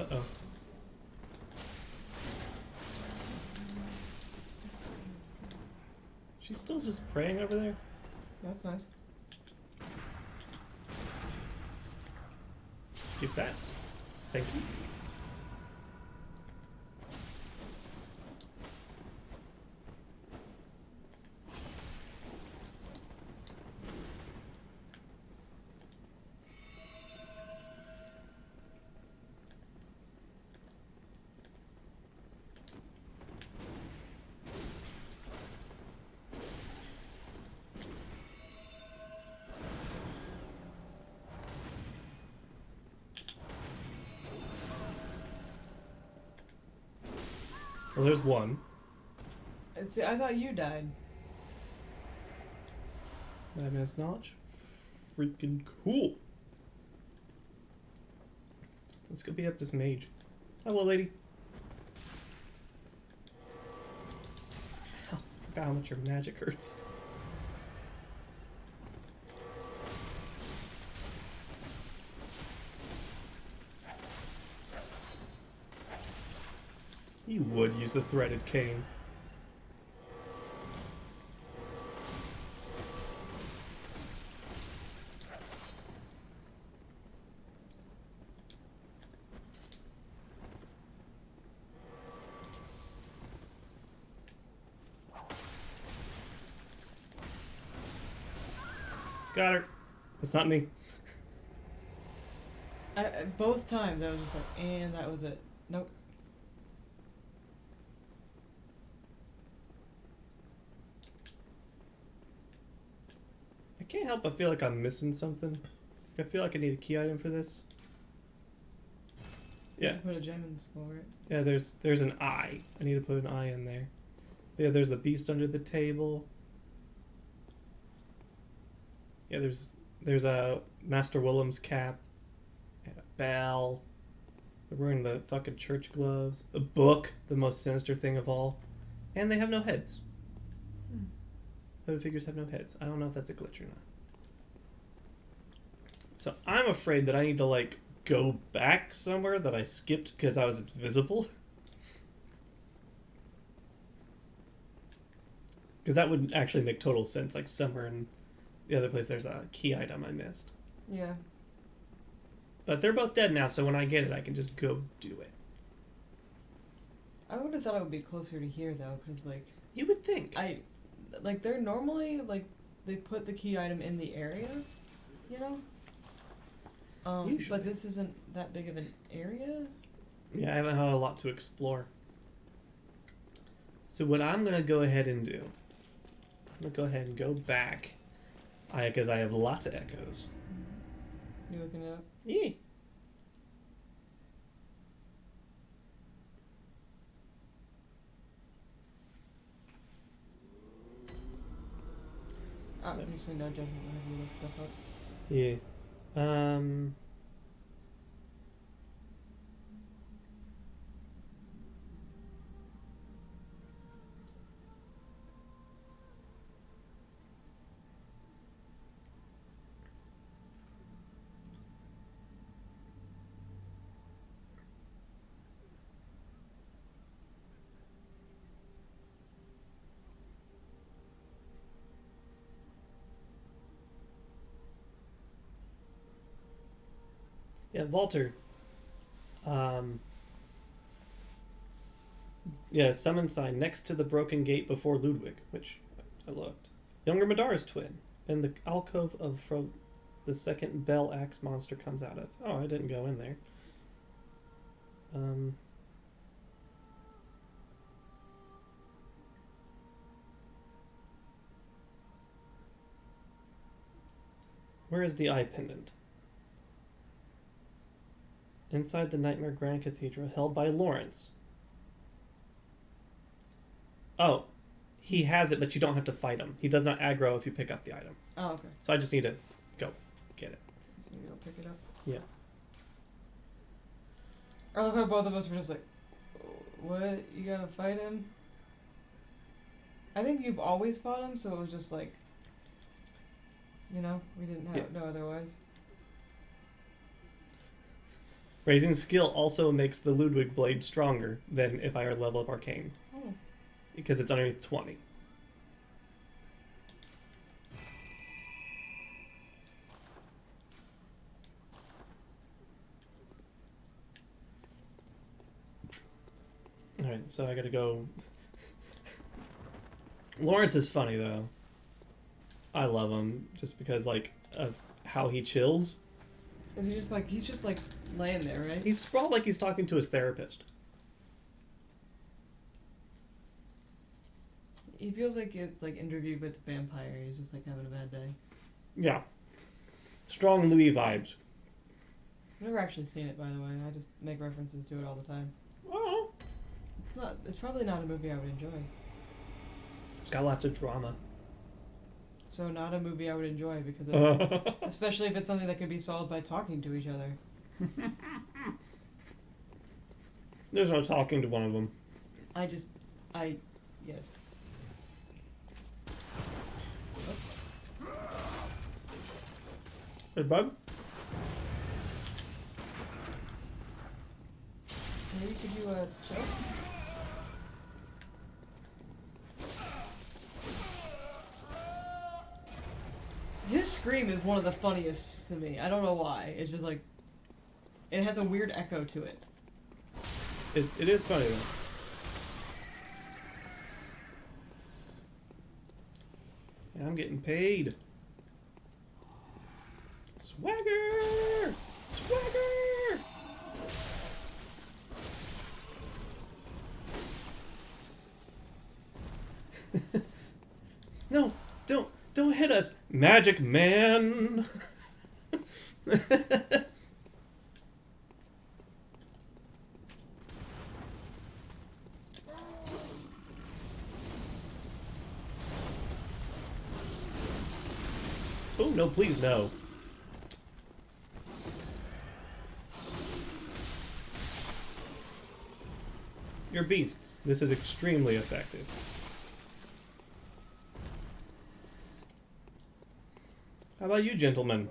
Uh-oh. She's still just praying over there? That's nice. Keep that. Thank you. Well, there's one. See, I thought you died. Madman's Notch. Freaking cool. Let's go beat up this mage. Hello, lady. Hell, I forgot how much your magic hurts. You would use the threaded cane. Got her. That's not me. Both times I was just like, and that was it. Nope. I can't help but feel like I'm missing something. I feel like I need a key item for this. You Yeah. have to put a gem in the skull, right? Yeah, there's an eye. I need to put an eye in there. Yeah, there's the beast under the table. Yeah, there's a Master Willem's cap. And a bell. They're wearing the fucking church gloves. A book, the most sinister thing of all. And they have no heads. Hooded figures have no heads. I don't know if that's a glitch or not. So I'm afraid that I need to, like, go back somewhere that I skipped because I was invisible. Because that would actually make total sense. Like, somewhere in the other place there's a key item I missed. Yeah. But they're both dead now, so when I get it, I can just go do it. I would have thought it would be closer to here, though, because, like... You would think. Like, they're normally, like, they put the key item in the area, you know? Usually. But this isn't that big of an area? Yeah, I haven't had a lot to explore. So what I'm going to go ahead and do... I'm going to go ahead and go back. Because I have lots of echoes. You looking it up? Yeah. Obviously no judgment whenever you look stuff up. Yeah. Yeah, Walter. Yeah, summon sign next to the broken gate before Ludwig, which I looked. Younger Madara's twin, and the alcove of from the second bell axe monster comes out of. Oh, I didn't go in there. Where is the eye pendant? Inside the Nightmare Grand Cathedral, held by Lawrence. Oh, he has it, but you don't have to fight him. He does not aggro if you pick up the item. Oh, okay. So I just need to go get it. So you go pick it up. Yeah. I love how both of us were just like, what? You gotta fight him? I think you've always fought him, so it was just like, you know, we didn't have no otherwise. Raising skill also makes the Ludwig blade stronger than if I were to level up Arcane. Oh. Because it's underneath 20. Alright, so I gotta go. Lawrence is funny though. I love him just because like of how he chills. Is he just like he's just like laying there, right? He's sprawled like he's talking to his therapist. He feels like it's like Interview with the Vampire. He's just like having a bad day. Yeah. Strong Louis vibes. I've never actually seen it, by the way. I just make references to it all the time. Oh. It's not. It's probably not a movie I would enjoy. It's got lots of drama. So not a movie I would enjoy because of, especially if it's something that could be solved by talking to each other. There's no talking to one of them. Yes. Hey, bud. Maybe could you chill? His scream is one of the funniest to me. I don't know why. It's just like it has a weird echo to it. It is funny though. Yeah, I'm getting paid. Swagger! Swagger! No, don't hit us, Magic Man! Oh, no, please, no. You're beasts. This is extremely effective. How about you, gentlemen?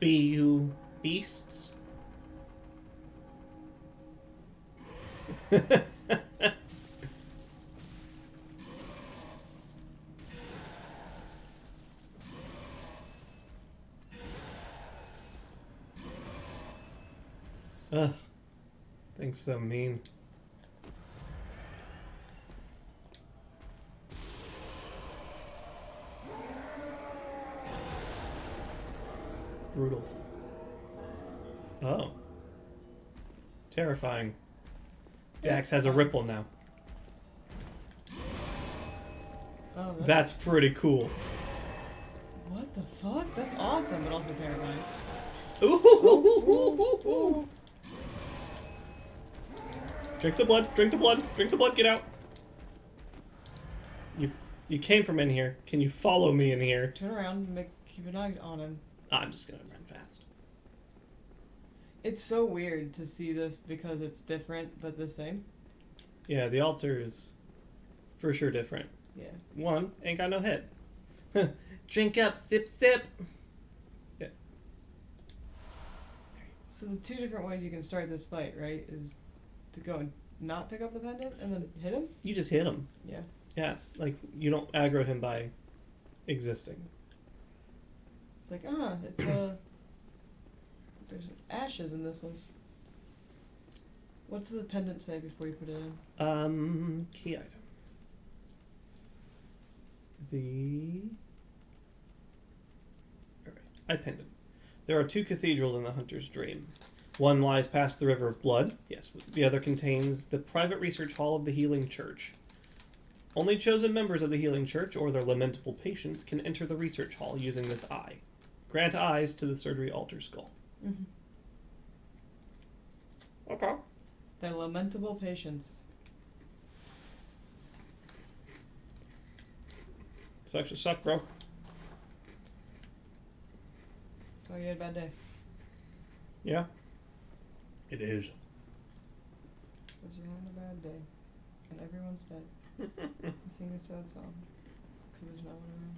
Be you beasts? Ugh. Thing's so mean. Brutal. Oh. Terrifying. The axe has a ripple now. Oh, That's pretty cool. what the fuck? That's awesome, but also terrifying. Ooh. Drink the blood, drink the blood, drink the blood, get out. You came from in here. Can you follow me in here? Turn around and keep an eye on him. I'm just gonna run fast. It's so weird to see this because it's different but the same. Yeah, the altar is for sure different. Yeah. One, ain't got no head. Drink up, sip, sip. Yeah. So the two different ways you can start this fight, right, is to go and not pick up the pendant and then hit him? You just hit him. Yeah. Yeah, like, you don't aggro him by existing. It's like, it's there's ashes in this one. What's the pendant say before you put it in? Key item. Alright, I pinned him. There are 2 cathedrals in the Hunter's Dream. One lies past the River of Blood. Yes, the other contains the private research hall of the Healing Church. Only chosen members of the Healing Church or their lamentable patients can enter the research hall using this eye. Grant eyes to the surgery altar skull. Mm-hmm. Okay. Their lamentable patience. Sucks to suck, bro. So you had a bad day. Yeah. It is. Because you're having a bad day. And everyone's dead. Sing a sad song. Because there's no one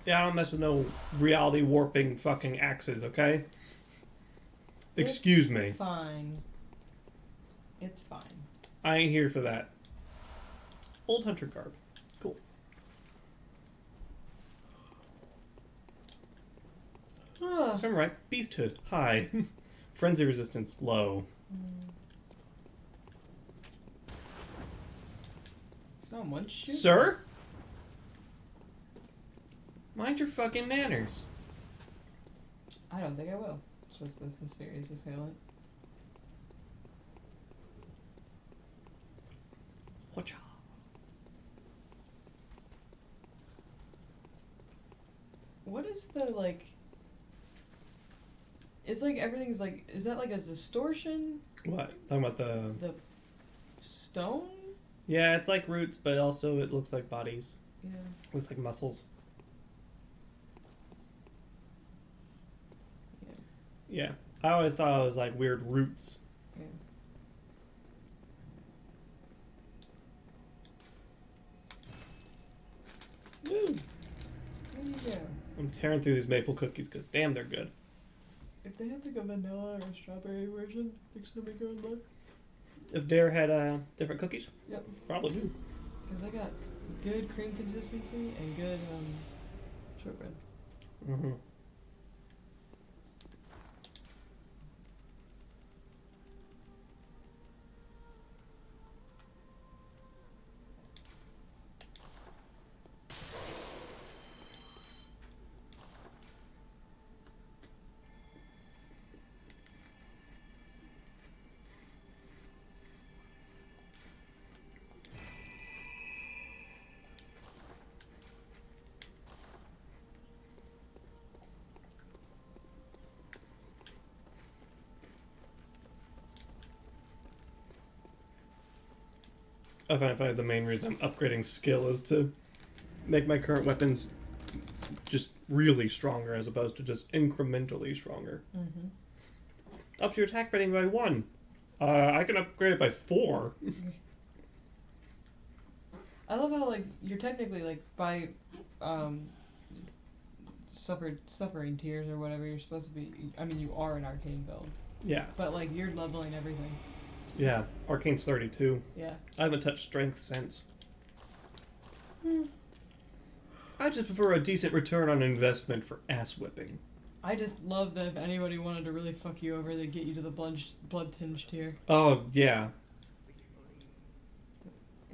Yeah, I don't mess with no reality warping fucking axes, okay? Excuse me. Fine. It's fine. I ain't here for that. Old hunter garb. Cool. I'm right. Beasthood. High. Frenzy resistance. Low. Someone shoot. Sir? Mind your fucking manners. I don't think I will. Says this mysterious assailant. Whatcha? What is the, like... It's like everything's like... Is that like a distortion? What? Talking about the... Stone? Yeah, it's like roots, but also it looks like bodies. Yeah. Looks like muscles. Yeah. I always thought it was like weird roots. Yeah. Woo! There you go. I'm tearing through these maple cookies because damn, they're good. If they have like a vanilla or a strawberry version, next time we go and look. If Dare had different cookies? Yep. Probably do. Because I got good cream consistency and good shortbread. Mm-hmm. I find the main reason I'm upgrading skill is to make my current weapons just really stronger as opposed to just incrementally stronger. Mm-hmm. Up your attack rating by 1. I can upgrade it by 4. I love how like you're technically like by suffering tears or whatever you're supposed to be. I mean, you are an arcane build, Yeah. but like you're leveling everything. Yeah. Arcane's 32. Yeah. I haven't touched strength since. I just prefer a decent return on investment for ass whipping. I just love that if anybody wanted to really fuck you over, they'd get you to the blood tinged tier. Oh, yeah.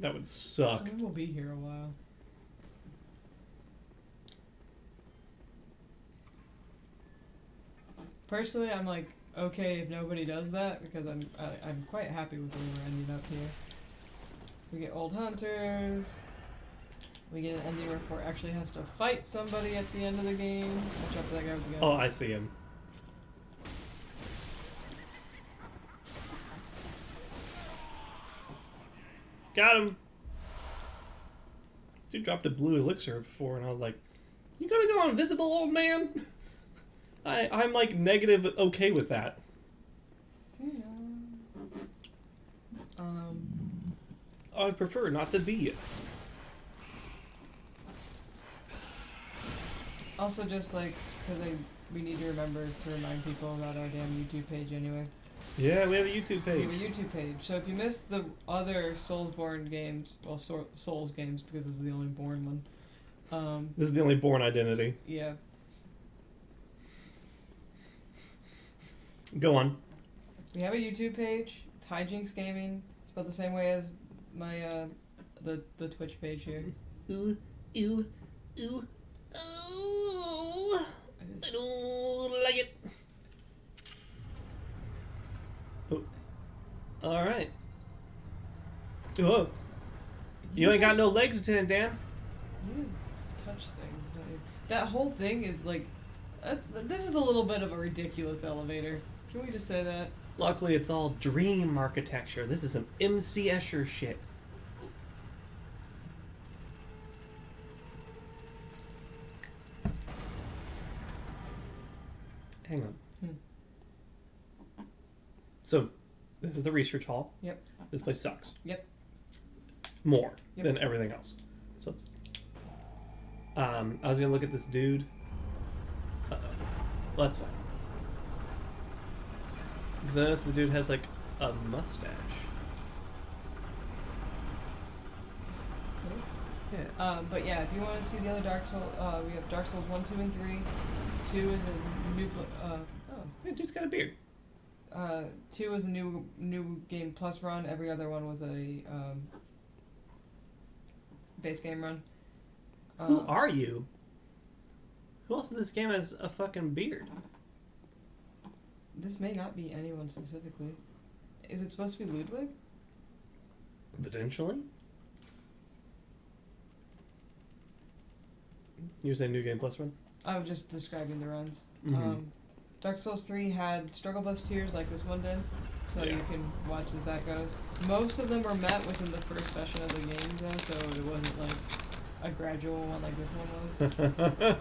That would suck. I mean, we'll be here a while. Personally, I'm like okay if nobody does that because I'm quite happy with where we're ending up here. We get old hunters. We get an ending where Fort actually has to fight somebody at the end of the game. Watch out for that guy with the gun. Oh, I see him. Got him! You dropped a blue elixir before, and I was like, you gonna go invisible, old man? I'm like negative okay with that. See ya. I'd prefer not to be. Also, just like, because we need to remember to remind people about our damn YouTube page anyway. Yeah, we have a YouTube We page. have a YouTube page. So if you missed the other Soulsborne games, well, Souls games, because this is the only Born one. This is the only Born identity. Yeah. Go on. We have a YouTube page. It's Hijinks Gaming. It's about the same way as my, the Twitch page here. Ooh, ew, ew, oh, I don't like it. Oh. Alright. Oh. You ain't got no legs to tend, Dan. You just touch things, don't you? That whole thing is like... this is a little bit of a ridiculous elevator. Can we just say that? Luckily, it's all dream architecture. This is some MC Escher shit. Hang on. So, this is the research hall. Yep. This place sucks. Yep. More Yep. than everything else. So it's... I was gonna look at this dude. Uh-oh. Well, that's fine. Because I noticed the dude has like a mustache. Yeah. But yeah, if you want to see the other Dark Souls, we have Dark Souls 1, 2, and 3. 2 is a new, Yeah, dude's got a beard. 2 is a new game plus run. Every other one was a base game run. Who are you? Who else in this game has a fucking beard? This may not be anyone specifically. Is it supposed to be Ludwig? Potentially. You were saying new game plus run? I was just describing the runs. Mhm. Dark Souls 3 had struggle bus tiers like this one did, so Yeah. you can watch as that goes. Most of them were met within the first session of the game, though, so it wasn't like a gradual one like this one was.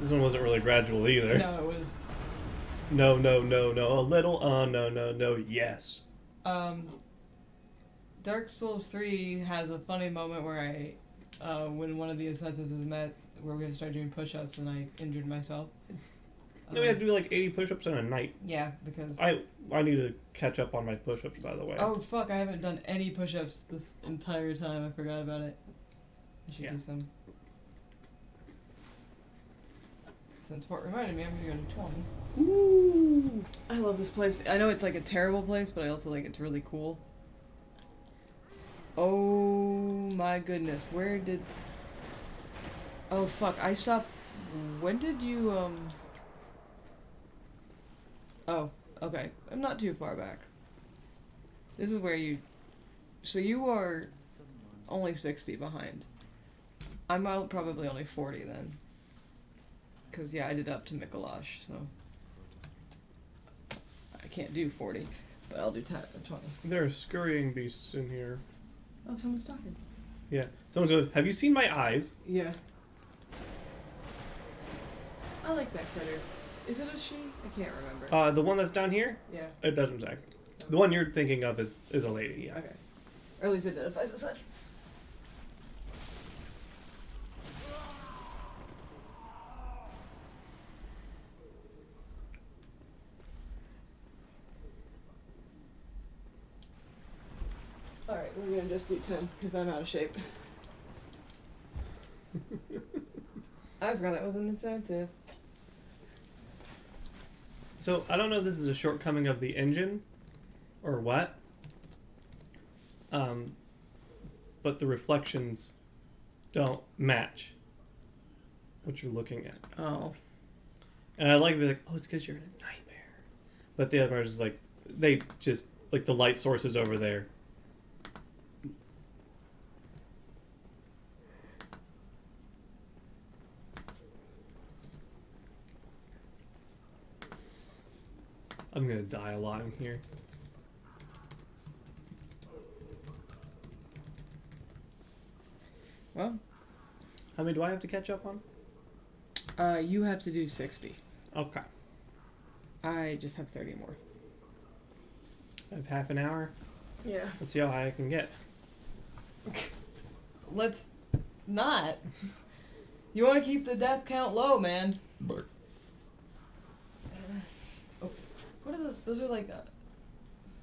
This one wasn't really gradual either. No, it was. No, no, no, no. A little. No, no, no. Yes. Dark Souls 3 has a funny moment where when one of the incentives is met, where we're gonna start doing push-ups, and I injured myself. No, we had to do like 80 push-ups in a night. Yeah, because I need to catch up on my push-ups, by the way. oh fuck, I haven't done any push-ups this entire time. I forgot about it. I should do some. Since Fort reminded me, I'm gonna go to 20. Ooh. I love this place. I know it's like a terrible place, but I also like it's really cool. Oh my goodness, where did... Oh fuck, I stopped... When did you, Oh, okay. I'm not too far back. This is where you... So you are only 60 behind. I'm probably only 40 then. Because, yeah, I did up to Mikolash, so... I can't do 40, but I'll do 20. There are scurrying beasts in here. Oh, someone's talking. Yeah. Someone's going, have you seen my eyes? Yeah. I like that critter. Is it a she? I can't remember. The one that's down here? Yeah. It doesn't say. The one you're thinking of is a lady, yeah. Okay. Or at least identifies as such. Alright, we're gonna just do 10, because I'm out of shape. I forgot that was an incentive. So, I don't know if this is a shortcoming of the engine, or what, but the reflections don't match what you're looking at. Oh. And I like to be like, oh, it's because you're in a nightmare. But the other part is like, they just, like the light source is over there. I'm gonna die a lot in here. Well, How many do I have to catch up on? you have to do 60. Okay. I just have 30 more. I have half an hour. Yeah. Let's see how high I can get. Let's not. You want to keep the death count low, man. Oh, what are those? Those are like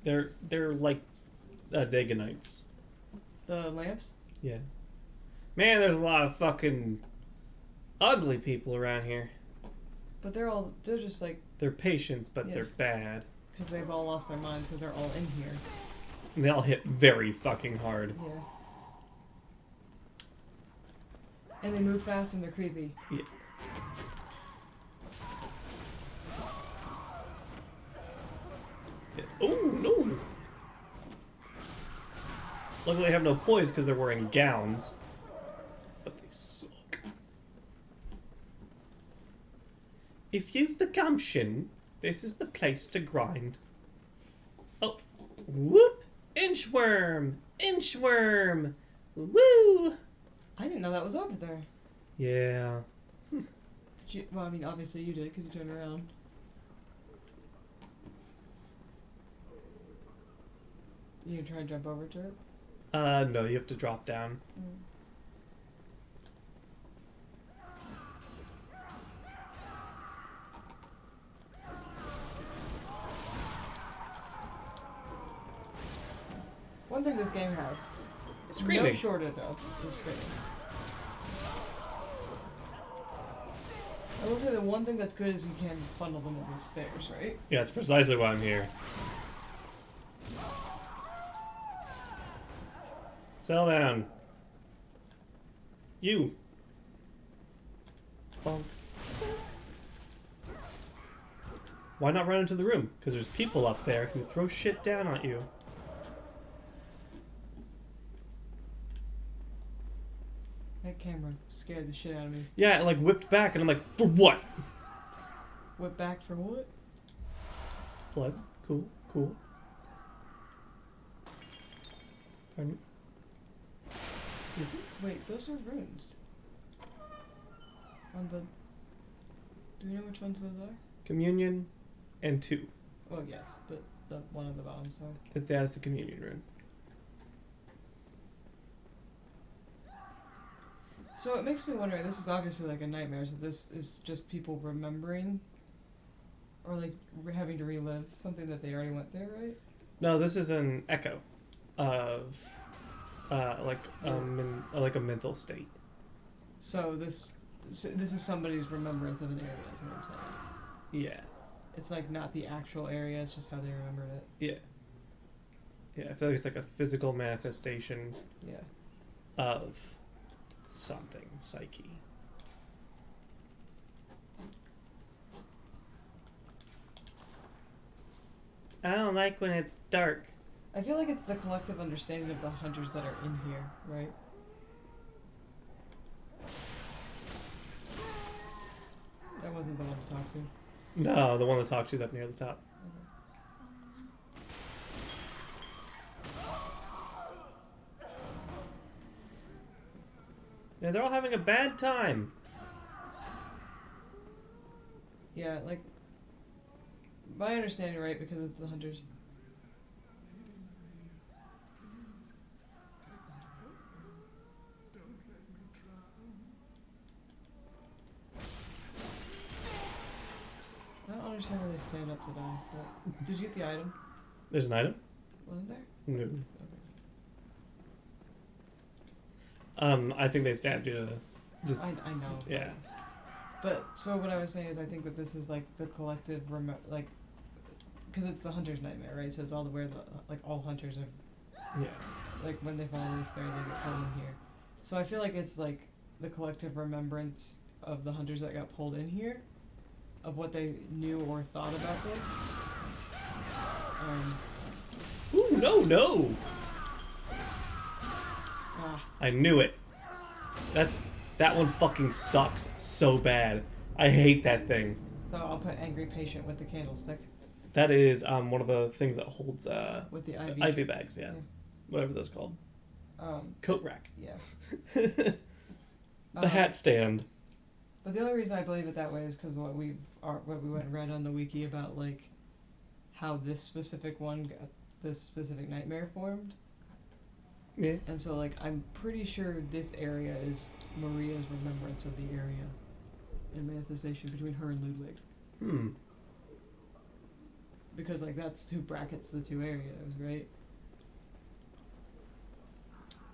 They're like Daganites. the lamps. Yeah. Man, there's a lot of fucking ugly people around here. But they're just like, They're patients, but Yeah. they're bad. because they've all lost their minds because they're all in here. And they all hit very fucking hard. Yeah. And they move fast and they're creepy. Yeah. Oh, no! Luckily, they have no poise because they're wearing gowns. But they suck. If you've the gumption, this is the place to grind. Oh, whoop! Inchworm! Inchworm! Woo! I didn't know that was over there. Yeah. Did you? Well, I mean, obviously you did because you turned around. You gonna try to jump over to it? No, you have to drop down. One thing this game has, no Screaming. shortage of, is screaming. I will say the one thing that's good is you can funnel them up the stairs, right? Yeah, that's precisely why I'm here. Settle down. You. Bonk. Why not run into the room? Because there's people up there who throw shit down at you. That camera scared the shit out of me. Yeah, it like whipped back and I'm like, for what? Whip back for what? Blood. Cool. Cool. Pardon? Wait, those are runes. On the... Do we know which ones those are? Communion and 2. Oh yes, but the one on the bottom, so... It's the communion rune. So it makes me wonder, this is obviously like a nightmare, so this is just people remembering, or like having to relive something that they already went through, right? No, this is an echo of like a mental state. So this is somebody's remembrance of an area, is what I'm saying. Yeah. It's like not the actual area, it's just how they remembered it. Yeah. Yeah, I feel like it's like a physical manifestation Yeah. of something, psyche. I don't like when it's dark. I feel like it's the collective understanding of the hunters that are in here, right? That wasn't the one to talk to. No, the one that talks to is up near the top. Yeah, they're all having a bad time. Yeah, like, my understanding, right, because it's the hunters. I don't understand why they stand up to die, but did you get the item? There's an item? Wasn't there? No. Okay. I think they stabbed you to just... I know. Yeah. But, so what I was saying is I think that this is like the collective, like, because it's the hunter's nightmare, right? So it's all where like all hunters are, Yeah. like when they fall in despair, they get pulled in here. So I feel like it's like the collective remembrance of the hunters that got pulled in here, of what they knew or thought about this. Ooh, no! I knew it. That one fucking sucks so bad. I hate that thing. So I'll put angry patient with the candlestick. That is one of the things that holds With the IV. IV bags, yeah. Whatever those called. Coat rack. Yeah. The hat stand. But the only reason I believe it that way is because what we went and read on the wiki about like how this specific one got this specific nightmare formed. Yeah. And so like I'm pretty sure this area is Maria's remembrance of the area and manifestation between her and Ludwig. Hmm. Because like that's who brackets the two areas, right?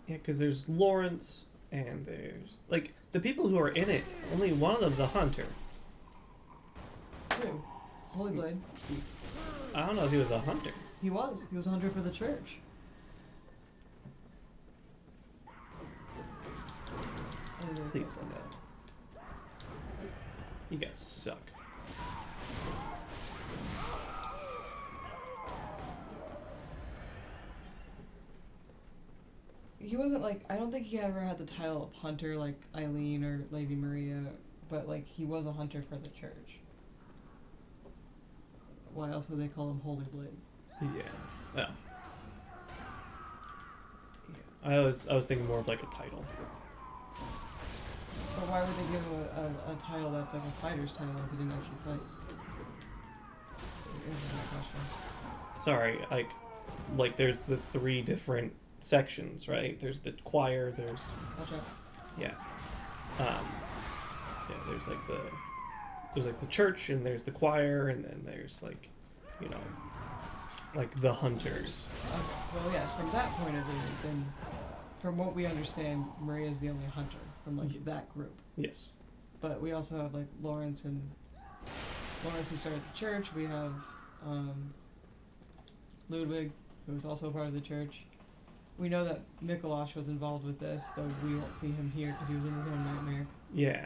Yeah, because there's Lawrence and there's like the people who are in it. Only one of them's a hunter. Who? Holy Blade. I don't know if he was a hunter. He was. He was a hunter for the church. Please no. You guys suck. He wasn't like, I don't think he ever had the title of hunter like Eileen or Lady Maria, but like he was a hunter for the church. Why else would they call him Holy Blade? Yeah. Oh. Yeah. I was thinking more of like a title. But why would they give him a title that's like a fighter's title if he didn't actually fight? Answer my question. Sorry, like there's the 3 different sections, right? There's the choir, there's Watch out. yeah. There's like the church and there's the choir and then there's like, you know, like the hunters. Okay. Well, yes, from that point of view, then, from what we understand, Maria's the only hunter from like that group. Yes. But we also have like Lawrence who started the church. We have Ludwig, who was also part of the church. We know that Mikolash was involved with this, though we won't see him here because he was in his own nightmare. Yeah.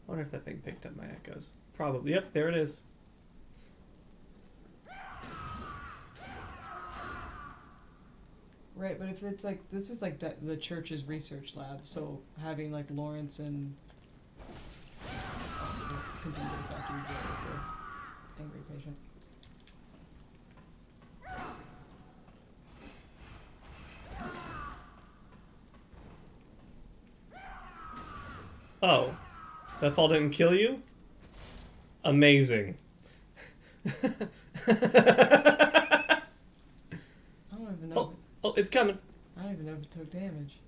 I wonder if that thing picked up my echoes. Probably. Yep, there it is. Right, but if it's like, this is like the church's research lab, so having like Lawrence and continue this after you deal with the angry patient. Oh, that fall didn't kill you? Amazing. I don't even know. Oh, oh, it's coming. I don't even know if it took damage.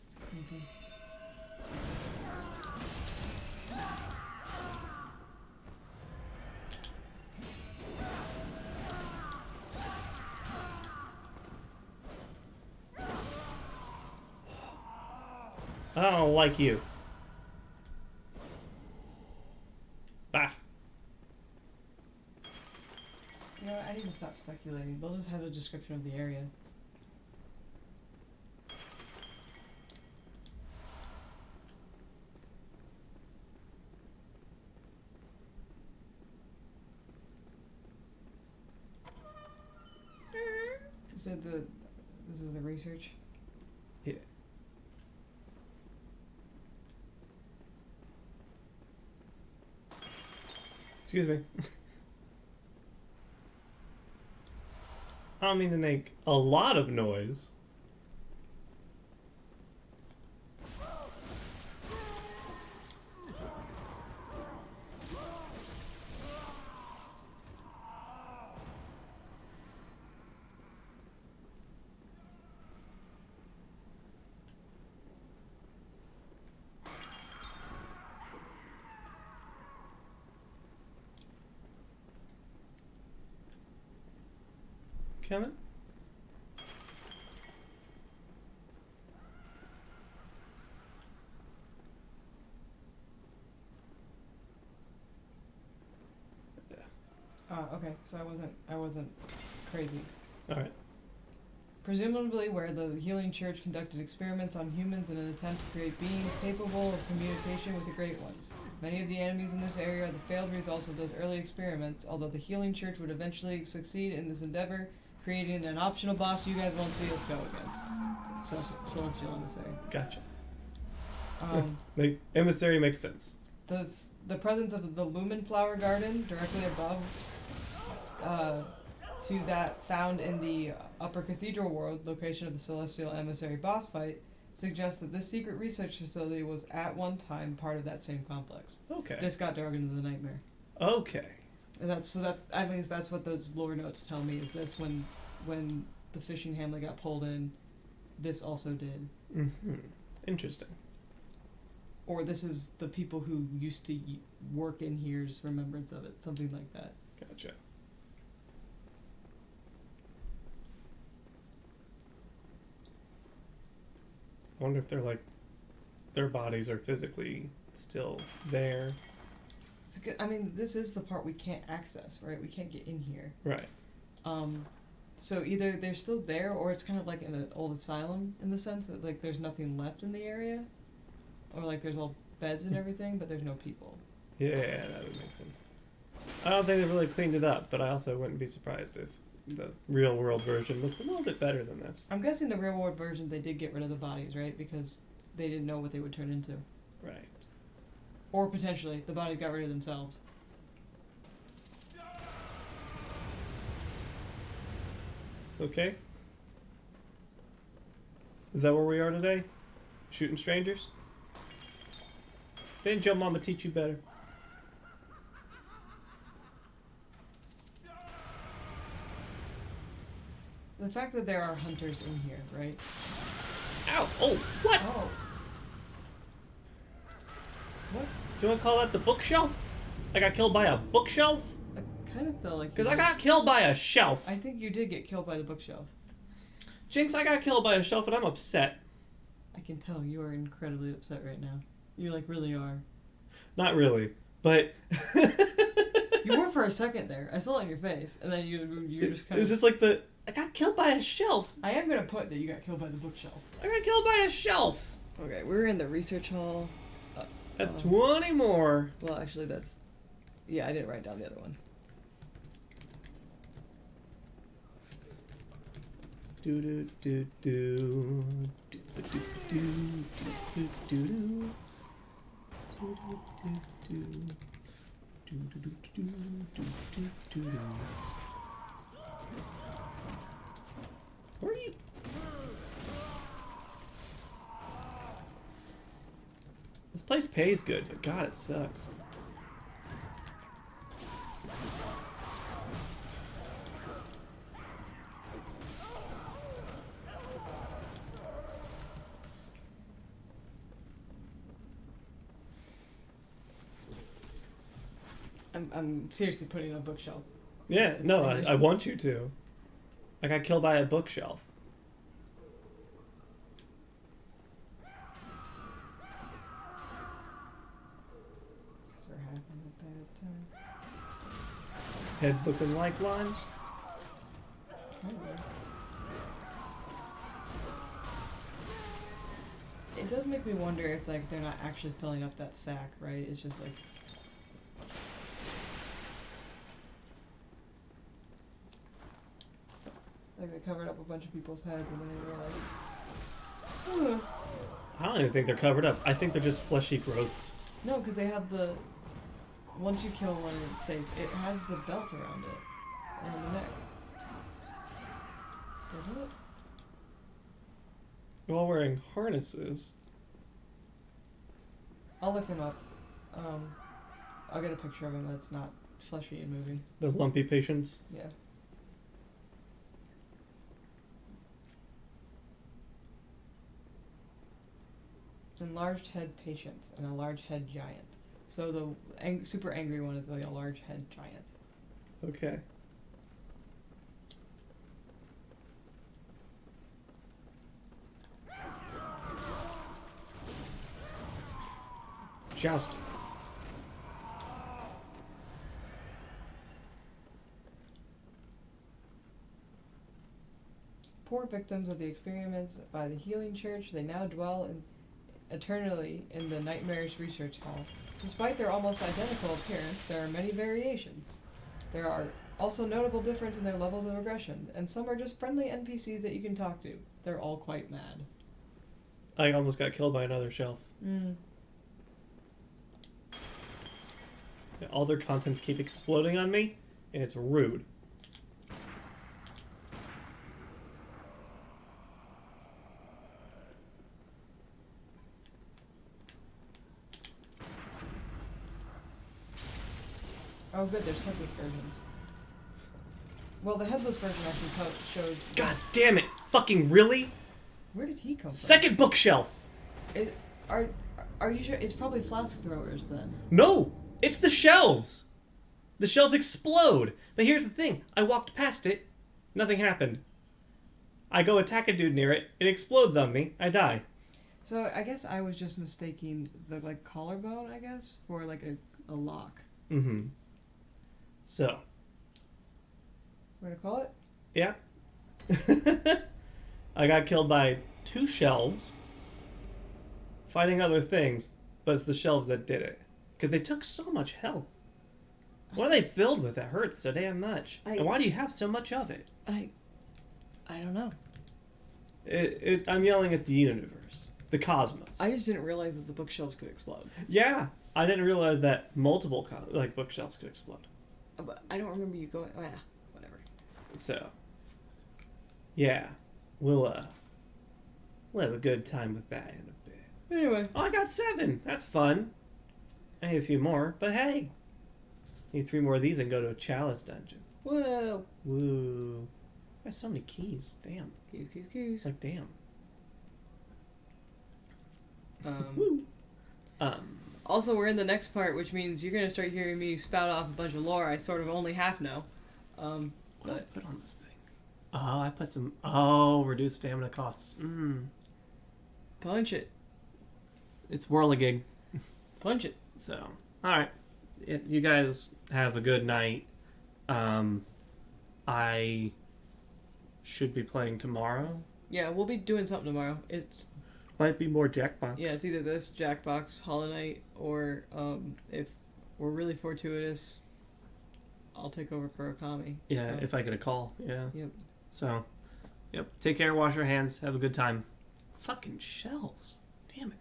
It's creepy. I don't like you. Ah. You know what, I need to stop speculating. They'll just have a description of the area. You said this is the research? Yeah. Excuse me. I don't mean to make a lot of noise. Coming? Okay, so I wasn't crazy. Alright. Presumably where the healing church conducted experiments on humans in an attempt to create beings capable of communication with the Great Ones. Many of the enemies in this area are the failed results of those early experiments, although the healing church would eventually succeed in this endeavor, creating an optional boss you guys won't see us go against. Celestial Emissary. Gotcha. Um, Emissary makes sense. the presence of the Lumen Flower Garden directly above to that found in the Upper Cathedral World, location of the Celestial Emissary boss fight, suggests that this secret research facility was at one time part of that same complex. Okay. This got dug into the nightmare. Okay. And that's what those lore notes tell me, is this when the fishing hamlet got pulled in, this also did. Mm-hmm. Interesting. Or this is the people who used to work in here's remembrance of it, something like that. Gotcha. I wonder if they're like, their bodies are physically still there. It's good. I mean, this is the part we can't access, right? We can't get in here. Right. So either they're still there, or it's kind of like in an old asylum, in the sense that like there's nothing left in the area, or like there's all beds and everything, but there's no people. Yeah, that would make sense. I don't think they really cleaned it up, but I also wouldn't be surprised if the real world version looks a little bit better than this. I'm guessing the real world version they did get rid of the bodies, right? Because they didn't know what they would turn into. Right. Or potentially the bodies got rid of themselves. Okay. Is that where we are today? Shooting strangers? Didn't your mama teach you better? The fact that there are hunters in here, right? Ow! Oh, what? Oh. What? Do you want to call that the bookshelf? I got killed by a bookshelf? I kind of felt like... Because I got killed by a shelf. I think you did get killed by the bookshelf. Jinx, I got killed by a shelf and I'm upset. I can tell you are incredibly upset right now. You, like, really are. Not really, but... You were for a second there. I saw it on your face, and then you're just kind It was just like the... I got killed by a shelf. I am gonna put that you got killed by the bookshelf. I got killed by a shelf. Okay, we're in the research hall. That's 20 more. Well, actually, that's... Yeah, I didn't write down the other one. Do do do do do do do do do do do. Where are you? This place pays good, but God, it sucks. I'm seriously putting it on a bookshelf. Yeah, It's no, like- I want you to. I got killed by a bookshelf. Because we're having a bad time. Heads looking like limes. It does make me wonder if, like, they're not actually filling up that sack, right? It's just like... Like, they covered up a bunch of people's heads and then they were like... I don't even think they're covered up. I think they're just fleshy growths. No, because they have the... Once you kill one and it's safe, it has the belt around it. Around the neck. Doesn't it? They're all wearing harnesses. I'll look them up. I'll get a picture of him that's not fleshy and moving. The lumpy patients. Yeah. Enlarged head patients and a large head giant. So the super angry one is like a large head giant. Okay. Jousting. Poor victims of the experiments by the healing church, they now dwell eternally in the nightmarish research hall. Despite their almost identical appearance, there are many variations. There are also notable difference in their levels of aggression, and some are just friendly NPCs that you can talk to. They're all quite mad. I almost got killed by another shelf. Yeah, all their contents keep exploding on me, and it's rude. Oh good, there's headless versions. Well, the headless version actually shows... God damn it! Fucking really? Where did he come from? Second bookshelf! Are you sure? It's probably flask throwers then. No! It's the shelves! The shelves explode! But here's the thing. I walked past it. Nothing happened. I go attack a dude near it. It explodes on me. I die. So I guess I was just mistaking the, like, collarbone, I guess, for, like, a lock. Mm-hmm. So. What do you call it? Yeah. I got killed by 2 shelves. Fighting other things. But it's the shelves that did it. Because they took so much health. What are they filled with that hurts so damn much? And why do you have so much of it? I don't know. I'm yelling at the universe. The cosmos. I just didn't realize that the bookshelves could explode. Yeah. I didn't realize that multiple bookshelves could explode. But I don't remember you going... Oh, yeah. Whatever. So. Yeah. We'll have a good time with that in a bit. Anyway. Oh, I got 7. That's fun. I need a few more, but hey. Need 3 more of these and go to a chalice dungeon. Well... Woo. There's so many keys. Damn. Keys. Like, damn. Also, we're in the next part, which means you're gonna start hearing me spout off a bunch of lore I sort of only half know. What did I put on this thing? Oh, I put some... Oh, reduced stamina costs. Punch it. It's Whirligig. Punch it. So, alright. You guys have a good night. I should be playing tomorrow. Yeah, we'll be doing something tomorrow. It's Might be more Jackbox. Yeah, it's either this, Jackbox, Hollow Knight, or if we're really fortuitous, I'll take over for Okami. Yeah, so. if I get a call. Yeah. Yep. So, yep. Take care, wash your hands, have a good time. Fucking shells. Damn it.